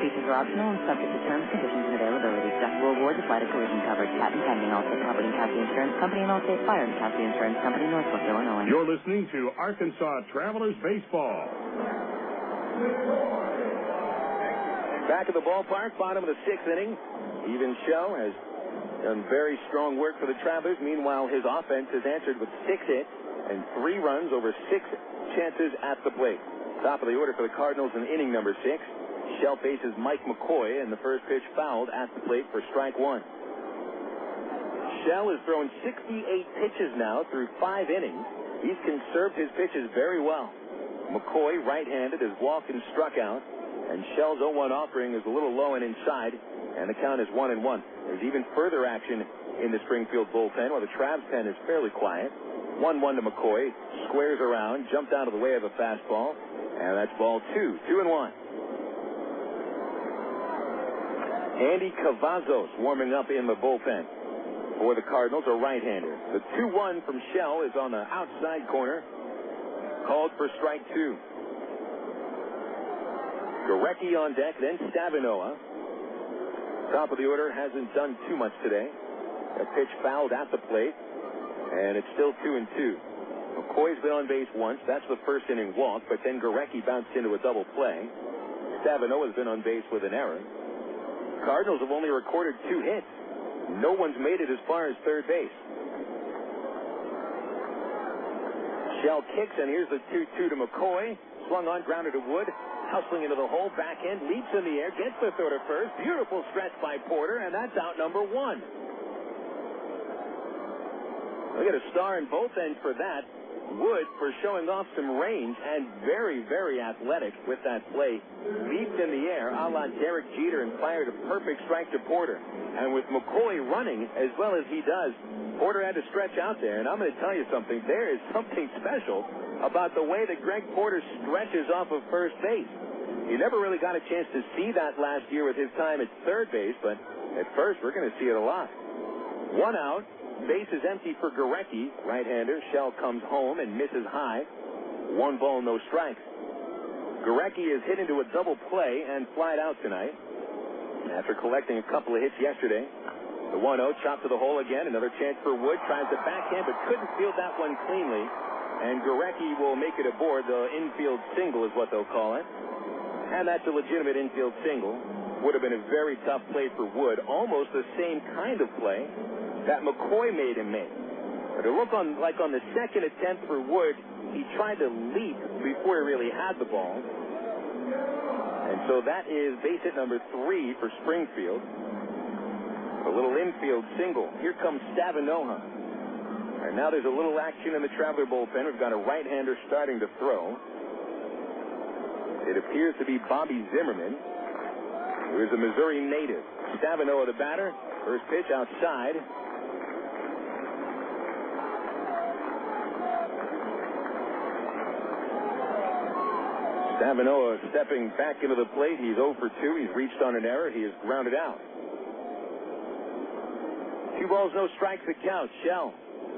Features are optional and subject to terms, conditions, and availability. Deductible awards apply to collision coverage. Patent pending. Allstate Property and Casualty Insurance Company and Allstate Fire and Casualty Insurance Company, Northwest Illinois. You're listening to Arkansas Travelers Baseball. Back at the ballpark, bottom of the 6th inning. Even Shell has done very strong work for the Travelers. Meanwhile, his offense has answered with 6 hits and 3 runs over 6 chances at the plate. Top of the order for the Cardinals in inning number 6. Shell faces Mike McCoy, and the first pitch fouled at the plate for strike 1. Shell has thrown 68 pitches now through 5 innings. He's conserved his pitches very well. McCoy, right-handed, has walked and struck out, and Shell's 0-1 offering is a little low and inside, and the count is 1-1. There's even further action in the Springfield bullpen, while the Travs pen is fairly quiet. 1-1 to McCoy, squares around, jumped out of the way of a fastball, and that's ball 2. 2-1. Andy Cavazos warming up in the bullpen for the Cardinals, a right-hander. The 2-1 from Shell is on the outside corner, called for strike 2. Gorecki on deck, then Stavinoha. Top of the order hasn't done too much today. A pitch fouled at the plate, and it's still 2-2. McCoy's been on base once. That's the first inning walk, but then Gorecki bounced into a double play. Stavinoha's been on base with an error. Cardinals have only recorded 2 hits. No one's made it as far as third base. Shell kicks, and here's the 2-2 to McCoy. Swung on, grounded to Wood. Hustling into the hole, back end, leaps in the air, gets the throw to first. Beautiful stretch by Porter, and that's out number 1. We'll get a star in both ends for that. Wood for showing off some range and very, very athletic with that play. Leaped in the air a la Derek Jeter and fired a perfect strike to Porter. And with McCoy running as well as he does, Porter had to stretch out there. And I'm going to tell you something. There is something special about the way that Greg Porter stretches off of first base. You never really got a chance to see that last year with his time at third base, but at first we're going to see it a lot. 1 out. Base is empty for Gorecki, right-hander. Shell comes home and misses high. 1 ball, no strikes. Gorecki is hit into a double play and flied out tonight after collecting a couple of hits yesterday. The 1-0, chopped to the hole again. Another chance for Wood. Tries the backhand, but couldn't field that one cleanly. And Gorecki will make it aboard. The infield single is what they'll call it. And that's a legitimate infield single. Would have been a very tough play for Wood. Almost the same kind of play that McCoy made him make. But it looked like on the second attempt for Wood, he tried to leap before he really had the ball. And so that is base hit number 3 for Springfield. A little infield single. Here comes Stavinoha. And now there's a little action in the Traveler bullpen. We've got a right-hander starting to throw. It appears to be Bobby Zimmerman, who is a Missouri native. Stavinoha the batter. First pitch outside. Stavinoha stepping back into the plate. He's 0 for 2. He's reached on an error. He is grounded out. 2 balls, no strikes the count. Shell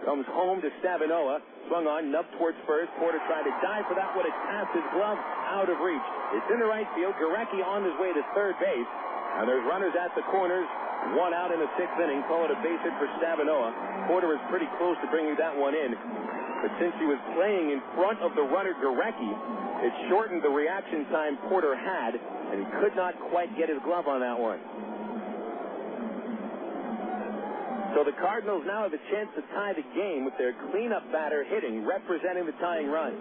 comes home to Stavinoha. Swung on, nubbed towards first. Porter tried to dive for that one. It passed his glove, out of reach. It's in the right field. Gorecki on his way to third base. And there's runners at the corners. 1 out in the 6th inning. Call it a base hit for Stavinoha. Porter was pretty close to bringing that one in. But since he was playing in front of the runner Gorecki, it shortened the reaction time Porter had, and he could not quite get his glove on that one. So the Cardinals now have a chance to tie the game with their cleanup batter hitting, representing the tying run.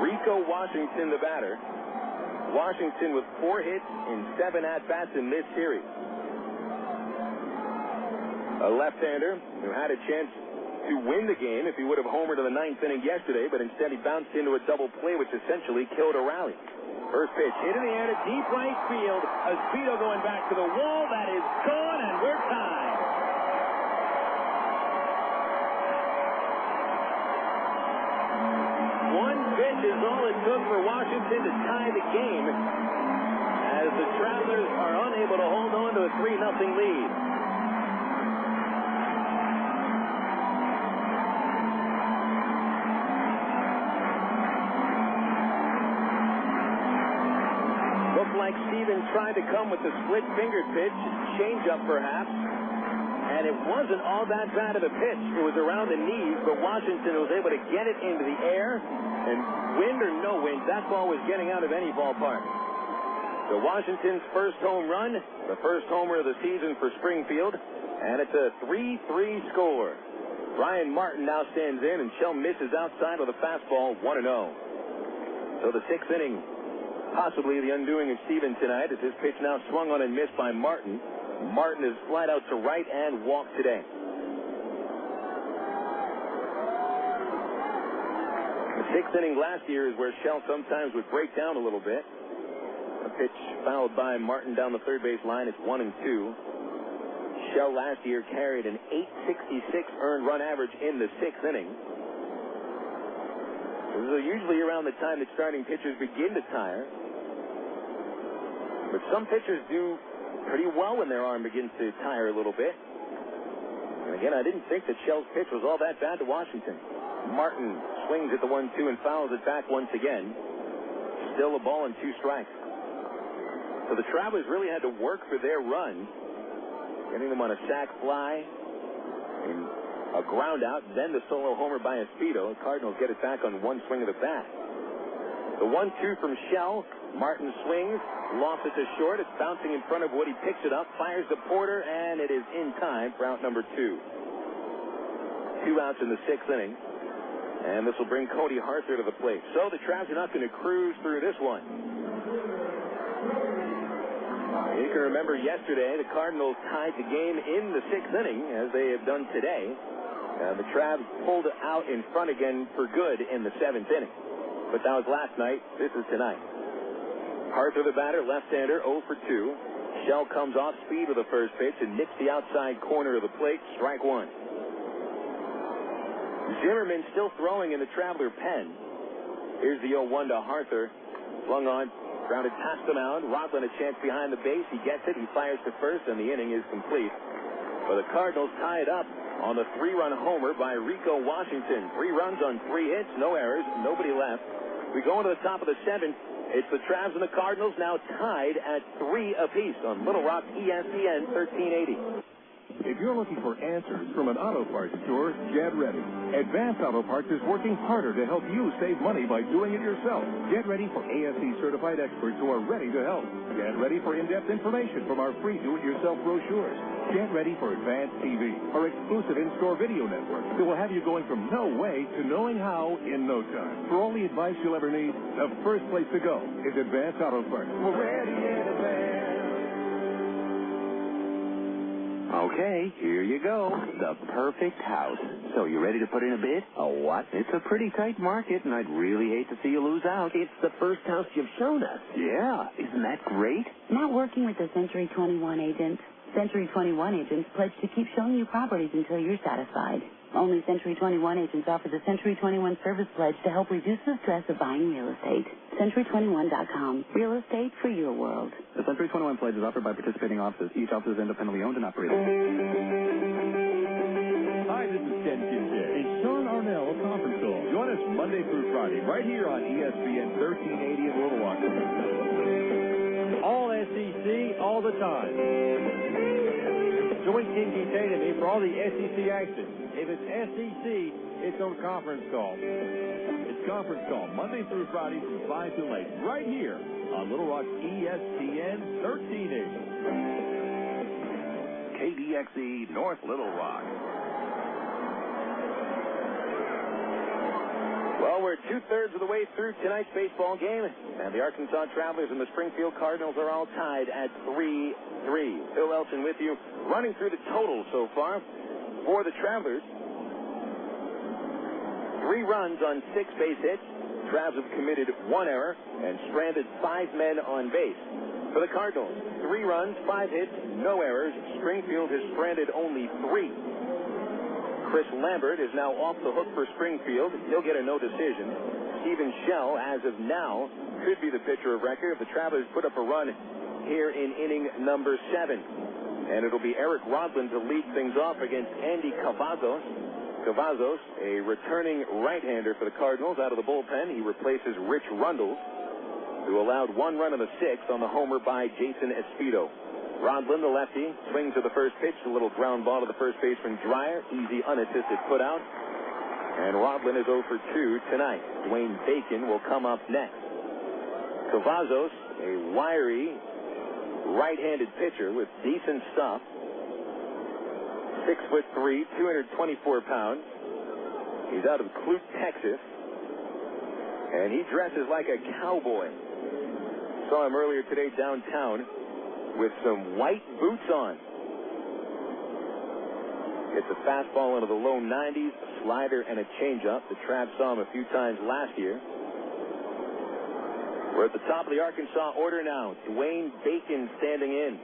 Rico Washington, the batter. Washington with 4 hits in 7 at-bats in this series. A left-hander who had a chance to win the game if he would have homered in the 9th inning yesterday, but instead he bounced into a double play, which essentially killed a rally. First pitch hit in the air to deep right field. Espedo going back to the wall. That is gone, and we're tied. One pitch is all it took for Washington to tie the game, as the Travelers are unable to hold on to a 3-0 lead. Like Steven tried to come with the split-fingered pitch, change-up perhaps, and it wasn't all that bad of a pitch. It was around the knees, but Washington was able to get it into the air, and wind or no wind, that ball was getting out of any ballpark. So Washington's first home run, the first homer of the season for Springfield, and it's a 3-3 score. Brian Martin now stands in, and Shell misses outside with a fastball, 1-0. So the 6th inning, possibly the undoing of Steven tonight, as his pitch now swung on and missed by Martin. Martin is flat out to right and walked today. The 6th inning last year is where Shell sometimes would break down a little bit. A pitch fouled by Martin down the third base line. It's 1-2. Shell last year carried an .866 earned run average in the 6th inning. This is usually around the time that starting pitchers begin to tire. But some pitchers do pretty well when their arm begins to tire a little bit. And again, I didn't think that Shell's pitch was all that bad to Washington. Martin swings at the 1-2 and fouls it back once again. Still a ball and 2 strikes. So the Travelers really had to work for their run, getting them on a sac fly and a ground out, then the solo homer by Espedo. The Cardinals get it back on one swing of the bat. The 1-2 from Shell. Martin swings, lost it to short. It's bouncing in front of Woody, picks it up, fires to Porter, and it is in time for out number 2. 2 outs in the 6th inning. And this will bring Cody Harther to the plate. So the Travs are not going to cruise through this one. You can remember yesterday the Cardinals tied the game in the 6th inning, as they have done today. The Travs pulled out in front again for good in the 7th inning. But that was last night. This is tonight. Harther, the batter, left-hander, 0 for 2. Shell comes off speed with the first pitch and nips the outside corner of the plate. Strike 1. Zimmerman still throwing in the Traveler pen. Here's the 0-1 to Harther. Flung on, grounded past the mound. Rockland a chance behind the base. He gets it. He fires to first, and the inning is complete. But the Cardinals tie it up on the 3-run homer by Rico Washington. 3 runs on 3 hits, no errors, nobody left. We go into the top of the 7th. It's the Travs and the Cardinals now tied at 3 apiece on Little Rock ESPN 1380. If you're looking for answers from an auto parts store, get ready. Advance Auto Parts is working harder to help you save money by doing it yourself. Get ready for ASE-certified experts who are ready to help. Get ready for in-depth information from our free do-it-yourself brochures. Get ready for Advanced TV, our exclusive in-store video network that will have you going from no way to knowing how in no time. For all the advice you'll ever need, the first place to go is Advanced Auto Parts. We're ready in advance. Okay, here you go. The perfect house. So you ready to put in a bid? A what? It's a pretty tight market, and I'd really hate to see you lose out. It's the first house you've shown us. Yeah, isn't that great? Not working with the Century 21 agent. Century 21 agents pledge to keep showing you properties until you're satisfied. Only Century 21 agents offer the Century 21 Service Pledge to help reduce the stress of buying real estate. Century21.com. Real estate for your world. The Century 21 Pledge is offered by participating offices. Each office is independently owned and operated. Hi, this is Ken Kincaid. And Sean Arnell of Conference Call. Join us Monday through Friday right here on ESPN 1380 in Little Rock. All SEC, all the time. Join King Kincaid and me for all the SEC action. If it's SEC, it's on Conference Call. It's Conference Call Monday through Friday from 5 to 8 right here on Little Rock ESPN 1380. KDXE North Little Rock. Well, we're two-thirds of the way through tonight's baseball game, and the Arkansas Travelers and the Springfield Cardinals are all tied at 3-3. Phil Elson with you, running through the total so far for the Travelers. 3 runs on 6 base hits. Travs have committed 1 error and stranded 5 men on base. For the Cardinals, 3 runs, 5 hits, no errors. Springfield has stranded only 3. Chris Lambert is now off the hook for Springfield. He'll get a no decision. Stephen Shell, as of now, could be the pitcher of record if the Travelers put up a run here in inning number 7. And it'll be Eric Rodlin to lead things off against Andy Cavazos. Cavazos, a returning right-hander for the Cardinals out of the bullpen. He replaces Rich Rundles, who allowed 1 run in the 6th on the homer by Jason Esposito. Rodlin, the lefty, swings to the first pitch, a little ground ball to the first baseman Dreyer, easy unassisted putout. And Rodlin is 0 for 2 tonight. Dwayne Bacon will come up next. Cavazos, a wiry right-handed pitcher with decent stuff. 6'3", 224 pounds. He's out of Clute, Texas. And he dresses like a cowboy. Saw him earlier today downtown with some white boots on. It's a fastball into the low 90s, a slider, and a changeup. The Travs saw him a few times last year. We're at the top of the Arkansas order now. Dwayne Bacon standing in.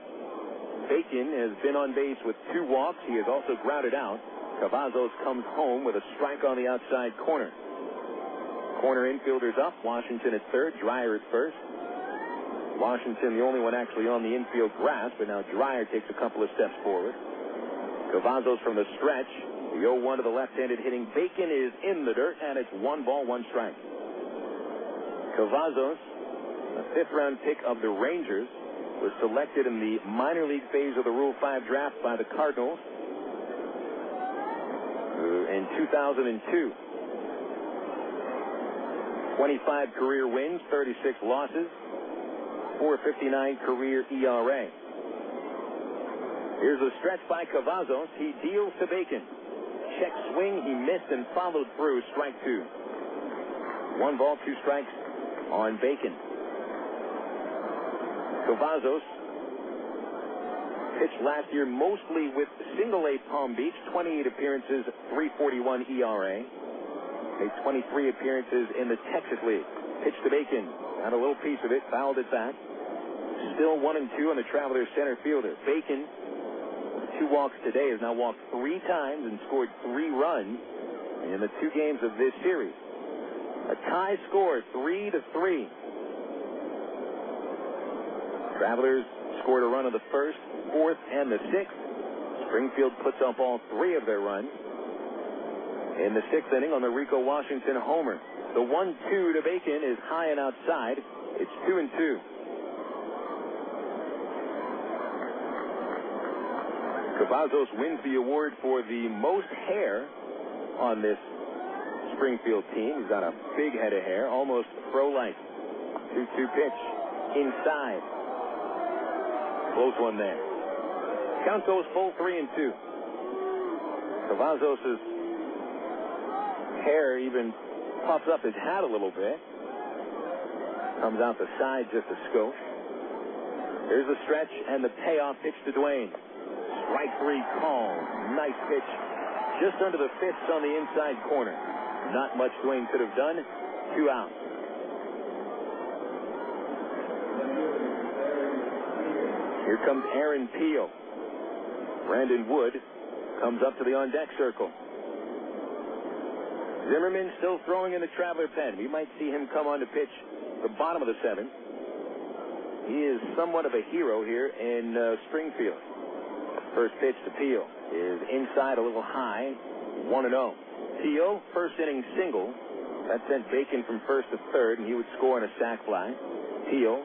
Bacon has been on base with 2 walks. He has also grounded out. Cavazos comes home with a strike on the outside corner. Corner infielders up. Washington at third. Dreyer at first. Washington the only one actually on the infield grass, but now Dreyer takes a couple of steps forward. Cavazos from the stretch. The 0-1 to the left-handed hitting Bacon is in the dirt, and it's 1 ball, 1 strike. Cavazos, a 5th-round pick of the Rangers, was selected in the minor league phase of the Rule 5 draft by the Cardinals in 2002. 25 career wins, 36 losses, 4.59 career ERA. Here's a stretch by Cavazos. He deals to Bacon. Check swing, he missed and followed through, strike 2. 1 ball, 2 strikes on Bacon. Cavazos pitched last year mostly with single-A Palm Beach, 28 appearances, 3.41 ERA. Made 23 appearances in the Texas League. Pitched to Bacon, got a little piece of it, fouled it back. Still 1-2 on the Travelers center fielder. Bacon, 2 walks today, has now walked 3 times and scored 3 runs in the 2 games of this series. A tie score, 3-3. Travelers scored a run in the 1st, 4th, and the 6th. Springfield puts up all 3 of their runs in the 6th inning on the Rico Washington homer. The 1-2 to Bacon is high and outside. It's 2-2. Cavazos wins the award for the most hair on this Springfield team. He's got a big head of hair, almost pro-like. 2-2 pitch inside. Close one there. Count goes full 3-2. Cavazos' hair even puffs up his hat a little bit. Comes out the side just a skosh. Here's the stretch and the payoff pitch to Dwayne. Strike 3 call. Nice pitch. Just under the fists on the inside corner. Not much Dwayne could have done. 2 outs. Here comes Aaron Peel. Brandon Wood comes up to the on-deck circle. Zimmerman still throwing in the Traveler pen. We might see him come on to pitch the bottom of the 7th. He is somewhat of a hero here in Springfield. First pitch to Peel is inside, a little high, 1-0. Peel, first inning single. That sent Bacon from 1st to 3rd, and he would score on a sac fly. Peel,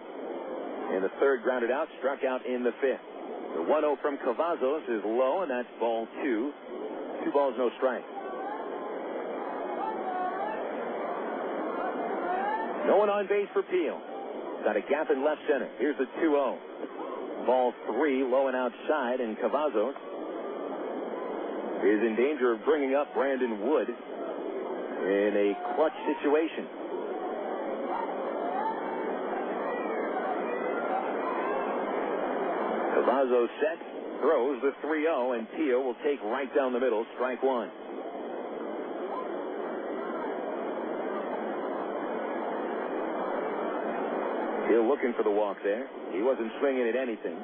in the 3rd, grounded out, struck out in the 5th. The 1-0 from Cavazos is low, and that's ball 2. 2 balls, no strike. No one on base for Peel. Got a gap in left center. Here's the 2-0. Ball 3, low and outside, and Cavazos is in danger of bringing up Brandon Wood. in a clutch situation. Cavazos set, throws the 3-0, and Peel will take right down the middle, strike one. Peel looking for the walk there. He wasn't swinging at anything.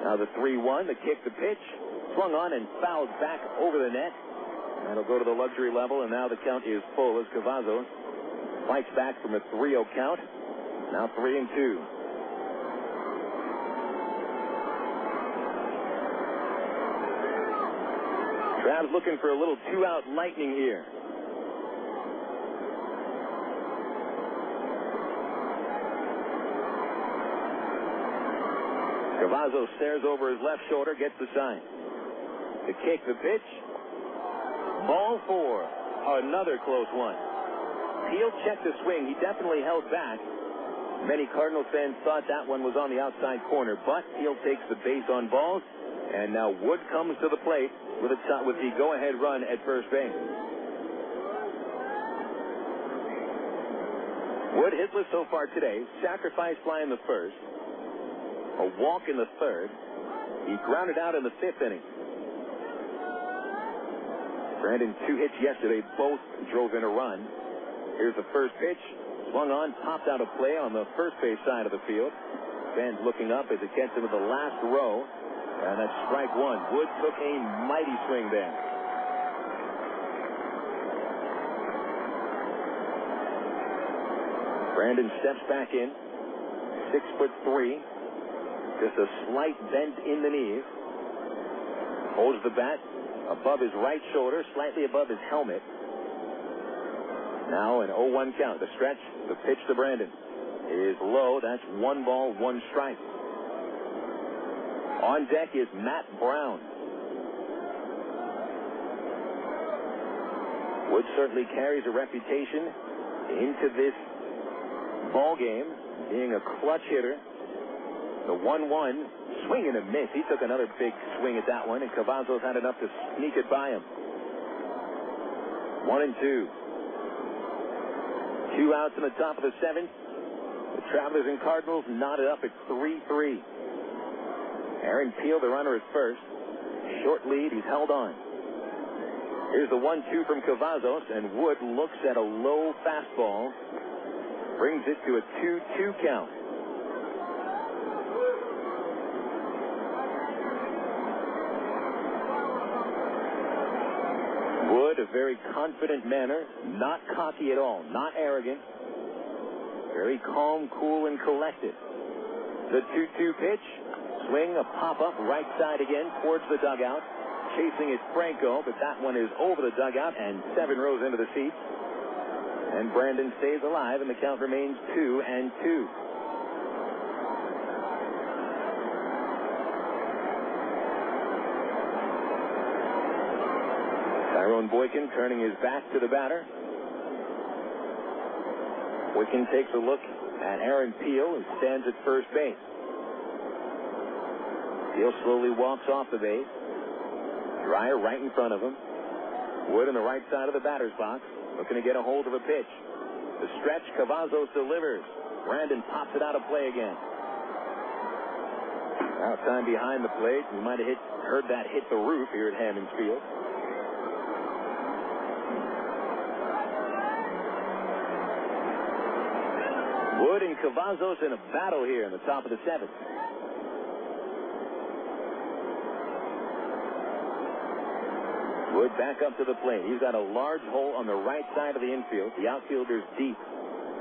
Now the 3-1, the kick, the pitch, swung on and fouled back over the net. That'll go to the luxury level, and now the count is full as Cavazos fights back from a 3-0 count. Now 3-2. Trav's looking for a little two-out lightning here. Cavazos stares over his left shoulder, gets the sign. The kick, the pitch. Ball 4. Another close one. Peel checked the swing. He definitely held back. Many Cardinals fans thought that one was on the outside corner, but Peel takes the base on balls, and now Wood comes to the plate with the go-ahead run at first base. Wood hitless so far today. Sacrifice fly in the first. A walk in the third. He grounded out in the 5th inning. Brandon, 2 hits yesterday. Both drove in a run. Here's the first pitch. Swung on, popped out of play on the first base side of the field. Fans looking up as it gets into the last row. And that's strike one. Wood took a mighty swing there. Brandon steps back in. 6'3". Just a slight bend in the knees. Holds the bat above his right shoulder, slightly above his helmet. Now an 0-1 count. The stretch, the pitch to Brandon is low. That's 1 ball, 1 strike. On deck is Matt Brown. Wood certainly carries a reputation into this ball game, being a clutch hitter. The 1-1, swing and a miss. He took another big swing at that one, and Cavazos had enough to sneak it by him. 1-2. 2 outs in the top of the 7th. The Travelers and Cardinals knotted up at 3-3. Aaron Peel, the runner, at first. Short lead, he's held on. Here's the 1-2 from Cavazos, and Wood looks at a low fastball. Brings it to a 2-2 count. Wood, a very confident manner, not cocky at all, not arrogant. Very calm, cool, and collected. The 2-2 pitch. Swing, a pop-up, right side again, towards the dugout. Chasing is Franco, but that one is over the dugout and 7 rows into the seats. And Brandon stays alive, and the count remains 2-2. Tyrone Boykin turning his back to the batter. Boykin takes a look at Aaron Peel, who stands at first base. Peel slowly walks off the base. Dreyer right in front of him. Wood on the right side of the batter's box, looking to get a hold of a pitch. The stretch, Cavazos delivers. Brandon pops it out of play again. Now time behind the plate. We might have heard that hit the roof here at Hammons Field. Wood and Cavazos in a battle here in the top of the 7th. Wood back up to the plate. He's got a large hole on the right side of the infield. The outfielder's deep.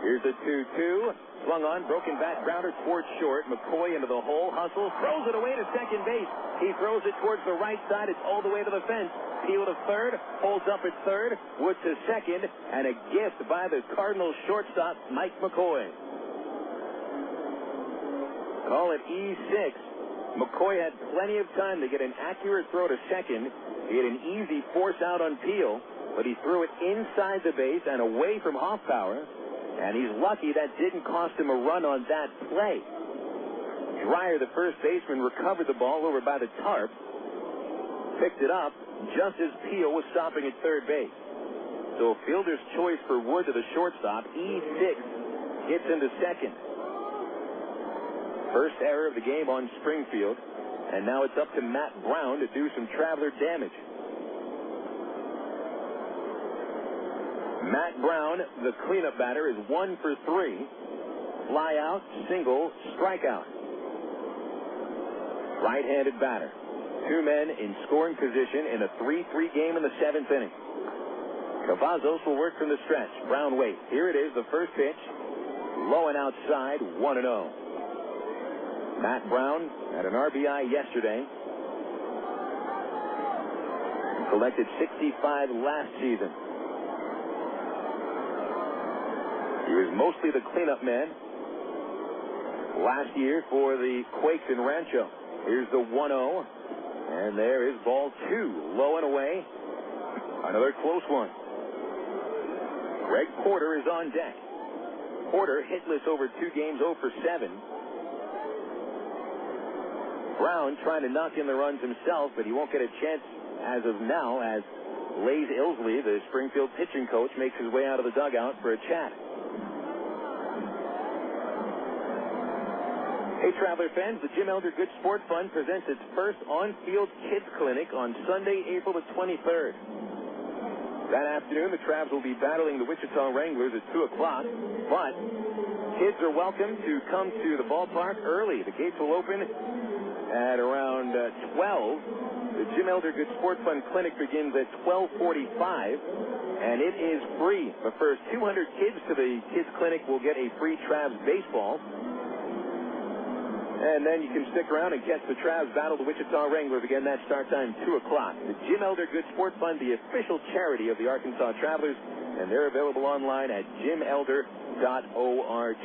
Here's a 2-2. Swung on, broken bat grounder towards short. McCoy into the hole, hustles, throws it away to second base. He throws it towards the right side. It's all the way to the fence. Peel to third, holds up at third. Wood to second, and a gift by the Cardinals shortstop, Mike McCoy. Call it E6. McCoy had plenty of time to get an accurate throw to second. He had an easy force out on Peel, but he threw it inside the base and away from Hoffpauir, and he's lucky that didn't cost him a run on that play. Dreyer, the first baseman, recovered the ball over by the tarp, picked it up just as Peel was stopping at third base. So fielder's choice for Wood to the shortstop. E6 gets into second. First error of the game on Springfield. And now it's up to Matt Brown to do some Traveler damage. Matt Brown, the cleanup batter, is 1 for 3. Fly out, single, strikeout. Right-handed batter. 2 men in scoring position in a 3-3 game in the 7th inning. Cavazos will work from the stretch. Brown waits. Here it is, the first pitch. Low and outside, 1-0. Matt Brown had an RBI yesterday. Collected 65 last season. He was mostly the cleanup man last year for the Quakes in Rancho. Here's the 1-0. And there is ball 2. Low and away. Another close one. Greg Porter is on deck. Porter hitless over 2 games, 0 for 7. Brown trying to knock in the runs himself, but he won't get a chance as of now as Lays Ilsley, the Springfield pitching coach, makes his way out of the dugout for a chat. Hey, Traveler fans, the Jim Elder Good Sport Fund presents its first on-field kids clinic on Sunday, April the 23rd. That afternoon, the Travs will be battling the Wichita Wranglers at 2 o'clock, but kids are welcome to come to the ballpark early. The gates will open at around 12. The Jim Elder Good Sport Fund clinic begins at 12:45, and it is free. The first 200 kids to the kids clinic will get a free Travs baseball. And then you can stick around and catch the Travs battle the Wichita Wranglers again. That start time, 2 o'clock. The Jim Elder Good Sport Fund, the official charity of the Arkansas Travelers, and they're available online at jimelder.org.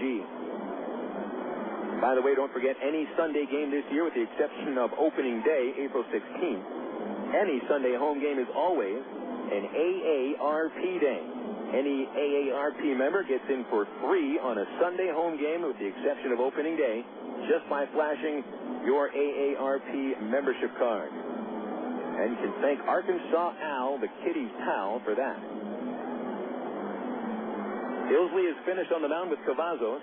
By the way, don't forget any Sunday game this year, with the exception of opening day, April 16th. Any Sunday home game is always an AARP day. Any AARP member gets in for free on a Sunday home game, with the exception of opening day, just by flashing your AARP membership card. And you can thank Arkansas Al, the Kitty's pal, for that. Ilsley is finished on the mound with Cavazos.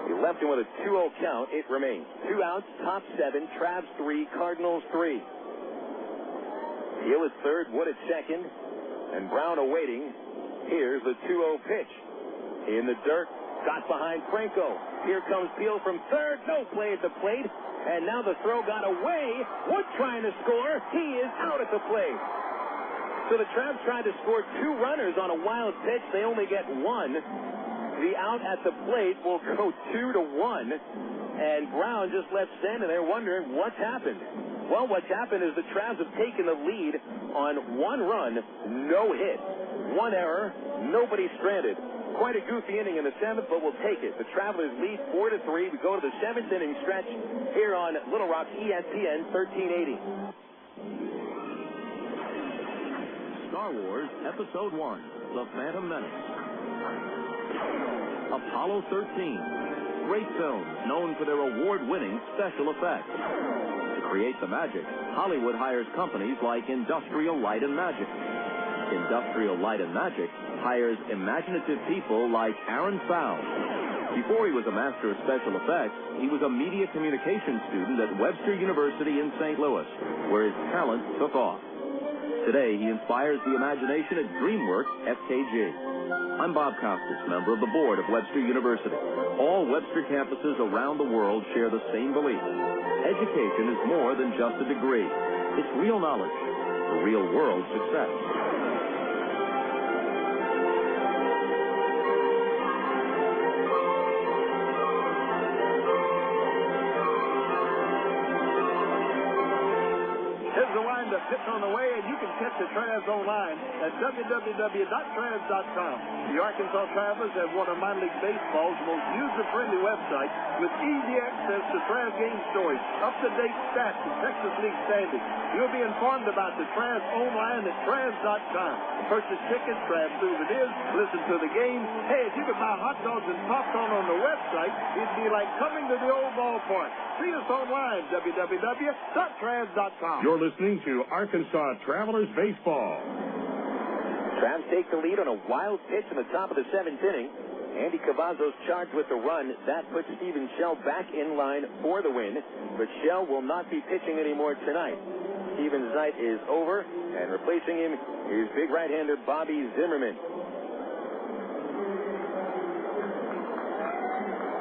He left him with a 2-0 count. It remains 2 outs, top 7, Travs 3, Cardinals 3. Hill at third, Wood at second, and Brown awaiting. Here's the 2-0 pitch. In the dirt. Got behind Franco. Here comes Peel from third. No play at the plate. And now the throw got away. Wood trying to score. He is out at the plate. So the Travs tried to score 2 runners on a wild pitch. They only get 1. The out at the plate will go 2-1. And Brown just left standing there wondering what's happened. Well, what's happened is the Travs have taken the lead on 1 run, no hit. 1 error, nobody stranded. Quite a goofy inning in the 7th, but we'll take it. The Travelers lead 4-3. We go to the 7th inning stretch here on Little Rock ESPN 1380. Star Wars Episode 1, The Phantom Menace. Apollo 13. Great films known for their award-winning special effects. To create the magic, Hollywood hires companies like Industrial Light and Magic. Industrial Light and Magic hires imaginative people like Aaron Fowl. Before he was a master of special effects, he was a media communications student at Webster University in St. Louis, where his talent took off. Today, he inspires the imagination at DreamWorks FKG. I'm Bob Costas, member of the board of Webster University. All Webster campuses around the world share the same belief. Education is more than just a degree. It's real knowledge, for real-world success. Pitch on the way, and you can catch the Travs online at www.travs.com. The Arkansas Travelers have one of minor league baseball's most user-friendly websites with easy access to Travs game stories, up-to-date stats, and Texas League standings. You'll be informed about the Travs online at travs.com. Purchase tickets, Travs souvenirs, listen to the game. Hey, if you could buy hot dogs and popcorn on the website, it'd be like coming to the old ballpark. See us online, www.travs.com. You're listening listening to Arkansas Travelers Baseball. Travs take the lead on a wild pitch in the top of the 7th inning. Andy Cavazos charged with the run. That puts Steven Shell back in line for the win, but Shell will not be pitching anymore tonight. Steven's night is over, and replacing him is big right-hander Bobby Zimmerman.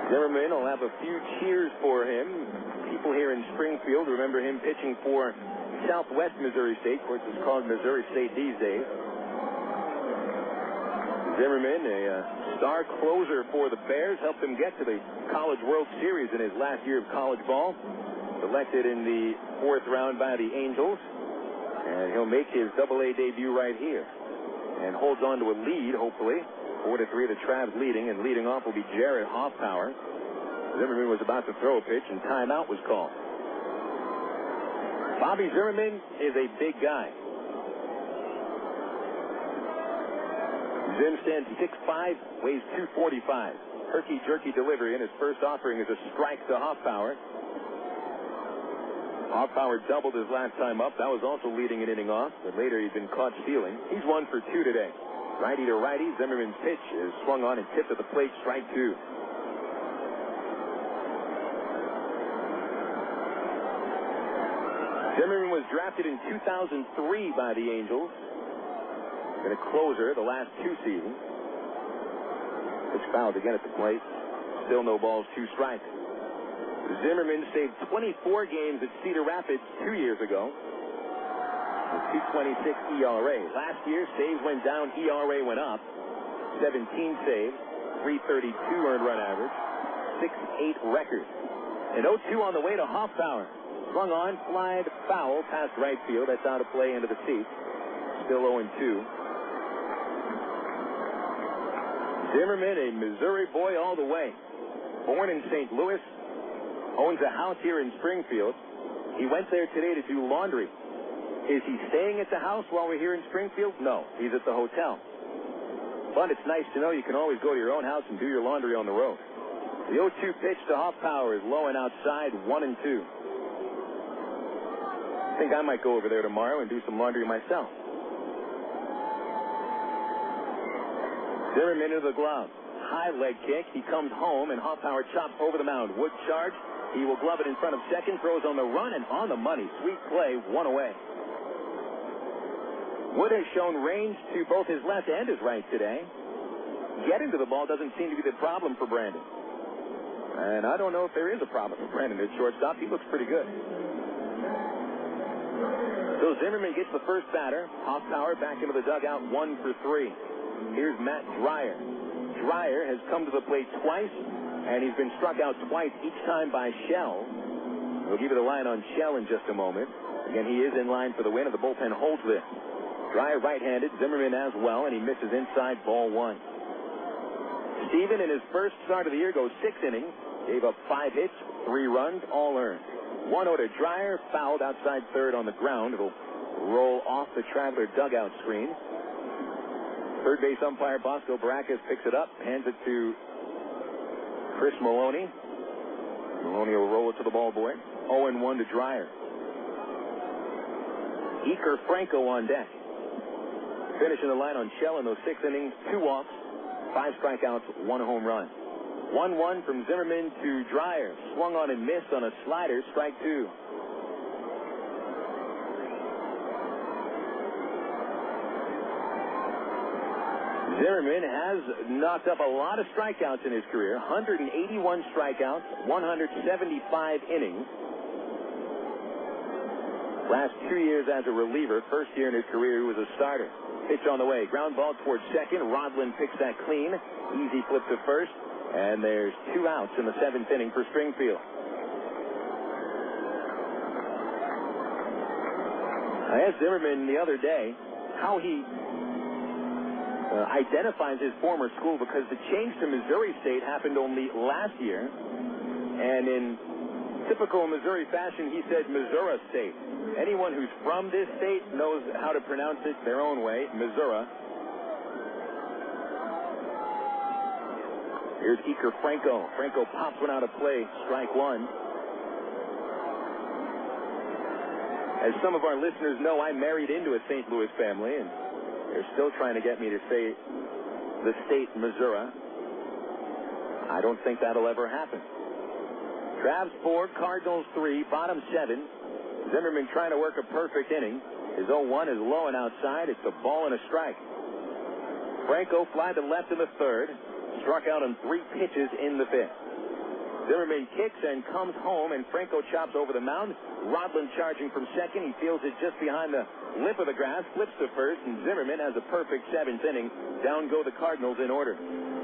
Zimmerman will have a few cheers for him. People here in Springfield remember him pitching for Southwest Missouri State. Of course, it's called Missouri State these days. Zimmerman, a star closer for the Bears, helped him get to the College World Series in his last year of college ball. Selected in the 4th round by the Angels. And he'll make his AA debut right here. And holds on to a lead, hopefully. 4-3, the Travs leading, and leading off will be Jarrett Hoffpauir. Zimmerman was about to throw a pitch, and timeout was called. Bobby Zimmerman is a big guy. Zim stands 6'5", weighs 245. Herky-jerky delivery, and his first offering is a strike to Hoffpauir. Hoffpauir doubled his last time up. That was also leading an inning off, but later he's been caught stealing. He's 1 for 2 today. Righty to righty, Zimmerman's pitch is swung on and tipped at the plate, strike 2. Zimmerman was drafted in 2003 by the Angels. Been a closer the last 2 seasons. Pitch fouled again at the plate. Still no balls, 2 strikes. Zimmerman saved 24 games at Cedar Rapids 2 years ago. With 2.26 ERA. Last year, saves went down, ERA went up. 17 saves, 332 earned run average, 6.8 record. An 0-2 on the way to Hoffpauir. Swung on, flied foul past right field. That's out of play into the seats. Still 0-2. Zimmerman, a Missouri boy all the way. Born in St. Louis, owns a house here in Springfield. He went there today to do laundry. Is he staying at the house while we're here in Springfield? No, he's at the hotel. But it's nice to know you can always go to your own house and do your laundry on the road. The 0-2 pitch to Hoffpauir is low and outside, 1-2. I think I might go over there tomorrow and do some laundry myself. Zimmerman into the glove. High leg kick. He comes home, and Hoffpauir chops over the mound. Wood charge. He will glove it in front of second. Throws on the run and on the money. Sweet play. 1 away. Wood has shown range to both his left and his right today. Getting to the ball doesn't seem to be the problem for Brandon. And I don't know if there is a problem for Brandon at shortstop. He looks pretty good. So Zimmerman gets the first batter. Hoffpauir back into the dugout, 1 for 3. Here's Matt Dreyer. Dreyer has come to the plate twice, and he's been struck out twice, each time by Shell. We'll give you the line on Shell in just a moment. Again, he is in line for the win, and the bullpen holds this. Dreyer right-handed, Zimmerman as well, and he misses inside, ball 1. Steven, in his first start of the year, goes 6 innings, gave up 5 hits, 3 runs, all earned. 1-0 to Dreyer, fouled outside third on the ground. It'll roll off the Traveler dugout screen. Third base umpire Bosco Baracus picks it up, hands it to Chris Maloney. Maloney will roll it to the ball boy. 0-1 to Dreyer. Iker Franco on deck. Finishing the line on Shell in those 6 innings, 2 walks, 5 strikeouts, 1 home run. 1-1 from Zimmerman to Dreyer. Swung on and missed on a slider, strike 2. Zimmerman has knocked up a lot of strikeouts in his career. 181 strikeouts, 175 innings. Last 2 years as a reliever. First year in his career, he was a starter. Pitch on the way. Ground ball towards second. Rodlin picks that clean. Easy flip to first. And there's 2 outs in the 7th inning for Springfield. I asked Zimmerman the other day how he identifies his former school, because the change to Missouri State happened only last year. And in typical Missouri fashion, he said Missouri State. Anyone who's from this state knows how to pronounce it their own way, Missouri. Here's Iker Franco. Franco pops one out of play, strike 1. As some of our listeners know, I married into a St. Louis family, and they're still trying to get me to say the state Missouri. I don't think that'll ever happen. Travs 4, Cardinals 3, bottom 7. Zimmerman trying to work a perfect inning. His 0-1 is low and outside. It's a ball and a strike. Franco fly to left in the third. Struck out on 3 pitches in the 5th. Zimmerman kicks and comes home, and Franco chops over the mound. Rodland charging from second. He feels it just behind the lip of the grass, flips to first, and Zimmerman has a perfect 7th inning. Down go the Cardinals in order.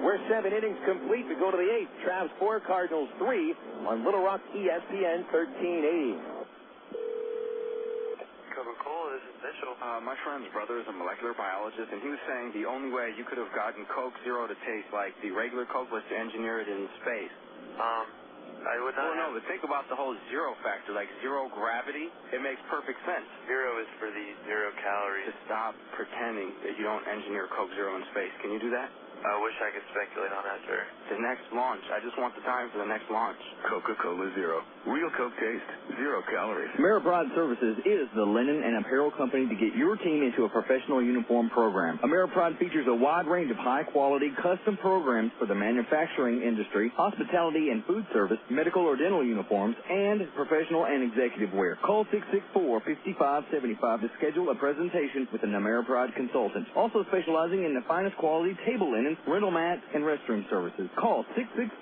We're 7 innings complete. We go to the 8th. Travs 4, Cardinals 3 on Little Rock ESPN 1380. Coca-Cola, this is Mitchell. My friend's brother is a molecular biologist, and he was saying the only way you could have gotten Coke Zero to taste like the regular Coke was to engineer it in space. I would not. Well, no, but think about the whole zero factor, like zero gravity. It makes perfect sense. Zero is for the 0 calories. Just stop pretending that you don't engineer Coke Zero in space. Can you do that? I wish I could speculate on that, sir. The next launch. I just want the time for the next launch. Coca-Cola Zero. Real Coke taste. 0 calories. Ameripride Services is the linen and apparel company to get your team into a professional uniform program. Ameripride features a wide range of high-quality custom programs for the manufacturing industry, hospitality and food service, medical or dental uniforms, and professional and executive wear. Call 664-5575 to schedule a presentation with an Ameripride consultant. Also specializing in the finest quality table linen, rental mats, and restroom services. Call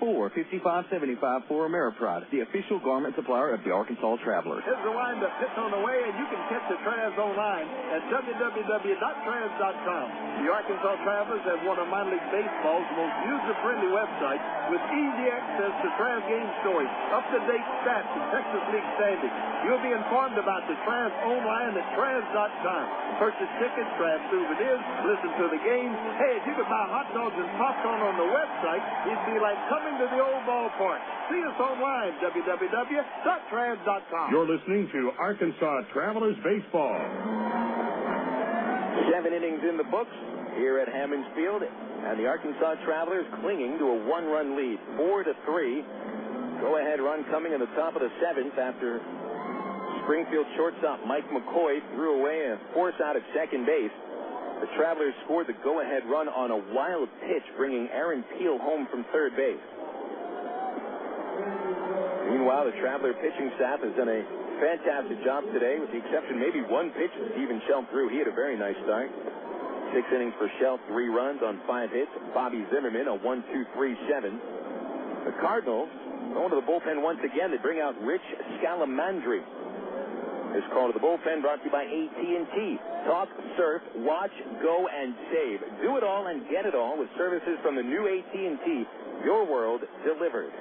664-5575 for Ameripride, the official garment supplier of the Arkansas Travelers. Here's the windup pitch on the way, and you can catch the Travs online at www.travs.com. The Arkansas Travelers have one of minor league baseball's most user-friendly websites with easy access to Travs game stories, up-to-date stats, and Texas League standings. You'll be informed about the Travs online at travs.com. Purchase tickets, Travs souvenirs, listen to the games. Hey, if you could buy hot dogs and popcorn on the website, it'd be like coming to the old ballpark. See us online, www.travs.com. You're listening to Arkansas Travelers Baseball. 7 innings in the books here at Hammons Field, and the Arkansas Travelers clinging to a 1-run lead, 4-3. Go-ahead run coming in the top of the 7th after Springfield shortstop Mike McCoy threw away a force out at second base. The Travelers scored the go-ahead run on a wild pitch, bringing Aaron Peel home from third base. Meanwhile, the Traveler pitching staff has done a fantastic job today, with the exception maybe one pitch that Steven Shell threw. He had a very nice start. 6 innings for Shell, 3 runs on 5 hits. Bobby Zimmerman, a 1-2-3-7. The Cardinals going to the bullpen once again. They bring out Rich Scalamandri. This call to the bullpen brought to you by AT&T. Talk, surf, watch, go, and save. Do it all and get it all with services from the new AT&T. Your world delivered.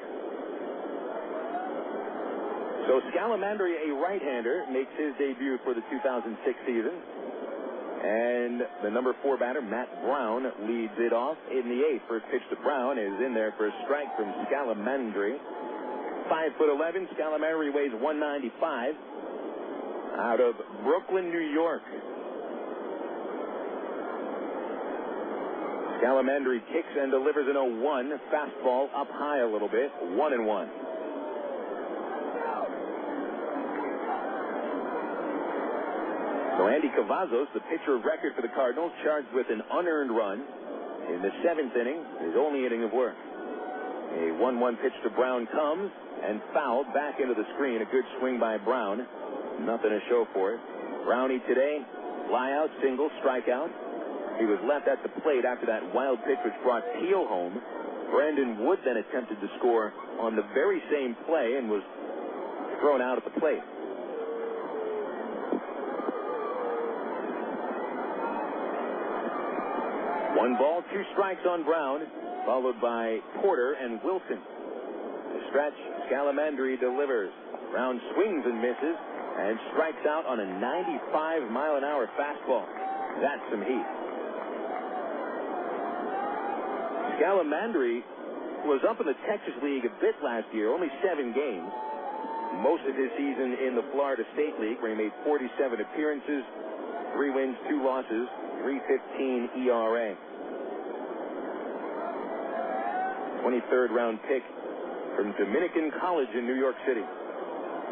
So Scalamandri, a right-hander, makes his debut for the 2006 season. And the number 4 batter, Matt Brown, leads it off in the 8th. First pitch to Brown is in there for a strike from Scalamandri. 5'11", Scalamandri weighs 195. Out of Brooklyn, New York. Scalamandri kicks and delivers an 0-1. Fastball up high a little bit. 1-1. So Andy Cavazos, the pitcher of record for the Cardinals, charged with an unearned run in the 7th inning, his only inning of work. A 1-1 pitch to Brown comes and fouled back into the screen. A good swing by Brown. Nothing to show for it. Brownie today, fly out, single, strikeout. He was left at the plate after that wild pitch which brought Teal home. Brandon Wood then attempted to score on the very same play and was thrown out at the plate. One ball, 2 strikes on Brown, followed by Porter and Wilson. The stretch, Scalamandri delivers. Brown swings and misses and strikes out on a 95-mile-an-hour fastball. That's some heat. Scalamandri was up in the Texas League a bit last year, only 7 games. Most of his season in the Florida State League, where he made 47 appearances, 3 wins, 2 losses, 3.15 ERA. 23rd round pick from Dominican College in New York City.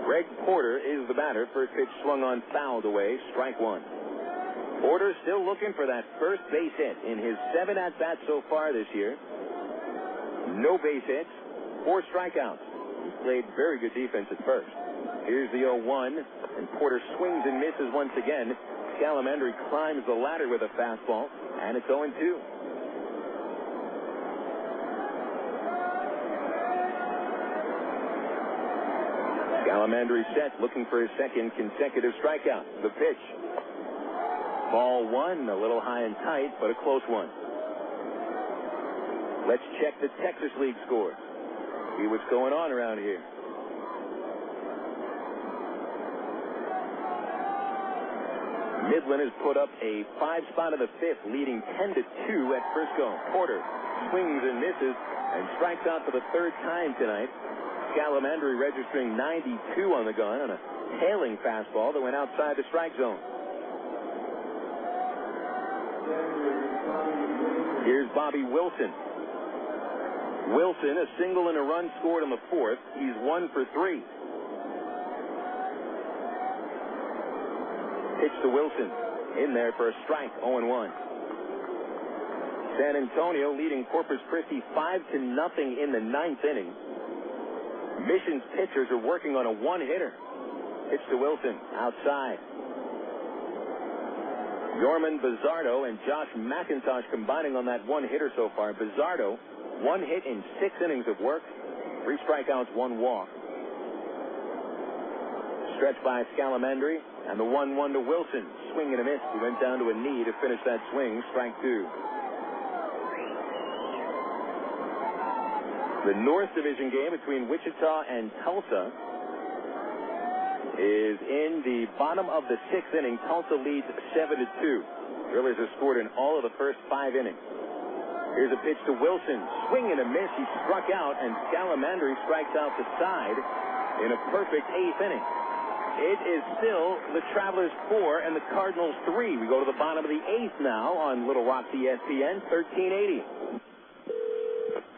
Greg Porter is the batter. First pitch swung on, fouled away, strike one. Porter still looking for that first base hit in his 7 at-bats so far this year. No base hits, 4 strikeouts. He played very good defense at first. Here's the 0-1, and Porter swings and misses once again. Scalamandri climbs the ladder with a fastball, and it's 0-2. Scalamandri set, looking for his second consecutive strikeout. The pitch. Ball 1, a little high and tight, but a close one. Let's check the Texas League score. See what's going on around here. Midland has put up a 5 spot in the 5th, leading 10-2 at Frisco. Porter swings and misses and strikes out for the 3rd time tonight. Scalamandri registering 92 on the gun on a tailing fastball that went outside the strike zone. Here's Bobby Wilson. Wilson, a single and a run scored on the 4th. He's 1 for 3. Pitch to Wilson. In there for a strike, 0-1. San Antonio leading Corpus Christi 5-0 in the 9th inning. Mission's pitchers are working on a one-hitter. Pitch to Wilson, outside. Yorman Bizzardo and Josh McIntosh combining on that one-hitter so far. Bizzardo, 1 hit in 6 innings of work, 3 strikeouts, 1 walk. Stretched by Scalamandri, and the 1-1 to Wilson. Swing and a miss. He went down to a knee to finish that swing. Strike 2. The North Division game between Wichita and Tulsa is in the bottom of the 6th inning. Tulsa leads 7-2. Drillers have scored in all of the first 5 innings. Here's a pitch to Wilson. Swing and a miss. He struck out, and Scalamandri strikes out the side in a perfect 8th inning. It is still the Travelers 4 and the Cardinals 3. We go to the bottom of the 8th now on Little Rock ESPN, 1380.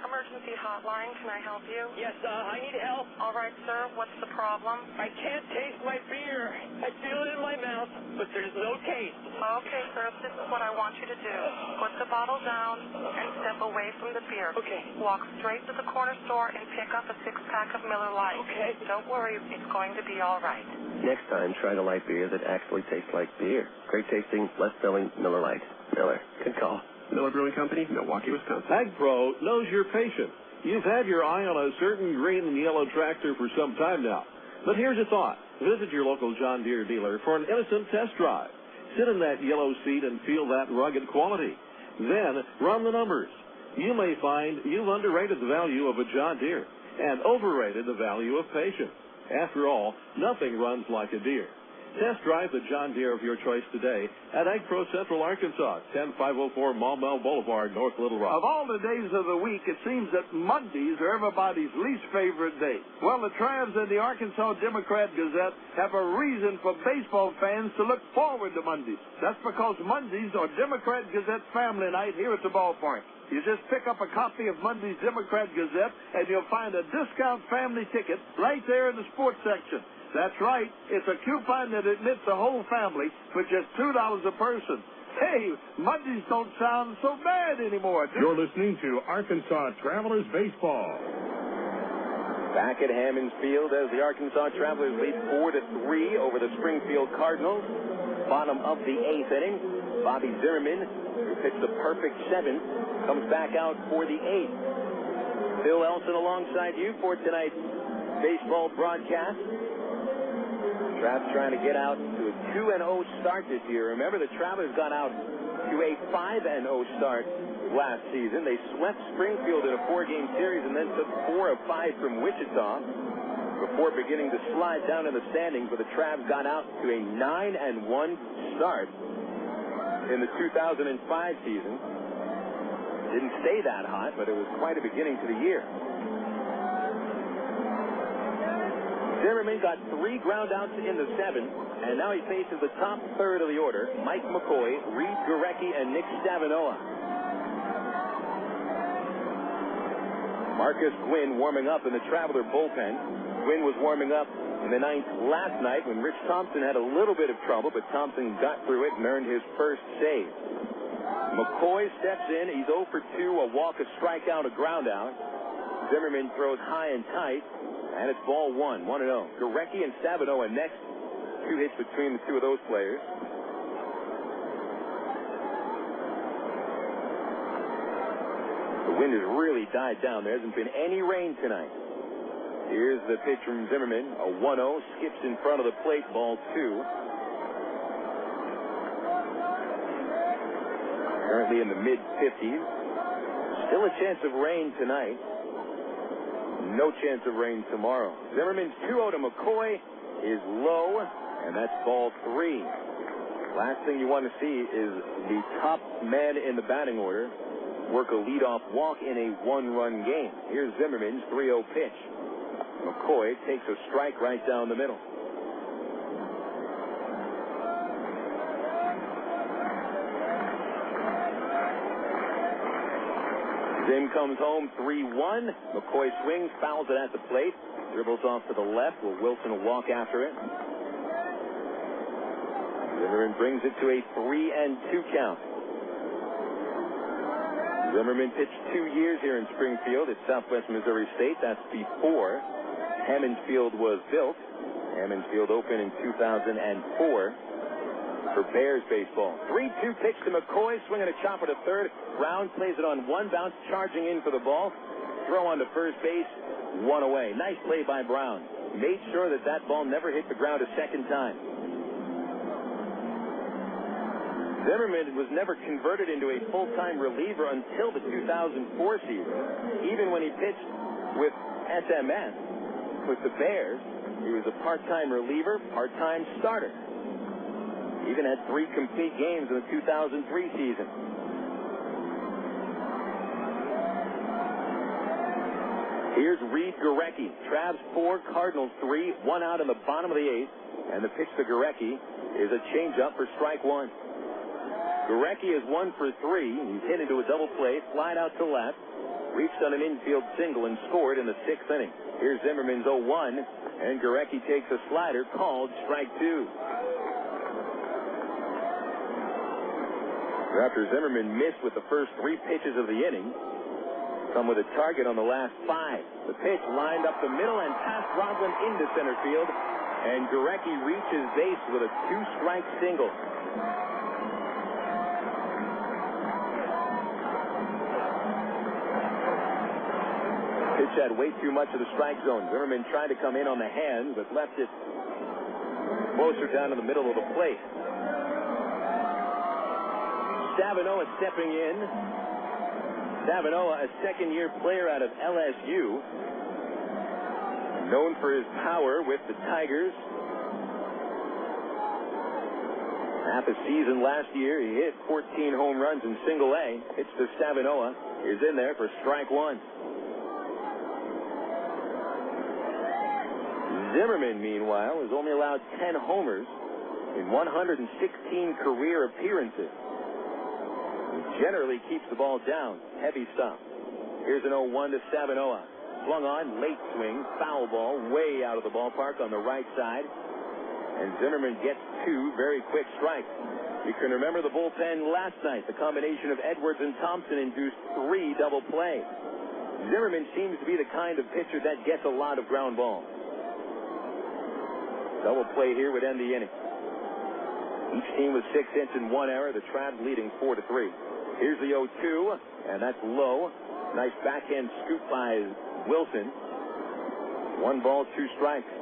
Emergency hotline, can I help you? Yes, I need help. All right, sir, what's the problem? I can't taste my beer. I feel it in my mouth, but there's no taste. Okay, sir, this is what I want you to do. Put the bottle down and step away from the beer. Okay. Walk straight to the corner store and pick up a 6-pack of Miller Lite. Okay. Don't worry, it's going to be all right. Next time, try the light beer that actually tastes like beer. Great tasting, less filling Miller Lite. Miller. Good call. Miller Brewing Company, Milwaukee, Wisconsin. AgPro knows your patient. You've had your eye on a certain green and yellow tractor for some time now. But here's a thought. Visit your local John Deere dealer for an innocent test drive. Sit in that yellow seat and feel that rugged quality. Then run the numbers. You may find you've underrated the value of a John Deere and overrated the value of patience. After all, nothing runs like a Deere. Test drive the John Deere of your choice today at AgPro Central Arkansas, 10504 Maumelle Boulevard, North Little Rock. Of all the days of the week, it seems that Mondays are everybody's least favorite day. Well, the Travs and the Arkansas Democrat-Gazette have a reason for baseball fans to look forward to Mondays. That's because Mondays are Democrat-Gazette family night here at the ballpark. You just pick up a copy of Monday's Democrat-Gazette, and you'll find a discount family ticket right there in the sports section. That's right. It's a coupon that admits the whole family for just $2 a person. Hey, Mondays don't sound so bad anymore. You're listening to Arkansas Travelers Baseball. Back at Hammons Field as the Arkansas Travelers lead 4-3 over the Springfield Cardinals. Bottom of the 8th inning. Bobby Zimmerman, who pitched the perfect 7th, comes back out for the 8th. Phil Elson alongside you for tonight's baseball broadcast. Travs trying to get out to a 2-0 start this year. Remember, the Travelers got out to a 5-0 start last season. They swept Springfield in a 4-game series and then took 4 of 5 from Wichita before beginning to slide down in the standings. But the Travs got out to a 9-1 start in the 2005 season. Didn't stay that hot, but it was quite a beginning to the year. Zimmerman got 3 groundouts in the 7th, and now he faces the top third of the order, Mike McCoy, Reid Gorecki, and Nick Stavinoha. Marcus Gwyn warming up in the Traveler bullpen. Gwyn was warming up in the ninth last night when Rich Thompson had a little bit of trouble, but Thompson got through it and earned his first save. McCoy steps in. He's 0 for 2, a walk, a strikeout, a ground out. Zimmerman throws high and tight, and it's ball 1, 1-0. Gorecki and Stavinoha next. 2 hits between the two of those players. The wind has really died down. There hasn't been any rain tonight. Here's the pitch from Zimmerman. A 1-0. Skips in front of the plate. Ball 2. Currently in the mid-50s. Still a chance of rain tonight. No chance of rain tomorrow. Zimmerman's 2-0 to McCoy is low, and that's ball 3. Last thing you want to see is the top man in the batting order work a leadoff walk in a 1-run game. Here's Zimmerman's 3-0 pitch. McCoy takes a strike right down the middle. Zim comes home 3-1. McCoy swings, fouls it at the plate, dribbles off to the left. Wilson will walk after it. Zimmerman brings it to a 3-2 count. Zimmerman pitched 2 years here in Springfield at Southwest Missouri State. That's before Hammond Field was built. Hammond Field opened in 2004 for Bears baseball. 3-2 pitch to McCoy, swinging a chopper to third. Brown plays it on one bounce, charging in for the ball. Throw on to first base, 1 away. Nice play by Brown. Made sure that that ball never hit the ground a second time. Zimmerman was never converted into a full-time reliever until the 2004 season. Even when he pitched with SMS, with the Bears, he was a part-time reliever, part-time starter. Even had 3 complete games in the 2003 season. Here's Reid Gorecki. Travs 4, Cardinals 3, 1 out in the bottom of the 8th. And the pitch to Gorecki is a changeup for strike 1. Gorecki is 1 for 3. He's hit into a double play, flied out to left, reached on an infield single, and scored in the 6th inning. Here's Zimmerman's 0-1, and Gorecki takes a slider called strike 2. After Zimmerman missed with the first 3 pitches of the inning, come with a target on the last 5. The pitch lined up the middle and past Roblin into center field, and Gorecki reaches base with a 2-strike single. Pitch had way too much of the strike zone. Zimmerman tried to come in on the hand, but left it closer down to the middle of the plate. Stavinoha stepping in. Stavinoha, a second-year player out of LSU. Known for his power with the Tigers. Half a season last year, he hit 14 home runs in single A. Pitch to Stavinoha is in there for strike 1. Zimmerman, meanwhile, has only allowed 10 homers in 116 career appearances. He generally keeps the ball down. Heavy stuff. Here's an 0-1 to Stavinoha. Swung on, late swing, foul ball, way out of the ballpark on the right side. And Zimmerman gets 2 very quick strikes. You can remember the bullpen last night. The combination of Edwards and Thompson induced 3 double plays. Zimmerman seems to be the kind of pitcher that gets a lot of ground balls. Double play here would end the inning. Each team with 6 hits and 1 error. The Travs leading 4-3. Here's the 0-2, and that's low. Nice backhand scoop by Wilson. 1 ball, 2 strikes.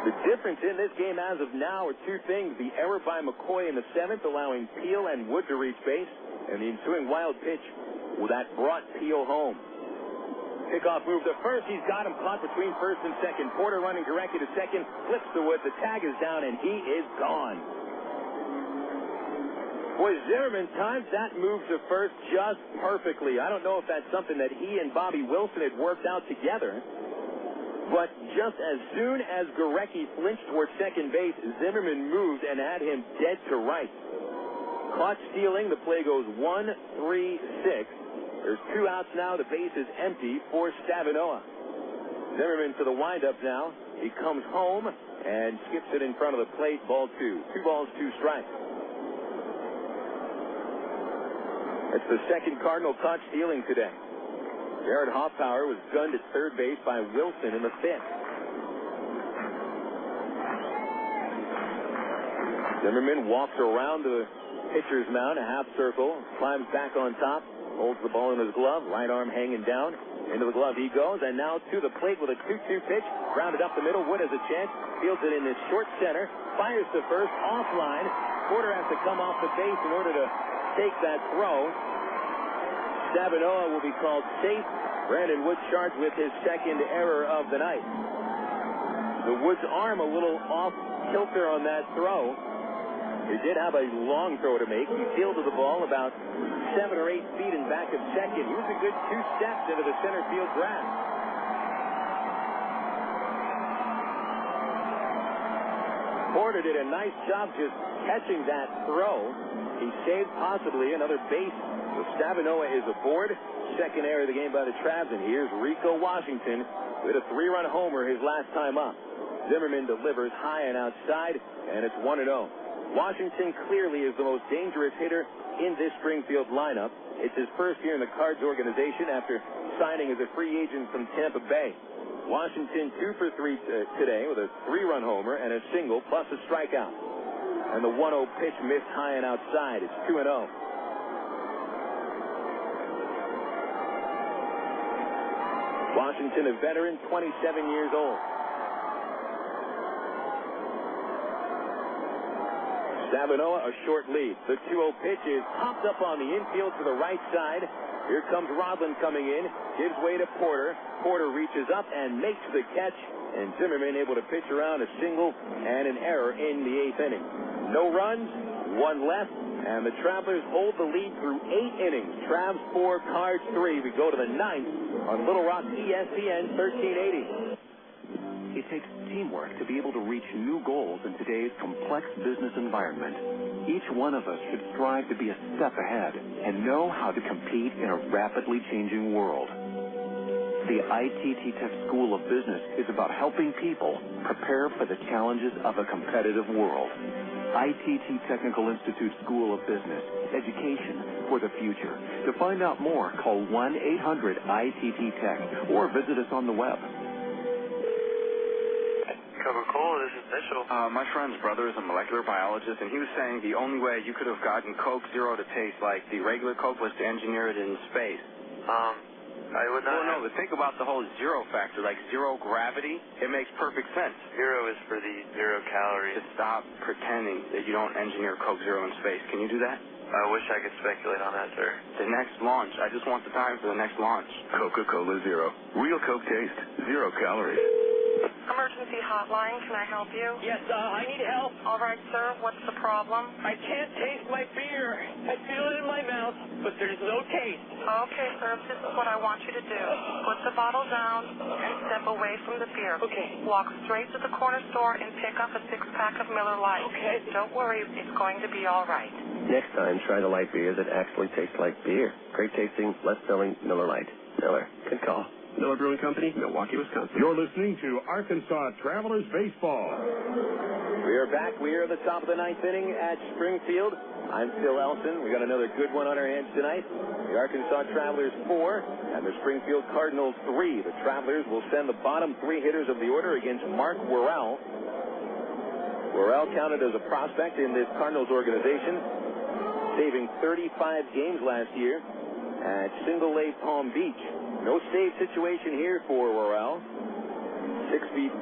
The difference in this game as of now are 2 things. The error by McCoy in the 7th, allowing Peel and Wood to reach base, and the ensuing wild pitch that brought Peel home. Kickoff move to first. He's got him caught between first and second. Porter running Gorecki to second. Flips to Wood. The tag is down, and he is gone. Boy, Zimmerman times that move to first just perfectly. I don't know if that's something that he and Bobby Wilson had worked out together, but just as soon as Gorecki flinched towards second base, Zimmerman moved and had him dead to right. Caught stealing. The play goes 1-3-6. There's 2 outs now. The base is empty for Stavinoha. Zimmerman to the windup now. He comes home and skips it in front of the plate. Ball 2. 2 balls, 2 strikes. It's the second Cardinal caught stealing today. Jarrett Hoffpauir was gunned at third base by Wilson in the 5th. Zimmerman walks around the pitcher's mound, a half circle, climbs back on top, holds the ball in his glove, right arm hanging down. Into the glove he goes, and now to the plate with a 2-2 pitch. Rounded up the middle. Wood has a chance. Fields it in the short center. Fires to first. Offline. Porter has to come off the base in order to take that throw. Stavinoha will be called safe. Brandon Wood charged with his second error of the night. The Wood's arm a little off kilter on that throw. He did have a long throw to make. He fielded the ball about 7 or 8 feet in back of second. He was a good 2 steps into the center field grass. Porter did a nice job just catching that throw. He saved possibly another base. So Stavinoha is aboard. Second error of the game by the Travs. And here's Rico Washington with a 3-run homer his last time up. Zimmerman delivers high and outside, and it's 1-0. Washington clearly is the most dangerous hitter in this Springfield lineup. It's his first year in the Cards organization after signing as a free agent from Tampa Bay. Washington 2 for 3 today with a 3-run homer and a single plus a strikeout. And the 1-0 pitch missed high and outside. It's 2-0. Washington, a veteran, 27 years old. Stavinoha, a short lead. The 2-0 pitch is popped up on the infield to the right side. Here comes Rodland coming in. Gives way to Porter. Porter reaches up and makes the catch. And Zimmerman able to pitch around a single and an error in the 8th inning. No runs, 1 left, and the Travelers hold the lead through 8 innings. Travs 4, Cards 3. We go to the 9th on Little Rock ESPN 1380. It takes teamwork to be able to reach new goals in today's complex business environment. Each one of us should strive to be a step ahead and know how to compete in a rapidly changing world. The ITT Tech School of Business is about helping people prepare for the challenges of a competitive world. ITT Technical Institute School of Business, education for the future. To find out more, call 1-800-ITT-TECH or visit us on the web. Coca-Cola, this is Mitchell. My friend's brother is a molecular biologist, and he was saying the only way you could have gotten Coke Zero to taste like the regular Coke was to engineer it in space. I would not. Well, no, but think about the whole zero factor, like zero gravity. It makes perfect sense. Zero is for the 0 calories. Just stop pretending that you don't engineer Coke Zero in space. Can you do that? I wish I could speculate on that, sir. The next launch. I just want the time for the next launch. Coca-Cola Zero. Real Coke taste. 0 calories. Emergency hotline, can I help you? Yes, I need help. All right, sir, what's the problem? I can't taste my beer. I feel it in my mouth, but there's no taste. Okay, sir, this is what I want you to do. Put the bottle down and step away from the beer. Okay. Walk straight to the corner store and pick up a 6-pack of Miller Lite. Okay. Don't worry, it's going to be all right. Next time, try the light beer that actually tastes like beer. Great tasting, less filling Miller Lite. Miller, good call. Miller Brewing Company, Milwaukee, Wisconsin. You're listening to Arkansas Travelers Baseball. We are back. We are at the top of the 9th inning at Springfield. I'm Phil Elson. We got another good one on our hands tonight. The Arkansas Travelers 4 and the Springfield Cardinals 3. The Travelers will send the bottom 3 hitters of the order against Mark Worrell. Worrell counted as a prospect in this Cardinals organization, saving 35 games last year at Single A Palm Beach. No save situation here for Worrell. 6'1",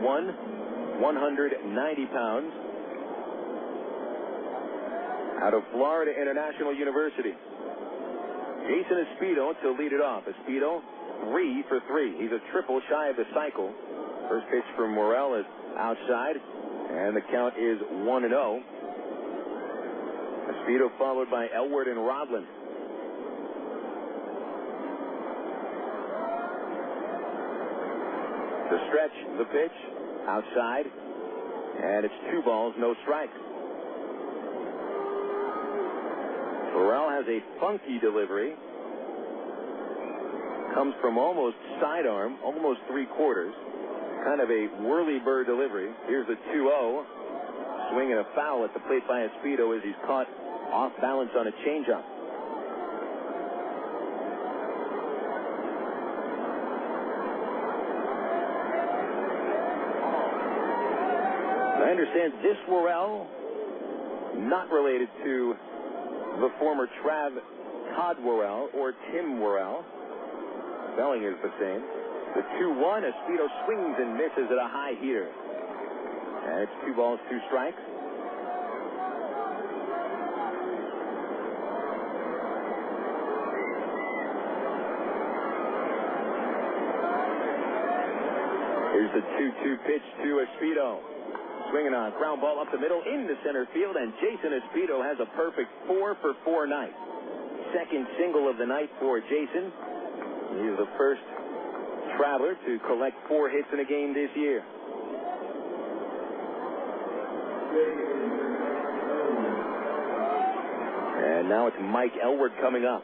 190 pounds. Out of Florida International University. Jason Espedo to lead it off. Espedo, 3 for 3. He's a triple shy of the cycle. First pitch from Worrell is outside, and the count is 1-0. Espedo followed by Elward and Rodland. The stretch, the pitch, outside, and it's 2 balls, no strikes. Worrell has a funky delivery. Comes from almost sidearm, almost 3/4. kind of a whirly-bird delivery. Here's the 2-0. Swinging a foul at the plate by Espedo as he's caught off balance on a changeup. I understand this Worrell, not related to the former Todd Worrell or Tim Worrell. Spelling is the same. The 2-1, Espedo swings and misses at a high heater. And it's 2 balls, 2 strikes. Here's the 2-2 pitch to Espedo. Swinging on a ground ball up the middle into center field, and Jason Espedo has a perfect 4-for-4 night. Second single of the night for Jason. He's the first Traveler to collect 4 hits in a game this year. And now it's Mike Elward coming up.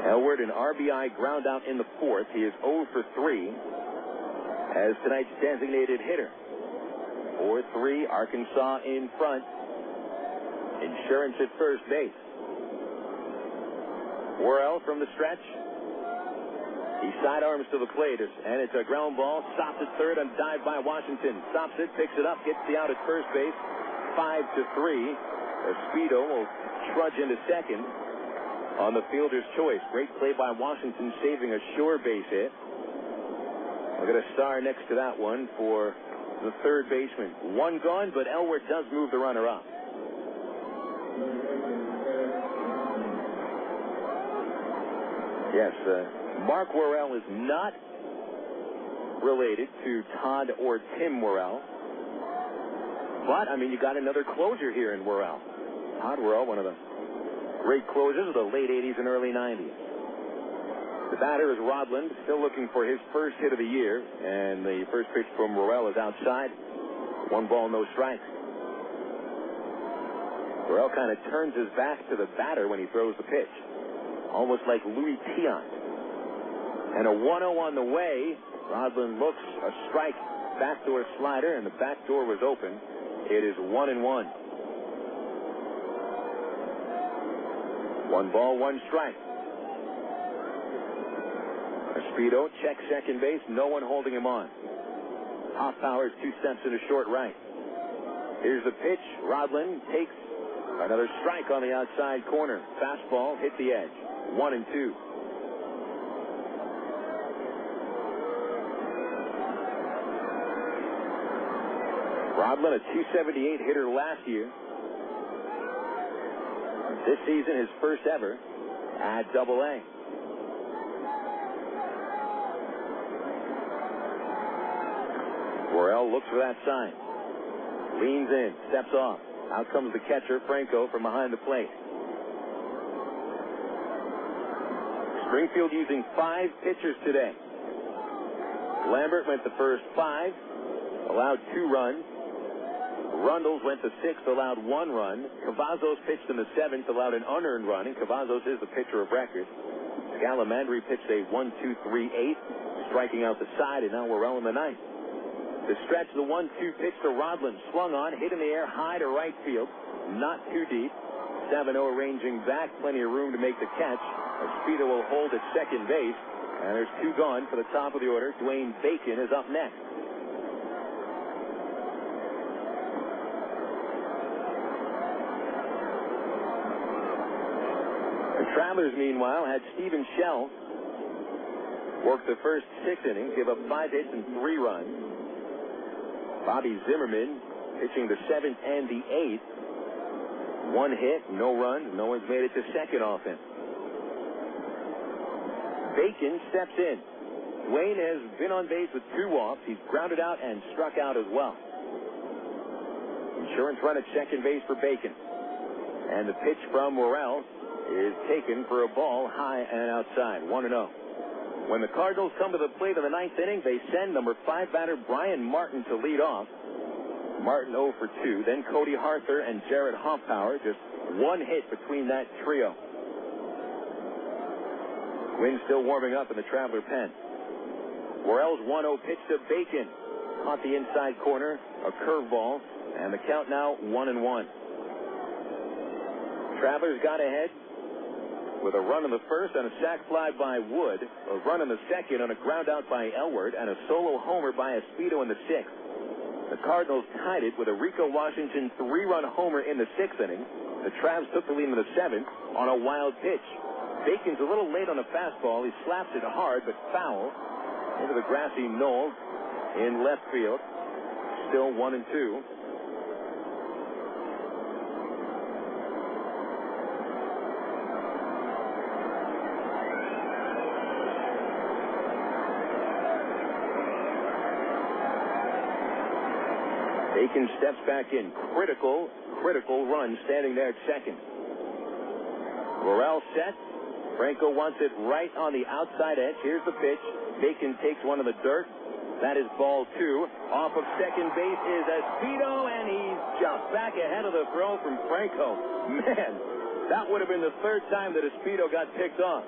Elward, an RBI ground out in the 4th. He is 0 for 3 as tonight's designated hitter. 4-3, Arkansas in front. Insurance at first base. Worrell from the stretch. He sidearms to the plate, and it's a ground ball. Stops at third and dive by Washington. Stops it, picks it up, gets the out at first base. 5-3. Espedo will trudge into second on the fielder's choice. Great play by Washington, saving a sure base hit. We'll get a star next to that one for the third baseman. 1 gone, but Elward does move the runner up. Yes, Mark Worrell is not related to Todd or Tim Worrell. But, I mean, you got another closer here in Worrell. Todd Worrell, one of the great closers of the late 80s and early 90s. The batter is Rodland, still looking for his first hit of the year. And the first pitch from Worrell is outside. 1 ball, no strikes. Worrell kind of turns his back to the batter when he throws the pitch. Almost like Louis Tiant. And a 1-0 on the way. Rodland looks, a strike, backdoor slider, and the back door was open. It is 1-1. 1 ball, 1 strike. Espedo checks second base, no one holding him on. Hoffpauir is 2 steps into short right. Here's the pitch. Rodland takes another strike on the outside corner. Fastball hit the edge. 1-2. Rodland, a .278 hitter last year. This season, his first ever at AA. Worrell looks for that sign. Leans in, steps off. Out comes the catcher, Franco, from behind the plate. Springfield using 5 pitchers today. Lambert went the first 5, allowed 2 runs. Rundles went the 6th, allowed 1 run. Cavazos pitched in the 7th, allowed an unearned run, and Cavazos is the pitcher of record. Scalamandri pitched a 1-2-3-8, striking out the side, and now Worrell in the 9th. The stretch, the 1-2 pitch to Rodland, swung on, hit in the air, high to right field, not too deep. Stavinoha ranging back, plenty of room to make the catch. Espedo will hold at second base, and there's 2 gone for the top of the order. Dwayne Bacon is up next. The Travelers, meanwhile, had Stephen Shell work the first 6 innings, give up 5 hits and 3 runs. Bobby Zimmerman pitching the 7th and the 8th. 1 hit, no runs. No one's made it to second off him. Bacon steps in. Wayne has been on base with 2 walks. He's grounded out and struck out as well. Insurance run at second base for Bacon. And the pitch from Worrell is taken for a ball high and outside. 1-0. When the Cardinals come to the plate in the 9th inning, they send number 5 batter Brian Martin to lead off. Martin 0 for 2. Then Cody Harther and Jarrett Hoffpauir. Just 1 hit between that trio. Gwyn still warming up in the Traveler pen. Worrell's 1-0 pitch to Bacon. Caught the inside corner, a curveball, and the count now 1-1. Travelers got ahead with a run in the first and a sac fly by Wood, a run in the second on a ground out by Elward, and a solo homer by Espedo in the sixth. The Cardinals tied it with a Rico Washington 3-run homer in the sixth inning. The Travs took the lead in the seventh on a wild pitch. Bacon's a little late on a fastball. He slaps it hard but foul into the grassy knoll in left field. Still 1-2. Bacon steps back in. Critical run standing there at second. Worrell set. Franco wants it right on the outside edge. Here's the pitch. Bacon takes one in the dirt. That is ball 2. Off of second base is Espedo, and he's just back ahead of the throw from Franco. Man, that would have been the third time that Espedo got picked off.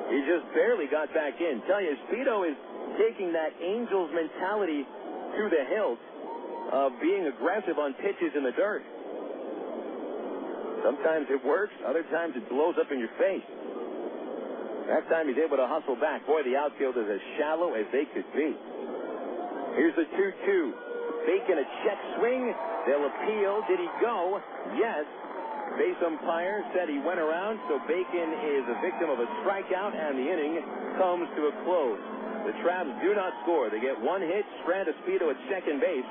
He just barely got back in. Tell you, Espedo is taking that Angels mentality to the hilt of being aggressive on pitches in the dirt. Sometimes it works, other times it blows up in your face. That time he's able to hustle back. Boy, the outfield is as shallow as they could be. Here's the 2-2. Bacon a check swing. They'll appeal. Did he go? Yes. Base umpire said he went around, so Bacon is a victim of a strikeout, and the inning comes to a close. The Travs do not score. They get one hit, strand Espedo at second base.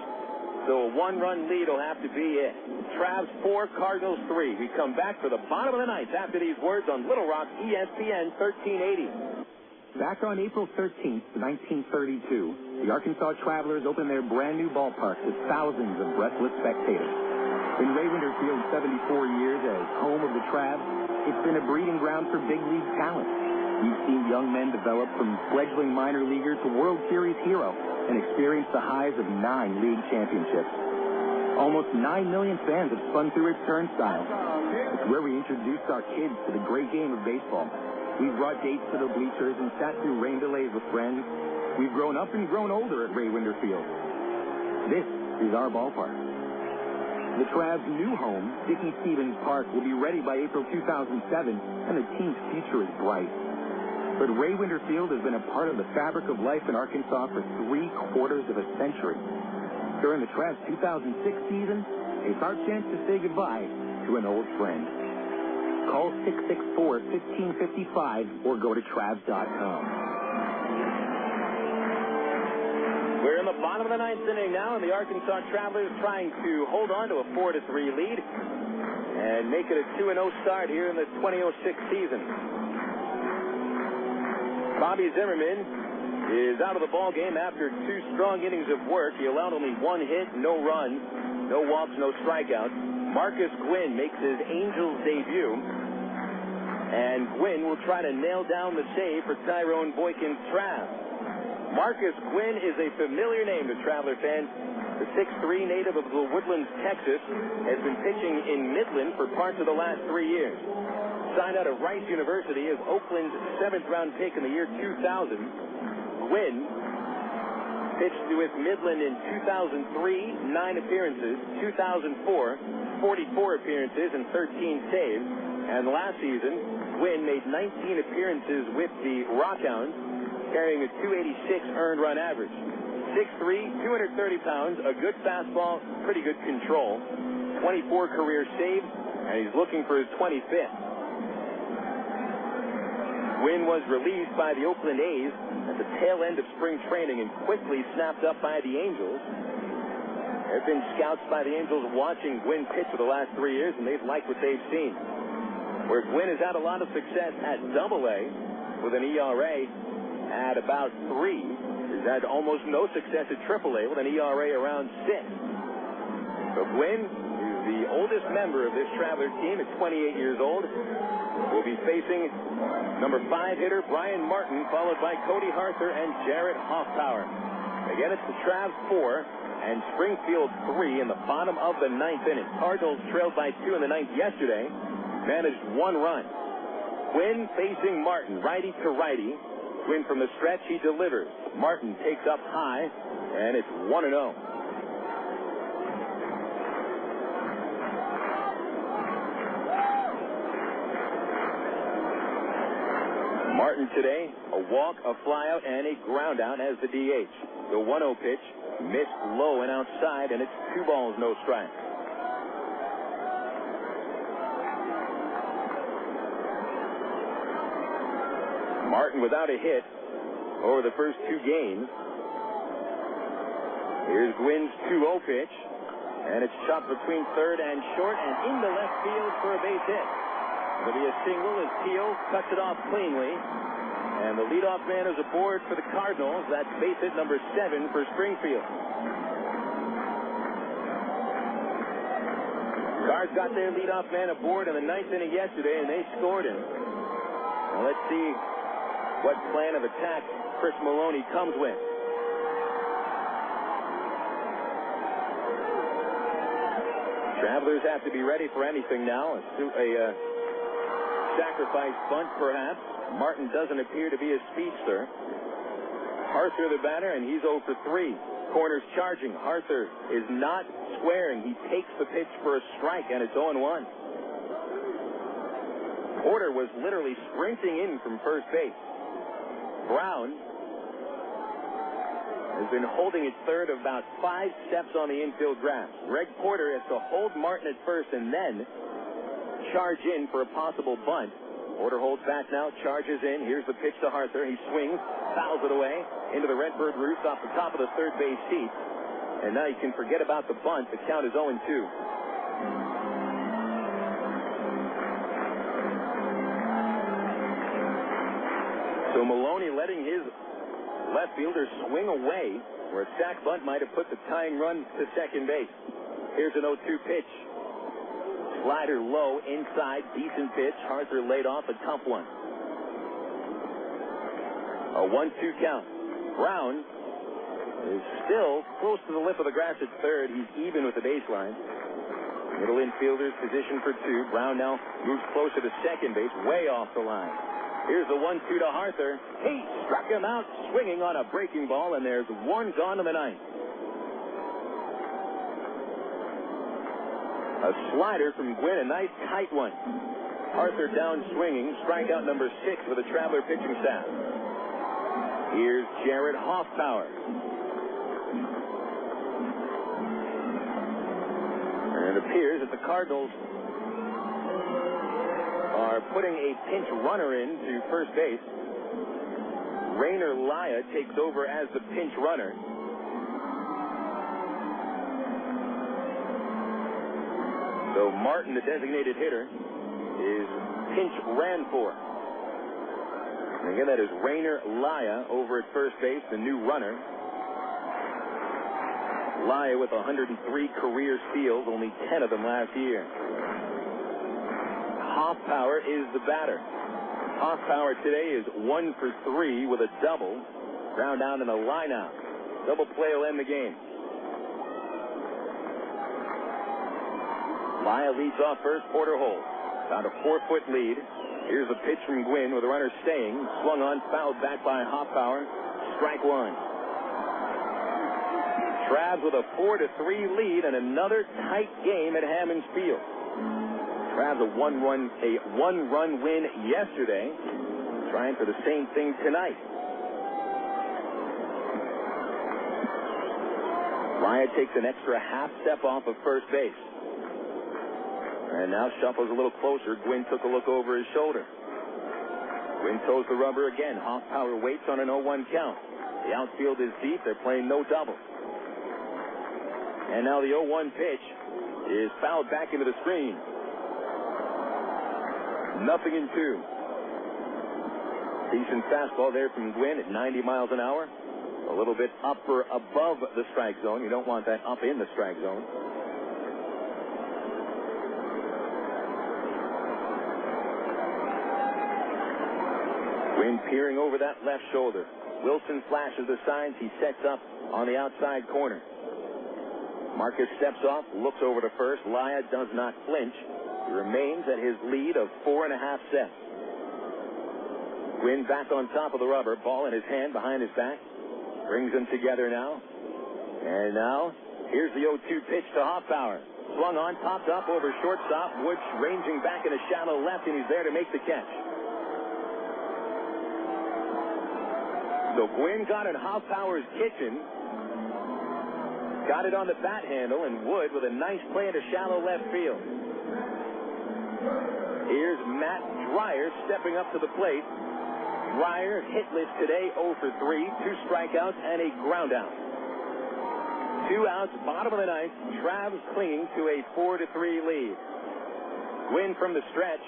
So a one-run lead will have to be it. Travs 4, Cardinals 3. We come back for the bottom of the ninth after these words on Little Rock, ESPN 1380. Back on April 13th, 1932, the Arkansas Travelers opened their brand-new ballpark to thousands of breathless spectators. In Ray Winter Field's 74 years as home of the Travs, it's been a breeding ground for big league talent. You've seen young men develop from fledgling minor leaguer to World Series hero and experience the highs of 9 league championships. Almost 9 million fans have spun through its turnstile. It's where we introduced our kids to the great game of baseball. We've brought dates to the bleachers and sat through rain delays with friends. We've grown up and grown older at Ray Winter Field. This is our ballpark. The Travs' new home, Dickey Stevens Park, will be ready by April 2007, and the team's future is bright. But Ray Winter Field has been a part of the fabric of life in Arkansas for 3/4 of a century. During the Travs' 2006 season, it's our chance to say goodbye to an old friend. Call 664-1555 or go to Travs.com. We're in the bottom of the ninth inning now, and the Arkansas Travelers trying to hold on to a 4-3 lead and make it a 2-0 start here in the 2006 season. Bobby Zimmerman is out of the ball game after 2 strong innings of work. He allowed only 1 hit, no run, no walks, no strikeouts. Marcus Gwyn makes his Angels debut, and Gwyn will try to nail down the save for Tyrone Boykin's Travs. Marcus Gwyn is a familiar name to Traveler fans. The 6'3" native of the Woodlands, Texas, has been pitching in Midland for parts of the last 3 years. Signed out of Rice University as Oakland's 7th-round pick in the year 2000. Gwyn pitched with Midland in 2003, 9 appearances, 2004, 44 appearances and 13 saves. And last season, Gwyn made 19 appearances with the Rockhounds, carrying a 286 earned run average. 6'3", 230 pounds, a good fastball, pretty good control, 24 career saves, and he's looking for his 25th. Gwyn was released by the Oakland A's at the tail end of spring training and quickly snapped up by the Angels. There have been scouts by the Angels watching Gwyn pitch for the last 3 years, and they've liked what they've seen. Where Gwyn has had a lot of success at Double-A with an ERA at about 3. He's had almost no success at Triple-A with an ERA around 6. So Gwyn is the oldest member of this Traveler team at 28 years old. Will be facing number 5 hitter Brian Martin, followed by Cody Harther and Jarrett Hoffpauir. Again, it's the Travs 4 and Springfield 3 in the bottom of the 9th inning. Cardinals trailed by 2 in the 9th yesterday, managed 1 run. Gwyn facing Martin, righty to righty. Gwyn from the stretch. He delivers. Martin takes up high, and it's 1-0. Martin today, a walk, a flyout, and a ground out as the DH. The 1-0 pitch missed low and outside, and it's 2 balls, no strikes. Martin without a hit over the first 2 games. Here's Gwyn's 2-0 pitch, and it's chopped between third and short and into left field for a base hit. It'll be a single as Teal cuts it off cleanly, and the leadoff man is aboard for the Cardinals. That's base hit number 7 for Springfield. Cards got their leadoff man aboard in the 9th inning yesterday, and they scored him. Now let's see what plan of attack Chris Maloney comes with. Travelers have to be ready for anything now. A sacrifice bunt, perhaps. Martin doesn't appear to be a speedster. Arthur the batter, and he's 0 for 3. Corners charging. Arthur is not squaring. He takes the pitch for a strike, and it's 0-1. Porter was literally sprinting in from first base. Brown has been holding at third about 5 steps on the infield grass. Greg Porter has to hold Martin at first and then charge in for a possible bunt. Porter holds back now, charges in. Here's the pitch to Arthur. He swings, fouls it away into the Redbird roost off the top of the third base seat. And now you can forget about the bunt. The count is 0-2. So Maloney letting his left fielder swing away where a sac bunt might have put the tying run to second base. Here's an 0-2 pitch. Slider low, inside, decent pitch. Arthur laid off a tough one. A 1-2 count. Brown is still close to the lip of the grass at third. He's even with the baseline. Middle infielders positioned for 2. Brown now moves closer to second base, way off the line. Here's the 1-2 to Arthur. He struck him out swinging on a breaking ball, and there's 1 gone in the 9th. A slider from Gwyn, a nice tight one. Arthur down swinging, strikeout number 6 for the Traveler pitching staff. Here's Jarrett Hoffpauir. And it appears that the Cardinals are putting a pinch runner in to first base. Rainer Laya takes over as the pinch runner. So Martin, the designated hitter, is pinch ran for. And again, that is Rainer Laya over at first base, the new runner. Laya with 103 career steals, only 10 of them last year. Hoffpauir is the batter. Hoffpauir today is 1 for 3 with a double. Ground down in a line out. Double play will end the game. Laya leads off first. Porter holds. About a 4-foot lead. Here's the pitch from Gwyn with the runner staying. Swung on, fouled back by Hoffpauir. Strike 1. Travs with a 4-3 lead and another tight game at Hammons Field. Travs a one-run win yesterday. Trying for the same thing tonight. Laya takes an extra half step off of first base. And now shuffles a little closer. Gwyn took a look over his shoulder. Gwyn toes the rubber again. Hoffpauir waits on an 0-1 count. The outfield is deep. They're playing no double. And now the 0-1 pitch is fouled back into the screen. 0-2. Decent fastball there from Gwyn at 90 miles an hour. A little bit up or above the strike zone. You don't want that up in the strike zone. Gwyn peering over that left shoulder. Wilson flashes the signs. He sets up on the outside corner. Marcus steps off, looks over to first. Laya does not flinch. He remains at his lead of 4.5 sets. Gwyn back on top of the rubber, ball in his hand behind his back. Brings them together now. And now, here's the 0-2 pitch to Hoffpauir. Swung on, popped up over shortstop. Woods ranging back in a shallow left, and he's there to make the catch. So Gwyn got in Hoffpauir's kitchen. Got it on the bat handle, and Wood with a nice play into shallow left field. Here's Matt Dreyer stepping up to the plate. Dreyer hitless today, 0 for 3, 2 strikeouts and a ground out. 2 outs, bottom of the ninth. Travs clinging to a 4-3 lead. Gwyn from the stretch,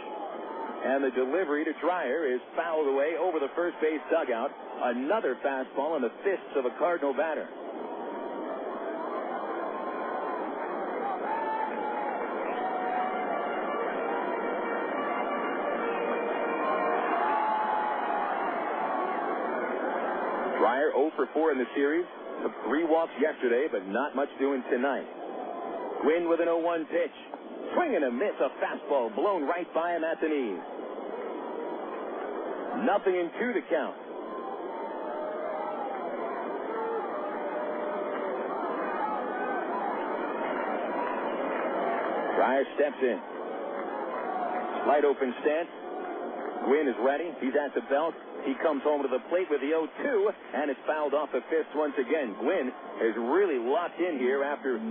and the delivery to Dreyer is fouled away over the first base dugout. Another fastball in the fists of a Cardinal batter. Dreyer 0 for 4 in the series. Took 3 walks yesterday, but not much doing tonight. Gwyn with an 0-1 pitch. Swing and a miss, a fastball blown right by him at the knees. 0-2 to count. Dreyer steps in. Slight open stance. Gwyn is ready. He's at the belt. He comes home to the plate with the 0-2, and it's fouled off the fist once again. Gwyn is really locked in here after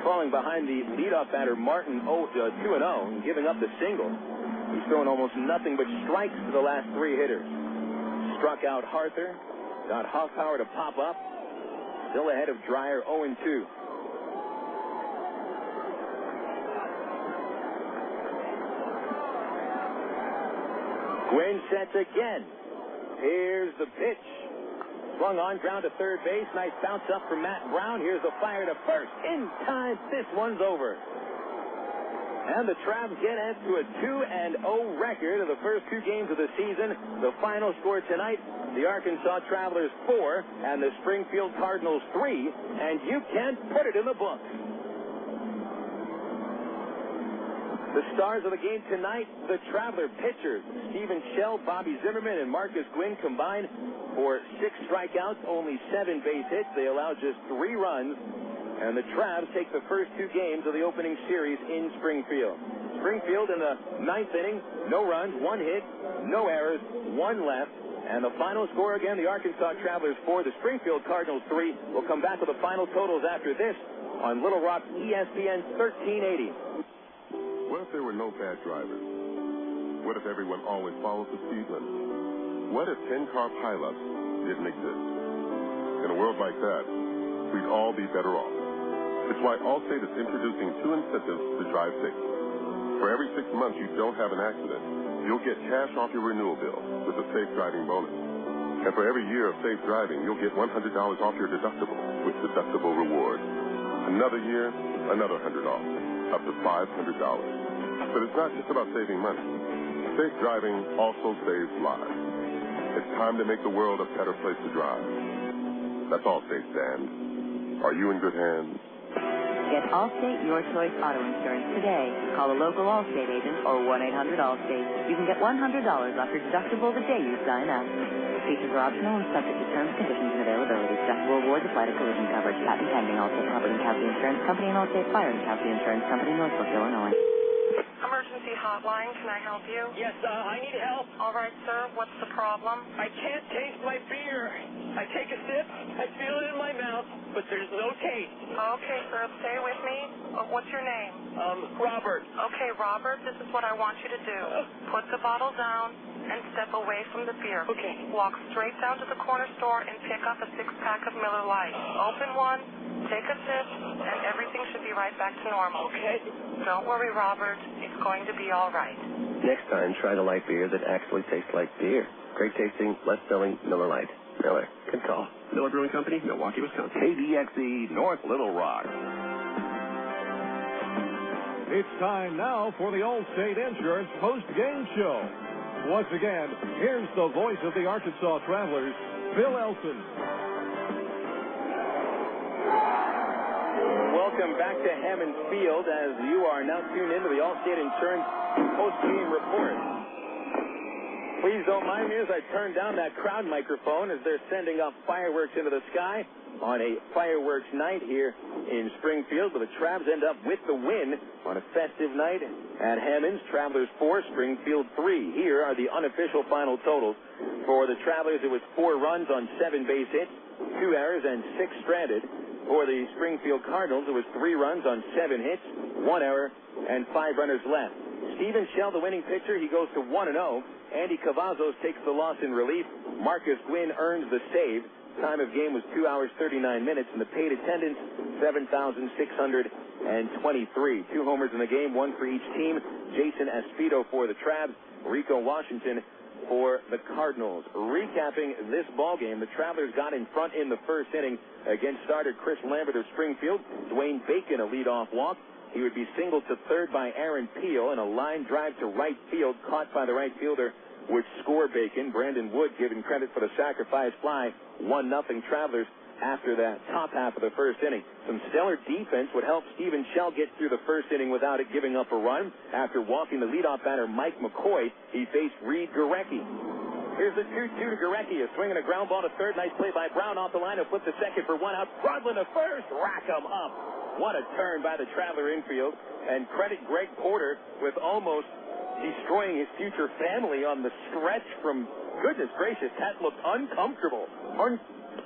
falling behind the leadoff batter Martin 2-0 and giving up the single. He's thrown almost nothing but strikes to the last 3 hitters. Struck out Harther. Got Hoffpauir to pop up. Still ahead of Dreyer 0-2. Gwyn sets again. Here's the pitch. Swung on, ground to third base. Nice bounce up from Matt Brown. Here's the fire to first. In time, this one's over. And the Travs get us to a 2-0 record of the first 2 games of the season. The final score tonight, the Arkansas Travelers 4 and the Springfield Cardinals 3. And you can't put it in the book. The stars of the game tonight, the Traveler pitchers, Stephen Shell, Bobby Zimmerman, and Marcus Gwyn combined for 6 strikeouts, only 7 base hits. They allowed just 3 runs, and the Travs take the first 2 games of the opening series in Springfield. Springfield in the 9th inning, no runs, 1 hit, no errors, 1 left, and the final score again, the Arkansas Travelers 4, the Springfield Cardinals 3. We'll come back with the final totals after this on Little Rock ESPN 1380. What if there were no bad drivers? What if everyone always followed the speed limit? What if 10-car pileups didn't exist? In a world like that, we'd all be better off. It's why Allstate is introducing 2 incentives to drive safe. For every 6 months you don't have an accident, you'll get cash off your renewal bill with a safe driving bonus. And for every year of safe driving, you'll get $100 off your deductible with Deductible Rewards. Another year, another $100 off, up to $500. But it's not just about saving money. Safe driving also saves lives. It's time to make the world a better place to drive. That's Allstate, Dan. Are you in good hands? Get Allstate Your Choice Auto Insurance today. Call a local Allstate agent or 1-800-ALLSTATE. You can get $100 off your deductible the day you sign up. Features are optional and subject to terms, conditions, and availability. Deductible rewards apply to collision coverage. Patent pending. Allstate Property and Casualty Insurance Company and Allstate Fire and Casualty Insurance Company, Northbrook, Illinois. Emergency hotline, can I help you? Yes, I need help. All right, sir, what's the problem? I can't taste my beer. I take a sip, I feel it in my mouth, but there's no taste. Okay, sir, stay with me. What's your name? Robert. Okay, Robert, this is what I want you to do. Put the bottle down and step away from the beer. Okay. Walk straight down to the corner store and pick up a 6-pack of Miller Lite. Open one, take a sip, and everything should be right back to normal. Okay. Don't worry, Robert. It's going to be all right. Next time, try the light beer that actually tastes like beer. Great tasting, less filling Miller Lite. Miller. Good call. Miller Brewing Company, Milwaukee, Wisconsin. KDXE, North Little Rock. It's time now for the Allstate Insurance post-game show. Once again, here's the voice of the Arkansas Travelers, Bill Elson. Welcome back to Hammond Field as you are now tuned into the Allstate Insurance post-game report. Please don't mind me as I turn down that crowd microphone as they're sending up fireworks into the sky on a fireworks night here in Springfield. But the Travs end up with the win on a festive night at Hammond's. Travelers 4, Springfield 3. Here are the unofficial final totals. For the Travelers, it was 4 runs on 7 base hits, 2 errors, and 6 stranded. For the Springfield Cardinals, it was 3 runs on 7 hits, 1 error, and 5 runners left. Stephen Shell, the winning pitcher, he goes to 1-0. Andy Cavazos takes the loss in relief. Marcus Gwyn earns the save. Time of game was 2 hours, 39 minutes, and the paid attendance, 7,623. 2 homers in the game, 1 for each team. Jason Espito for the Travs, Rico Washington for the Cardinals. Recapping this ballgame, the Travelers got in front in the first inning against starter Chris Lambert of Springfield. Dwayne Bacon, a leadoff walk. He would be singled to third by Aaron Peel, and a line drive to right field caught by the right fielder would score Bacon. Brandon Wood given credit for the sacrifice fly. 1-0 Travelers after that top half of the first inning. Some stellar defense would help Stephen Shell get through the first inning without it giving up a run. After walking the leadoff batter Mike McCoy, he faced Reid Gorecki. Here's the 2-2 to Gorecki. A swing and a ground ball to third. Nice play by Brown off the line. He'll flip to second for 1 out. Broadland to first. Rack him up. What a turn by the Traveler infield. And credit Greg Porter with almost destroying his future family on the stretch from, goodness gracious, that looked uncomfortable.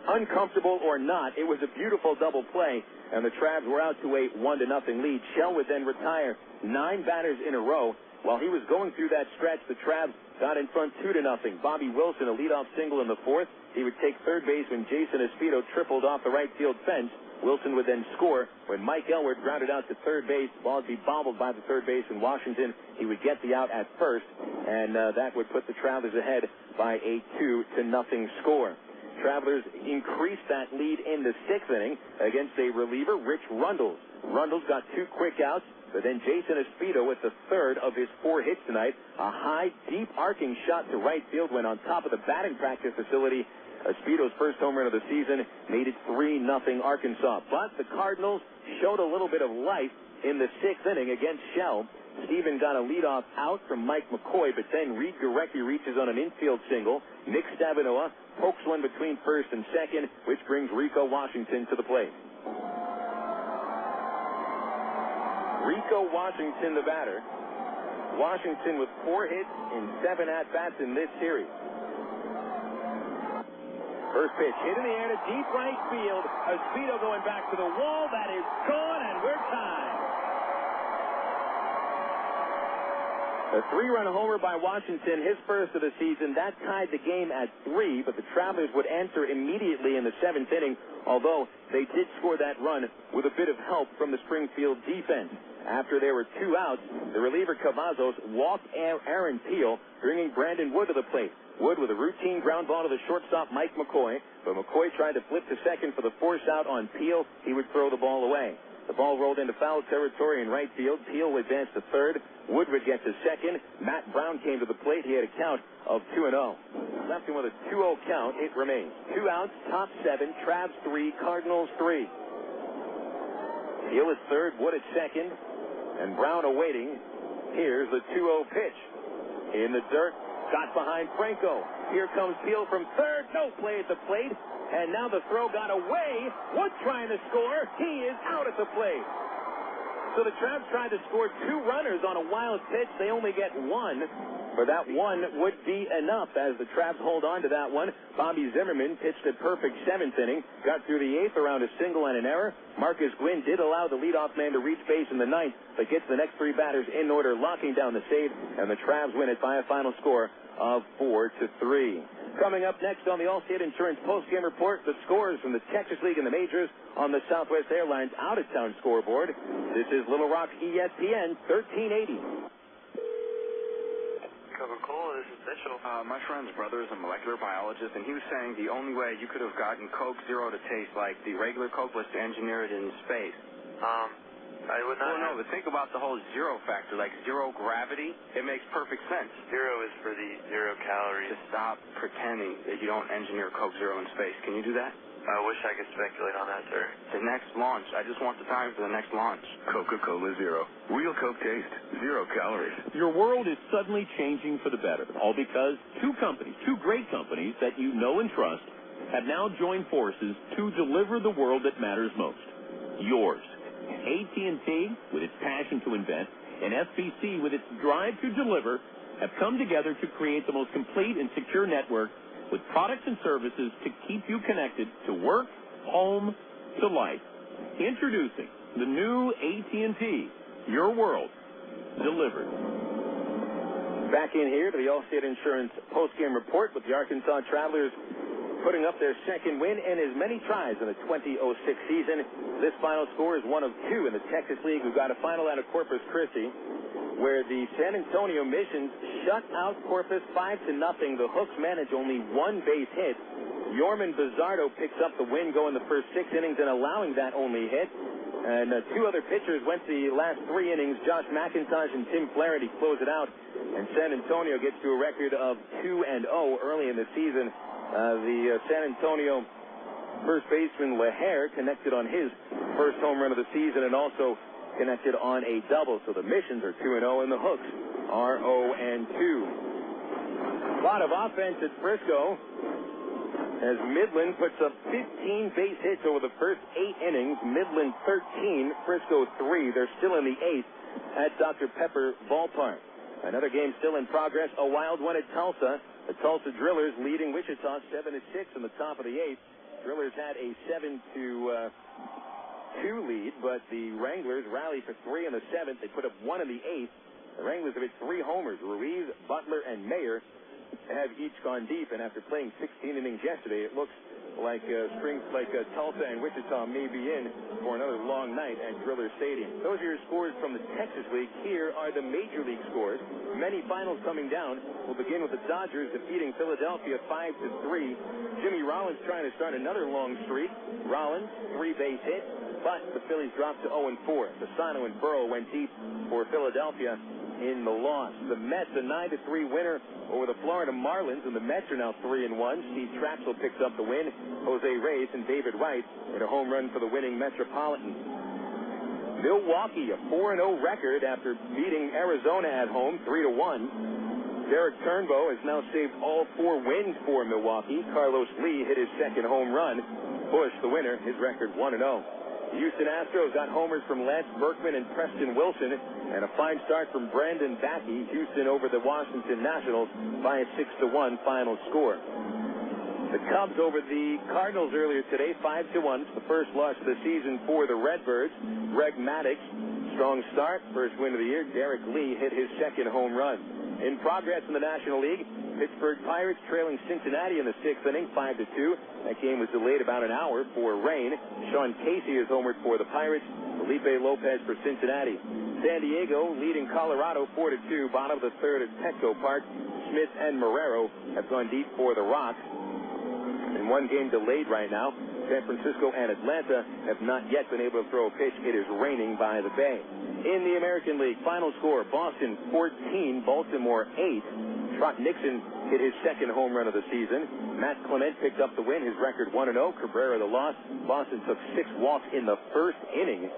Uncomfortable or not, it was a beautiful double play, and the Travs were out to a 1-0 lead. Shell would then retire 9 batters in a row. While he was going through that stretch, the Travs got in front 2-0. Bobby Wilson, a leadoff single in the 4th. He would take third base when Jason Espito tripled off the right field fence. Wilson would then score when Mike Elward grounded out to third base. The ball would be bobbled by the third baseman Washington. He would get the out at first, and that would put the Travelers ahead by a 2-0 score. Travelers increased that lead in the 6th inning against a reliever, Rich Rundles. Rundles got 2 quick outs, but then Jason Espito with the 3rd of his 4 hits tonight. A high, deep arcing shot to right field went on top of the batting practice facility. Espito's first home run of the season made it 3-0 Arkansas. But the Cardinals showed a little bit of life in the 6th inning against Shell. Stephen got a leadoff out from Mike McCoy, but then Reid Gorecki reaches on an infield single. Nick Stavinoha pokes one between first and second, which brings Rico Washington to the plate. Rico Washington, the batter. Washington with 4 hits in 7 at-bats in this series. First pitch hit in the air to deep right field. Espito going back to the wall. That is gone, and we're tied. A 3-run homer by Washington, his first of the season. That tied the game at 3, but the Travelers would answer immediately in the 7th inning, although they did score that run with a bit of help from the Springfield defense. After there were 2 outs, the reliever Cavazos walked Aaron Peel, bringing Brandon Wood to the plate. Wood with a routine ground ball to the shortstop Mike McCoy, but McCoy tried to flip to second for the force out on Peel. He would throw the ball away. The ball rolled into foul territory in right field. Peel would advance to third. Wood would get to second. Matt Brown came to the plate. He had a count of 2-0. Left him with a 2-0 count. It remains 2 outs, top 7, Travs 3, Cardinals 3. Peel is third, Wood at second, and Brown awaiting. Here's the 2-0 pitch. In the dirt, got behind Franco. Here comes Peel from third. No play at the plate. And now the throw got away. Wood trying to score. He is out at the plate. So the Travs tried to score 2 runners on a wild pitch. They only get 1. But that 1 would be enough as the Travs hold on to that one. Bobby Zimmerman pitched a perfect 7th inning. Got through the 8th around a single and an error. Marcus Gwyn did allow the leadoff man to reach base in the 9th, but gets the next 3 batters in order, locking down the save, and the Travs win it by a final score of 4-3. Coming up next on the Allstate Insurance postgame report, the scores from the Texas League and the Majors on the Southwest Airlines out-of-town scoreboard. This is Little Rock's ESPN 1380. Coca-Cola, this is Mitchell. My friend's brother is a molecular biologist, and he was saying the only way you could have gotten Coke Zero to taste like the regular Coke was to engineer it in space. I would not. Well, no, but think about the whole zero factor, like zero gravity. It makes perfect sense. Zero is for the 0 calories. Just stop pretending that you don't engineer Coke Zero in space. Can you do that? I wish I could speculate on that, sir. The next launch. I just want the time for the next launch. Coca-Cola Zero. Real Coke taste. 0 calories. Your world is suddenly changing for the better, all because two great companies that you know and trust, have now joined forces to deliver the world that matters most. Yours. AT&T, with its passion to invent, and FCC, with its drive to deliver, have come together to create the most complete and secure network with products and services to keep you connected to work, home, to life. Introducing the new AT&T, your world, delivered. Back in here to the Allstate Insurance postgame report with the Arkansas Travelers putting up their second win in as many tries in the 2006 season. This final score is one of two in the Texas League. We've got a final out of Corpus Christi where the San Antonio Missions shut out Corpus 5-0. The Hooks manage only one base hit. Yorman Bizzardo picks up the win going the first 6 innings and allowing that only hit. And two other pitchers went the last 3 innings. Josh McIntosh and Tim Flaherty close it out. And San Antonio gets to a record of 2-0 early in the season. The San Antonio first baseman LaHare connected on his first home run of the season and also connected on a double. So the Missions are 2-0 and the Hooks are 0-2. A lot of offense at Frisco as Midland puts up 15 base hits over the first 8 innings. Midland 13, Frisco 3. They're still in the 8th at Dr. Pepper Ballpark. Another game still in progress, a wild one at Tulsa. The Tulsa Drillers leading Wichita 7-6 in the top of the 8th. Drillers had a 7-2 lead, but the Wranglers rally for 3 in the 7th. They put up 1 in the 8th. The Wranglers have hit 3 homers. Ruiz, Butler, and Mayer have each gone deep, and after playing 16 innings yesterday, it looks like Tulsa and Wichita may be in for another long night at Driller Stadium. Those are your scores from the Texas League. Here are the Major League scores. Many finals coming down. We'll begin with the Dodgers defeating Philadelphia 5-3. Jimmy Rollins trying to start another long streak. Rollins, 3 base hit, but the Phillies dropped to 0-4. Fasano and Burrow went deep for Philadelphia in the loss. The Mets, a 9-3 winner over the Florida Marlins, and the Mets are now 3-1. Steve Trapsell picks up the win. Jose Reyes and David Wright hit a home run for the winning Metropolitans. Milwaukee, a 4-0 record after beating Arizona at home 3-1. Derek Turnbow has now saved all 4 wins for Milwaukee. Carlos Lee hit his second home run. Bush, the winner, his record 1-0. The Houston Astros got homers from Lance Berkman and Preston Wilson, and a fine start from Brandon Backey. Houston over the Washington Nationals by a 6-1 final score. The Cubs over the Cardinals earlier today, 5-1. It's the first loss of the season for the Redbirds. Greg Maddux, strong start, first win of the year. Derek Lee hit his second home run. In progress in the National League, Pittsburgh Pirates trailing Cincinnati in the 6th inning, 5-2. That game was delayed about an hour for rain. Sean Casey is homered for the Pirates. Felipe Lopez for Cincinnati. San Diego leading Colorado 4-2. Bottom of the 3rd at Petco Park. Smith and Marrero have gone deep for the Rocks. And one game delayed right now. San Francisco and Atlanta have not yet been able to throw a pitch. It is raining by the Bay. In the American League, final score, Boston 14, Baltimore 8. Trot Nixon hit his second home run of the season. Matt Clement picked up the win, his record 1-0. Cabrera the loss. Boston took 6 walks in the first inning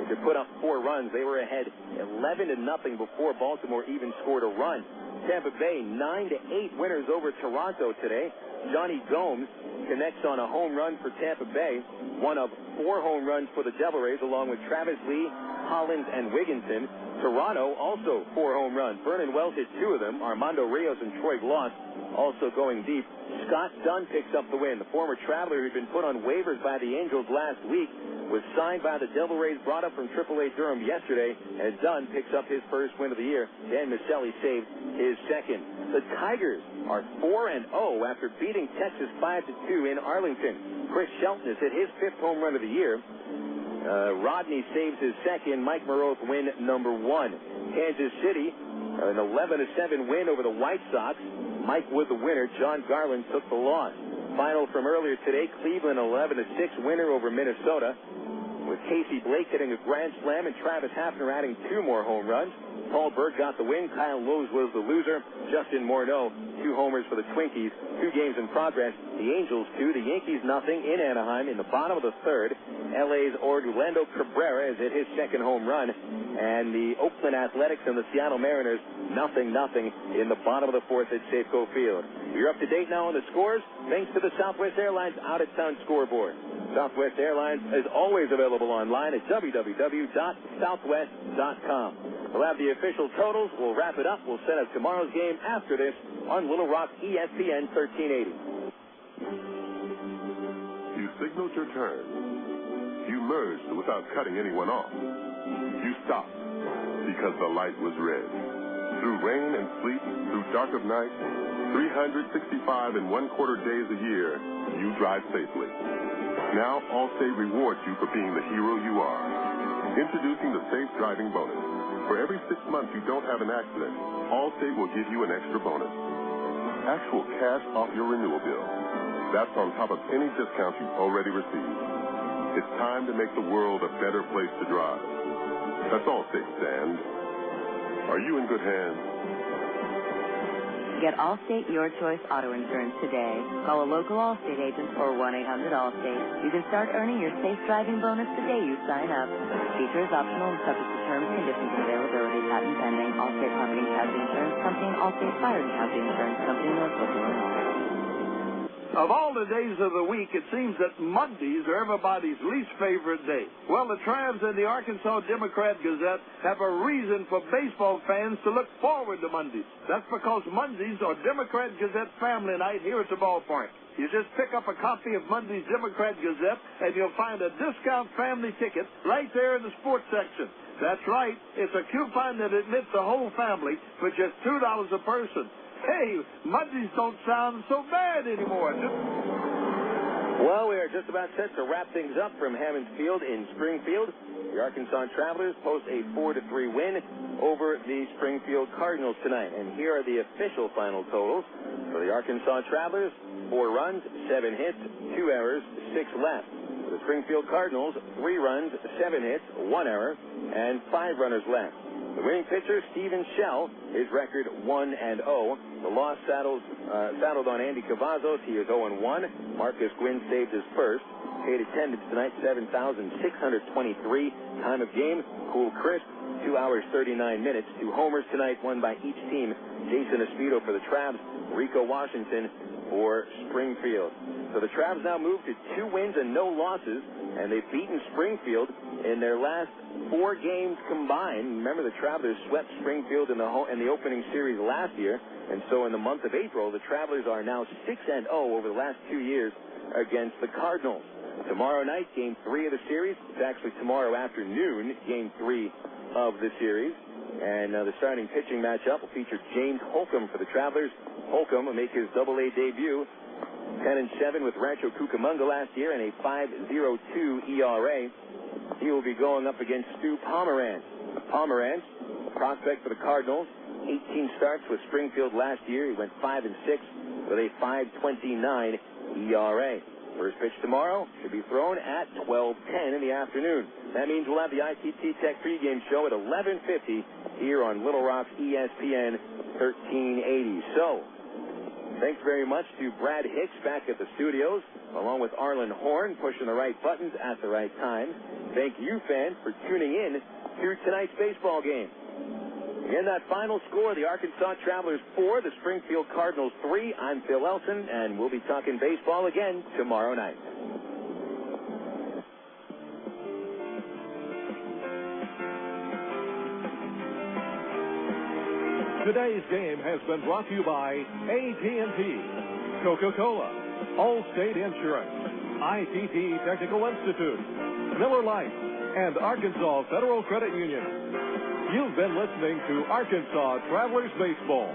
to put up 4 runs. They were ahead 11-0 before Baltimore even scored a run. Tampa Bay 9-8 winners over Toronto today. Johnny Gomes connects on a home run for Tampa Bay, one of 4 home runs for the Devil Rays, along with Travis Lee, Hollins, and Wigginton. Toronto also 4 home runs. Vernon Wells hit 2 of them. Armando Rios and Troy Gloss also going deep. Scott Dunn picks up the win. The former Traveler who'd been put on waivers by the Angels last week was signed by the Devil Rays, brought up from AAA Durham yesterday, and Dunn picks up his first win of the year. Dan Miceli saved his second. The Tigers are 4-0 after beating Texas 5-2 in Arlington. Chris Shelton has hit his 5th home run of the year. Rodney saves his second. Mike Moroth win number 1. Kansas City, an 11-7 win over the White Sox. Mike Wood the winner. John Garland took the loss. Final from earlier today, Cleveland 11-6 winner over Minnesota, with with Casey Blake hitting a grand slam and Travis Hafner adding 2 more home runs. Paul Berg got the win. Kyle Lowes was the loser. Justin Morneau, 2 homers for the Twinkies. 2 games in progress. The Angels 2, the Yankees nothing in Anaheim in the bottom of the 3rd. LA's Orlando Cabrera has hit his 2nd home run. And the Oakland Athletics and the Seattle Mariners nothing in the bottom of the 4th at Safeco Field. You're up to date now on the scores thanks to the Southwest Airlines out-of-town scoreboard. Southwest Airlines is always available online at www.southwest.com. We'll have the official totals. We'll wrap it up. We'll set up tomorrow's game after this on Little Rock ESPN 1380. You signaled your turn. You merged without cutting anyone off. You stopped because the light was red. Through rain and sleet, through dark of night, 365 and 1/4 days a year, you drive safely. Now Allstate rewards you for being the hero you are. Introducing the Safe Driving Bonus. For every 6 months you don't have an accident, Allstate will give you an extra bonus. Actual cash off your renewal bill. That's on top of any discounts you've already received. It's time to make the world a better place to drive. That's Allstate, Sand. Are you in good hands? Get Allstate Your Choice Auto Insurance today. Call a local Allstate agent or 1-800-ALLSTATE. You can start earning your safe driving bonus the day you sign up. Features optional and subject to terms, conditions, and availability. Patent pending. Allstate Property and Casualty Insurance Company, Allstate Fire and Casualty Insurance Company, Northwood, Illinois. Of all the days of the week, it seems that Mondays are everybody's least favorite day. Well, the Travs and the Arkansas Democrat Gazette have a reason for baseball fans to look forward to Mondays. That's because Mondays are Democrat Gazette family night here at the ballpark. You just pick up a copy of Monday's Democrat Gazette, and you'll find a discount family ticket right there in the sports section. That's right. It's a coupon that admits the whole family for just $2 a person. Hey, Mondays don't sound so bad anymore. Well, we are just about set to wrap things up from Hammons Field in Springfield. The Arkansas Travelers post a 4-3 win over the Springfield Cardinals tonight. And here are the official final totals. For the Arkansas Travelers, 4 runs, 7 hits, 2 errors, 6 left. For the Springfield Cardinals, 3 runs, 7 hits, 1 error, and 5 runners left. The winning pitcher, Steven Shell, his record 1-0. The loss saddled on Andy Cavazos. He is 0-1. Marcus Gwyn saved his first. Paid attendance tonight, 7,623. Time of game, cool crisp, 2 hours, 39 minutes. 2 homers tonight, one by each team. Jason Espedo for the Travs, Rico Washington for Springfield. So the Travs now move to 2 wins and no losses, and they've beaten Springfield in their last 4 games combined. Remember, the Travelers swept Springfield in the opening series last year, and so in the month of April, the Travelers are now 6-0 over the last 2 years against the Cardinals. Tomorrow night, Game 3 of the series. It's actually tomorrow afternoon, Game 3 of the series. And the starting pitching matchup will feature James Holcomb for the Travelers. Holcomb will make his Double-A debut. 10-7 with Rancho Cucamonga last year and a 5.02 ERA. He will be going up against Stu Pomerantz. Pomerantz, prospect for the Cardinals, 18 starts with Springfield last year. He went 5-6 with a 5.29 ERA. First pitch tomorrow should be thrown at 12:10 in the afternoon. That means we'll have the ITT Tech pregame show at 11:50 here on Little Rock's ESPN 1380. So, thanks very much to Brad Hicks back at the studios, along with Arlen Horn pushing the right buttons at the right time. Thank you, fans, for tuning in to tonight's baseball game. Again, that final score, the Arkansas Travelers 4, the Springfield Cardinals 3. I'm Phil Elson, and we'll be talking baseball again tomorrow night. Today's game has been brought to you by AT&T, Coca-Cola, Allstate Insurance, ITT Technical Institute, Miller Lite, and Arkansas Federal Credit Union. You've been listening to Arkansas Travelers Baseball.